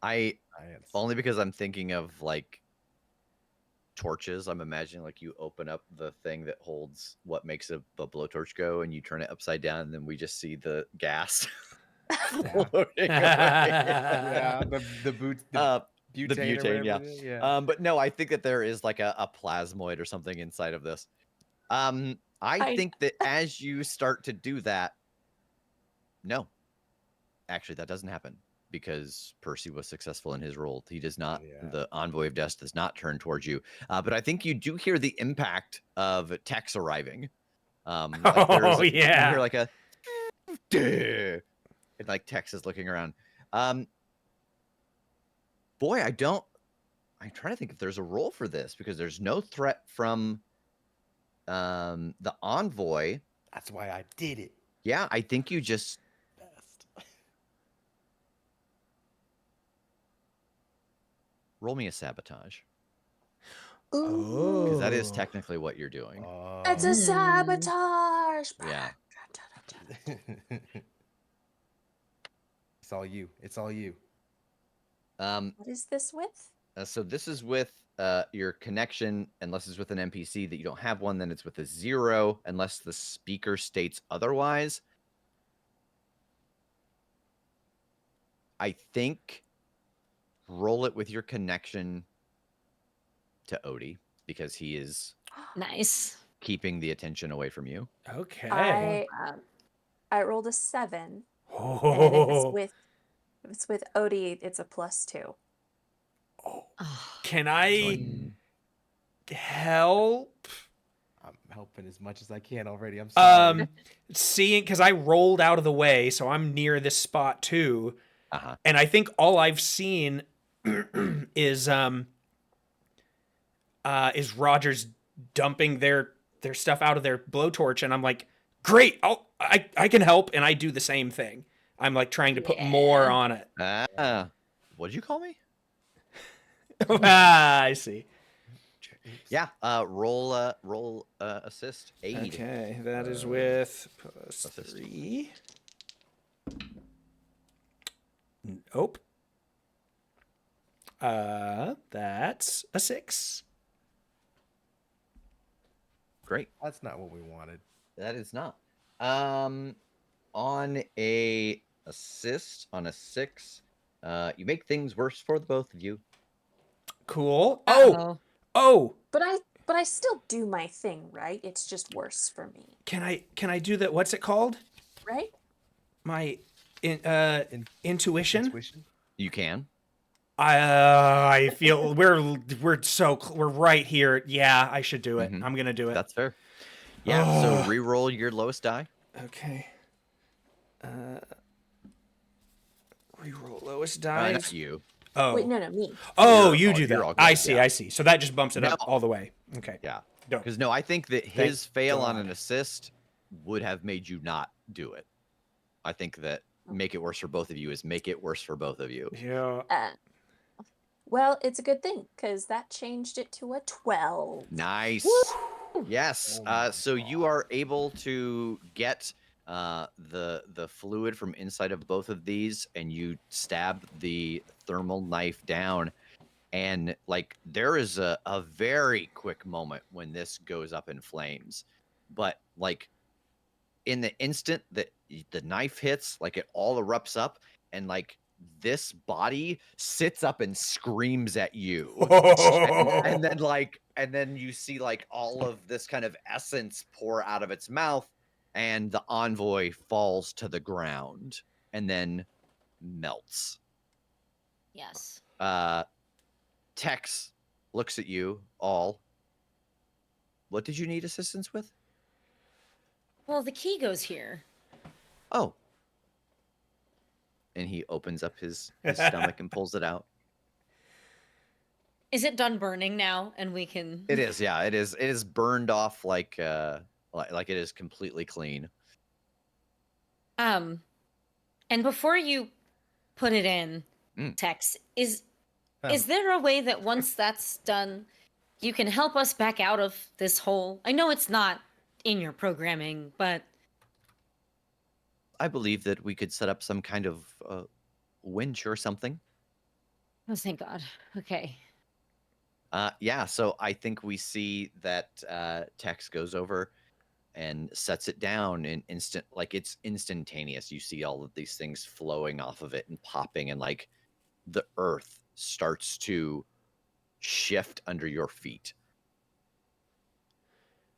I Science. only because I'm thinking of like torches. I'm imagining like you open up the thing that holds what makes a blowtorch go, and you turn it upside down, and then we just see the gas floating away. Yeah, the butane, the or butane, whatever yeah. it is, yeah. But no, I think that there is like a plasmoid or something inside of this. I think that as you start to do that, no, actually, that doesn't happen because Percy was successful in his role. He does not. Yeah. The envoy of death does not turn towards you. But I think you do hear the impact of Tex arriving. Like Oh, you yeah. hear like a, and like Tex is looking around. Boy, I'm trying to think if there's a role for this because there's no threat from the envoy. That's why I did it. Yeah, I think you just Best. roll me a sabotage Ooh, because that is Oh. technically what you're doing. it's a sabotage. Yeah. It's all you. It's all you. What is this with? So this is with your connection, unless it's with an NPC that you don't have one, then it's with a 0, unless the speaker states otherwise. I think roll it with your connection to Odie because he is Nice. keeping the attention away from you. Okay. I rolled a 7, and if Oh. it's with Odie, it's a +2. Can I help? I'm helping as much as I can already. I'm sorry. Seeing, because I rolled out of the way, so I'm near this spot too, Uh-huh. and I think all I've seen is Rogers dumping their stuff out of their blowtorch, and I'm like, great, I can help, and I do the same thing. I'm like trying to put more Yeah. on it. What'd you call me? I see. Yeah. Roll assist aid. Okay, that is with assist. +3. Nope. That's a 6. Great. That's not what we wanted. That is not. On a assist on a 6, you make things worse for the both of you. Cool. Uh-oh. Oh. But I still do my thing, right? It's just worse for me, Can I do that? What's it called? right? My intuition. Intuition? You can. I feel we're right here. Yeah, I should do it. Mhm. I'm gonna do it. That's fair. Yeah. So re-roll your lowest die. Okay. Reroll lowest die. Not you. Oh. Wait, no, me. Oh, You're you all- do you're that. all good, I see. yeah. I see. So that just bumps it up No. all the way. Okay. Yeah. Dope. Because no, I think that Thank his fail on God. an assist would have made you not do it. I think that make it worse for both of you is make it worse for both of you. Yeah. Well, it's a good thing because that changed it to a 12. Nice. Yes. Oh my So you are able to get the fluid from inside of both of these, and you stab the thermal knife down. And like there is a very quick moment when this goes up in flames, but like in the instant that the knife hits, like it all erupts up, and like this body sits up and screams at you. And then you see like all of this kind of essence pour out of its mouth, and the envoy falls to the ground and then melts. Yes. Tex looks at you all. What did you need assistance with? Well, the key goes here. Oh. And he opens up his stomach and pulls it out. Is it done burning now? And we can. It is, yeah. It is burned off like it is completely clean. And before you put it in, Tex, is there a way that once that's done, you can help us back out of this hole? I know it's not in your programming, but I believe that we could set up some kind of winch or something. oh, thank God. Okay. Yeah, so I think we see that Tex goes over and sets it down in it's instantaneous. You see all of these things flowing off of it and popping, and like the earth starts to shift under your feet.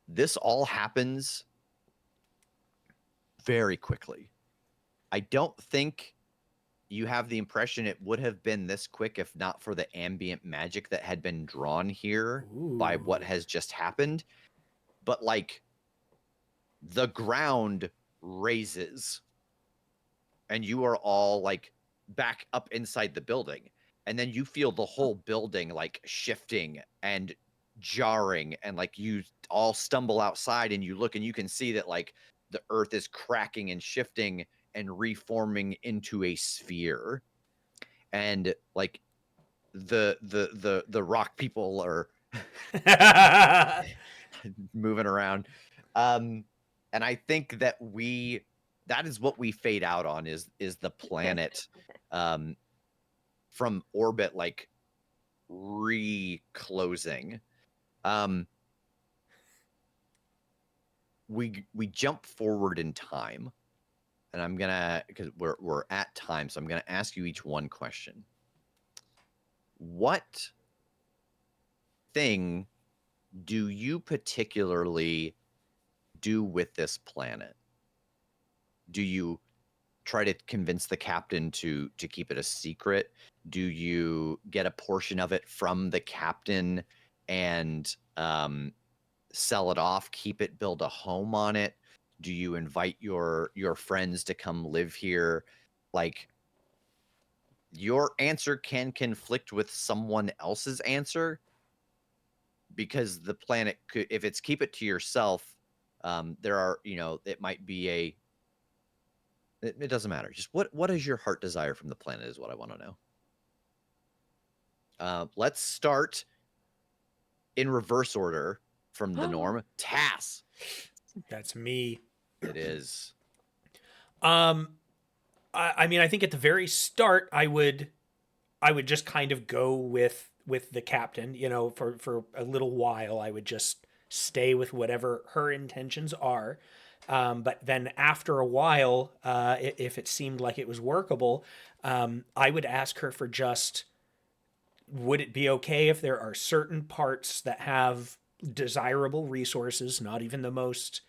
This all happens very quickly. I don't think you have the impression it would have been this quick if not for the ambient magic that had been drawn here by what Ooh. has just happened. But like the ground raises and you are all like back up inside the building. And then you feel the whole building like shifting and jarring, and like you all stumble outside and you look and you can see that like the earth is cracking and shifting and reforming into a sphere. And like the rock people are moving around. And I think that that is what we fade out on is the planet from orbit like reclosing. We jump forward in time, and I'm gonna, because we're at time, so I'm gonna ask you each one question. What thing do you particularly do with this planet? Do you try to convince the captain to keep it a secret? Do you get a portion of it from the captain and sell it off, keep it, build a home on it? Do you invite your friends to come live here? Like, your answer can conflict with someone else's answer, because the planet could, if it's keep it to yourself, there are, it might be it doesn't matter. Just what is your heart desire from the planet is what I want to know. Let's start in reverse order from the norm. Tass. That's me. It is. I mean, I think at the very start, I would just kind of go with the captain. For a little while, I would just stay with whatever her intentions are. But then after a while, if it seemed like it was workable, I would ask her for just, would it be okay if there are certain parts that have desirable resources, not even the most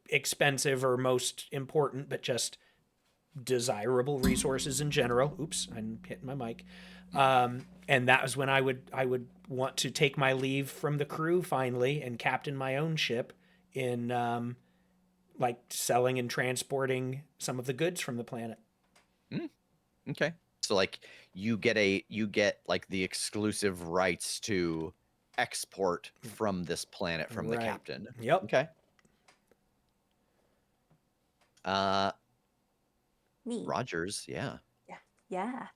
expensive or most important, but just desirable resources in general. Oops, I'm hitting my mic. And that was when I would want to take my leave from the crew finally and captain my own ship in like selling and transporting some of the goods from the planet. Okay. So like you get like the exclusive rights to export from this planet from the Right. captain. Yep. Okay. Me. Rogers, yeah. Yeah.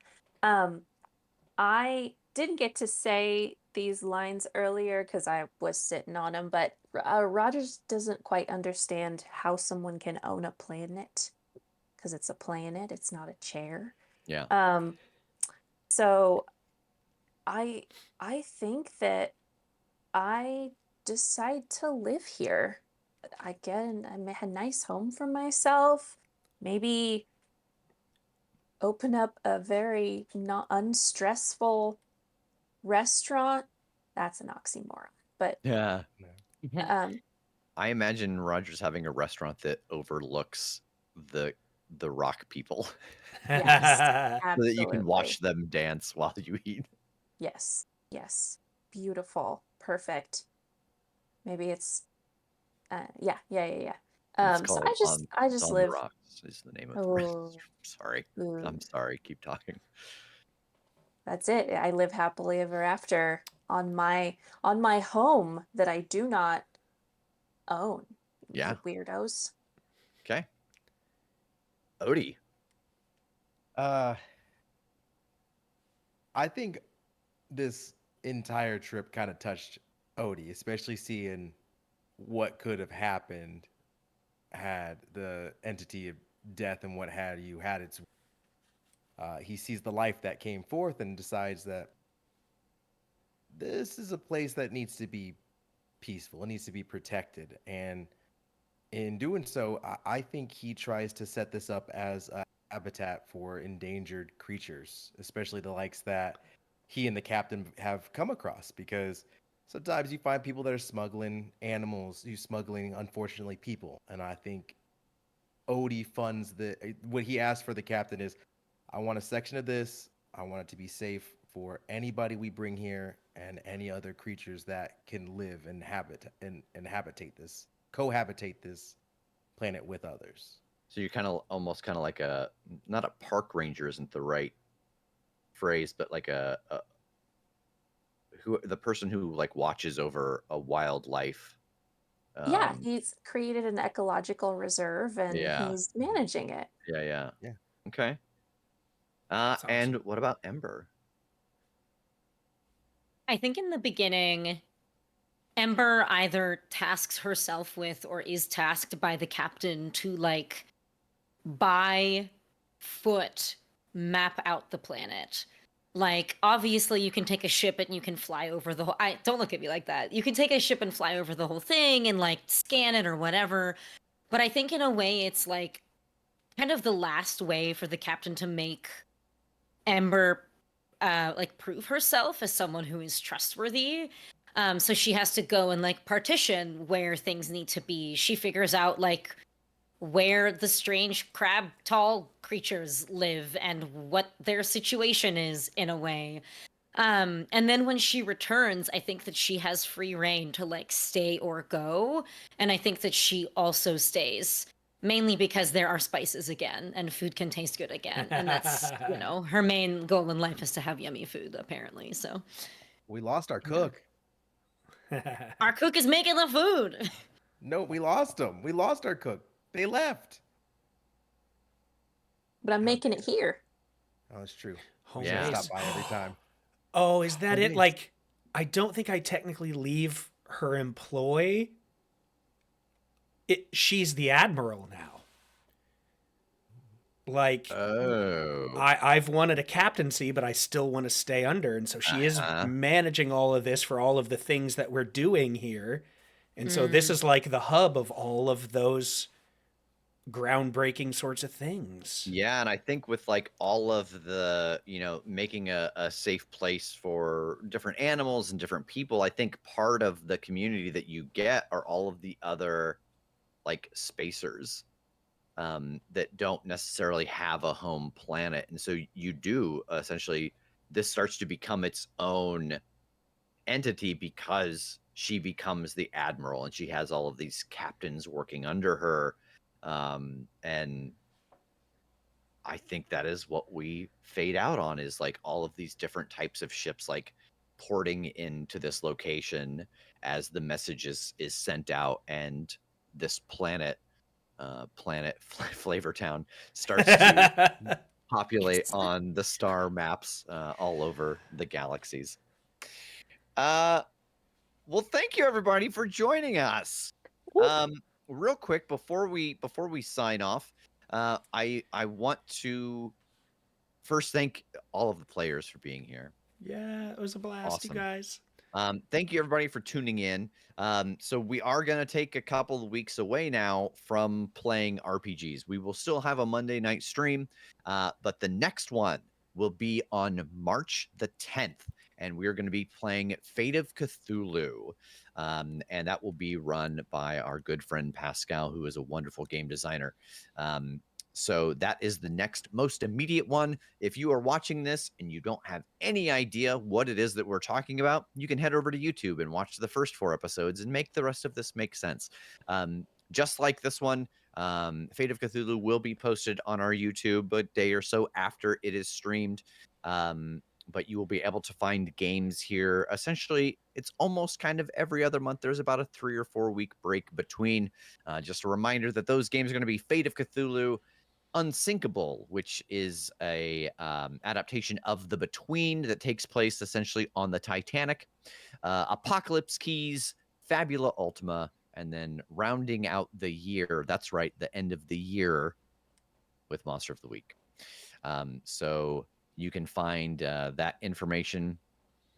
I didn't get to say these lines earlier because I was sitting on them, but Rogers doesn't quite understand how someone can own a planet because it's a planet, it's not a chair. Yeah. So I think that I decide to live here. I get a nice home for myself. Maybe open up a very not unstressful restaurant. That's an oxymoron. But Yeah. um I imagine Rogers having a restaurant that overlooks the rock people yes, so that you can watch absolutely. them dance while you eat. Yes. Yes. Beautiful. Perfect. Maybe it's yeah. It's So called I just On the live. Rocks is the name of the Oh, restaurant. Sorry. ooh, I'm sorry. Keep talking. that's it. I live happily ever after on my home that I do not own. Yeah. You weirdos. Okay. Odie. Uh, I think this entire trip kind of touched Odie, especially seeing what could have happened had the entity of death and what had you had its. He sees the life that came forth and decides that this is a place that needs to be peaceful. It needs to be protected. And in doing so, I think he tries to set this up as a habitat for endangered creatures, especially the likes that he and the captain have come across, because sometimes you find people that are smuggling animals, you smuggling unfortunately people, and I think Odie funds what he asked for the captain is, I want a section of this. I want it to be safe for anybody we bring here and any other creatures that can live and habitate this, cohabitate this planet with others. So you're kind of almost kind of like a, not a park ranger isn't the right phrase, but like a who, the person who like watches over a wildlife. Yeah, Um, he's created an ecological reserve and yeah, he's managing it. yeah. Yeah. Okay. That's And awesome. what about Ember? I think in the beginning, Ember either tasks herself with or is tasked by the captain to like by foot map out the planet. Like obviously you can take a ship and you can fly over the whole I don't look at me like that. You can take a ship and fly over the whole thing and like scan it or whatever. But I think in a way it's like kind of the last way for the captain to make Ember like prove herself as someone who is trustworthy. So she has to go and like partition where things need to be. She figures out like where the strange crab tall creatures live and what their situation is in a way. And then when she returns, I think that she has free reign to like stay or go. And I think that she also stays mainly because there are spices again and food can taste good again. And that's, her main goal in life is to have yummy food, apparently. So We lost our Yeah. cook. our cook is making the food. No, we lost them. We lost our cook. They left. But I'm How making it here. Oh, it's true. We Home should Yeah. stop base. by every time. Oh, is that Home it? base. Like, I don't think I technically leave her employ. She's the admiral now. Like, Oh. I've wanted a captaincy, but I still want to stay under, and so she is Uh-huh. managing all of this for all of the things that we're doing here. And so this Mm. is like the hub of all of those groundbreaking sorts of things. Yeah, and I think with like all of the, making a safe place for different animals and different people, I think part of the community that you get are all of the other like spacers that don't necessarily have a home planet. And so you do essentially, this starts to become its own entity because she becomes the admiral and she has all of these captains working under her. And I think that is what we fade out on, is like all of these different types of ships like porting into this location as the message is sent out, and this planet Flavor Town starts to populate on the star maps all over the galaxies. Well, thank you everybody for joining us. Um, Real quick before we sign off, I want to first thank all of the players for being here. Yeah, it was a blast, you Awesome. guys. Thank you everybody for tuning in. So we are going to take a couple of weeks away now from playing RPGs. We will still have a Monday night stream, but the next one will be on March the 10th, and we are going to be playing Fate of Cthulhu. And that will be run by our good friend Pascal, who is a wonderful game designer. So that is the next most immediate one. If you are watching this and you don't have any idea what it is that we're talking about, you can head over to YouTube and watch the first 4 episodes and make the rest of this make sense. Just like this one, Fate of Cthulhu will be posted on our YouTube a day or so after it is streamed. But you will be able to find games here. Essentially, it's almost kind of every other month. There's about a 3 or 4 week break between. Just a reminder that those games are going to be Fate of Cthulhu, Unsinkable, which is a adaptation of The Between that takes place essentially on the Titanic, Apocalypse Keys, Fabula Ultima, and then rounding out the year, that's right, the end of the year, with Monster of the Week. So you can find that information,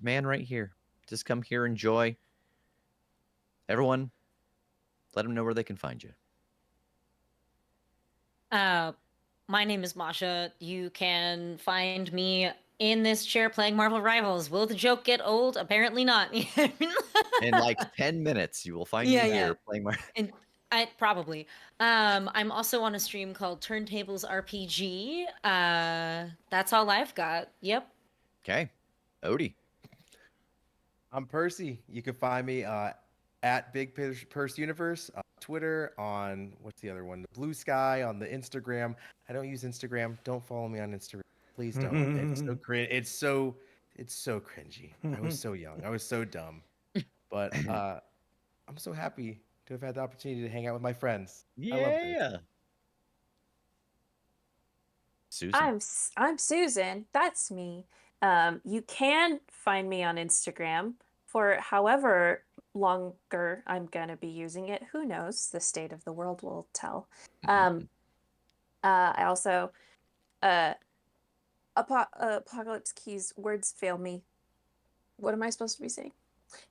man, right here. Just come here, enjoy. Everyone, let them know where they can find you. My name is Masha. You can find me in this chair playing Marvel Rivals. Will the joke get old? Apparently not. In like 10 minutes, you will find Yeah, me yeah. here playing my. And I probably. I'm also on a stream called Turntables RPG. That's all I've got. Yep. Okay, Odie. I'm Percy. You can find me at Purse Universe, Twitter, on what's the other one? The Blue Sky, on the Instagram. I don't use Instagram. Don't follow me on Instagram. Please don't. It's so cringe. It's so cringy. I was so young. I was so dumb. But I'm so happy to have had the opportunity to hang out with my friends. I love this. Yeah. Susan. I'm Susan. That's me. You can find me on Instagram for however longer I'm gonna be using it. Who knows? The state of the world will tell. Mhm. I also Apocalypse Keys, words fail me. What am I supposed to be saying?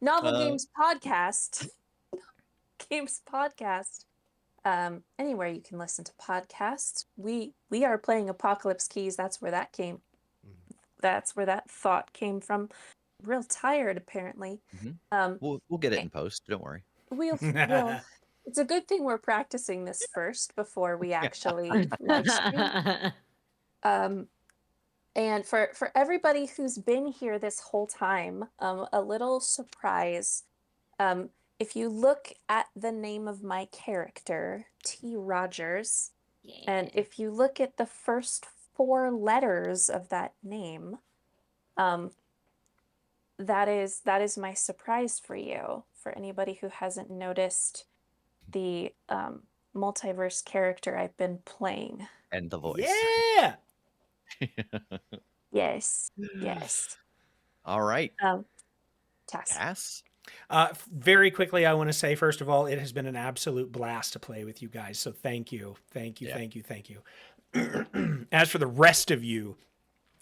Novel Uh, Games Podcast. Games Podcast. Anywhere you can listen to podcasts. We are playing Apocalypse Keys. That's where that came. That's where that thought came from. Real tired, apparently. Mhm. We'll get it in post. Don't worry. We'll. It's a good thing we're practicing this first before we actually live stream. And for everybody who's been here this whole time, a little surprise. If you look at the name of my character, T. Rogers, and if you look at the first 4 letters of that name, that is my surprise for you. For anybody who hasn't noticed the multiverse character I've been playing. And the voice. Yeah. Yes, yes. All right. Tass. Cass. Very quickly, I want to say, first of all, it has been an absolute blast to play with you guys. So thank you. Thank you. Yeah. Thank you. Thank you. As for the rest of you,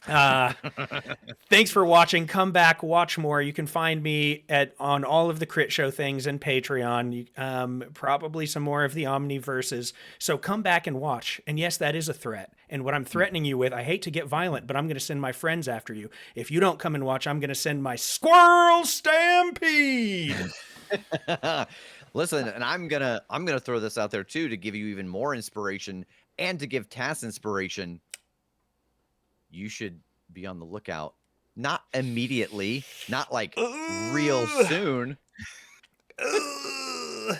thanks for watching. Come back, watch more. You can find me on all of the Crit Show things and Patreon. Probably some more of the Omniverses. So come back and watch. And yes, that is a threat. And what I'm threatening you with, I hate to get violent, but I'm going to send my friends after you. If you don't come and watch, I'm going to send my Squirrel Stampede. Listen, and I'm gonna throw this out there too to give you even more inspiration and to give Tass inspiration. You should be on the lookout. Not immediately, not like real soon. But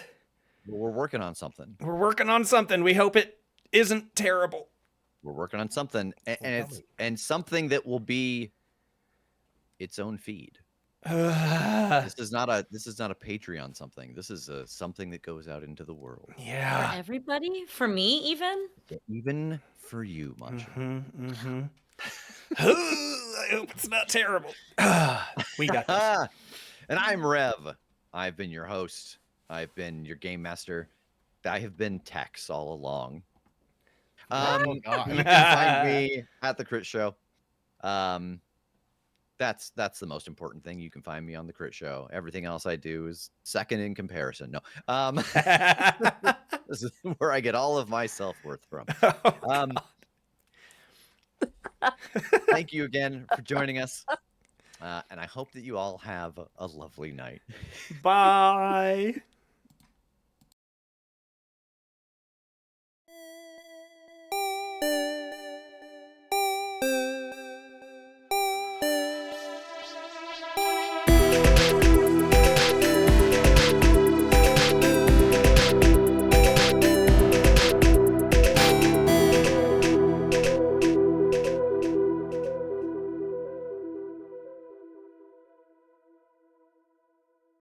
we're working on something. We're working on something. We hope it isn't terrible. We're working on something, and something that will be its own feed. This is not a Patreon something. This is something that goes out into the world. Yeah. For everybody? For me, even for you, Masha. I hope it's not terrible. We got this. And I'm Rev. I've been your host. I've been your game master. I have been Tex all along. You can find me at the Crit Show. That's the most important thing. You can find me on the Crit Show. Everything else I do is second in comparison. No. This is where I get all of my self-worth from. Thank you again for joining us. And I hope that you all have a lovely night. Bye.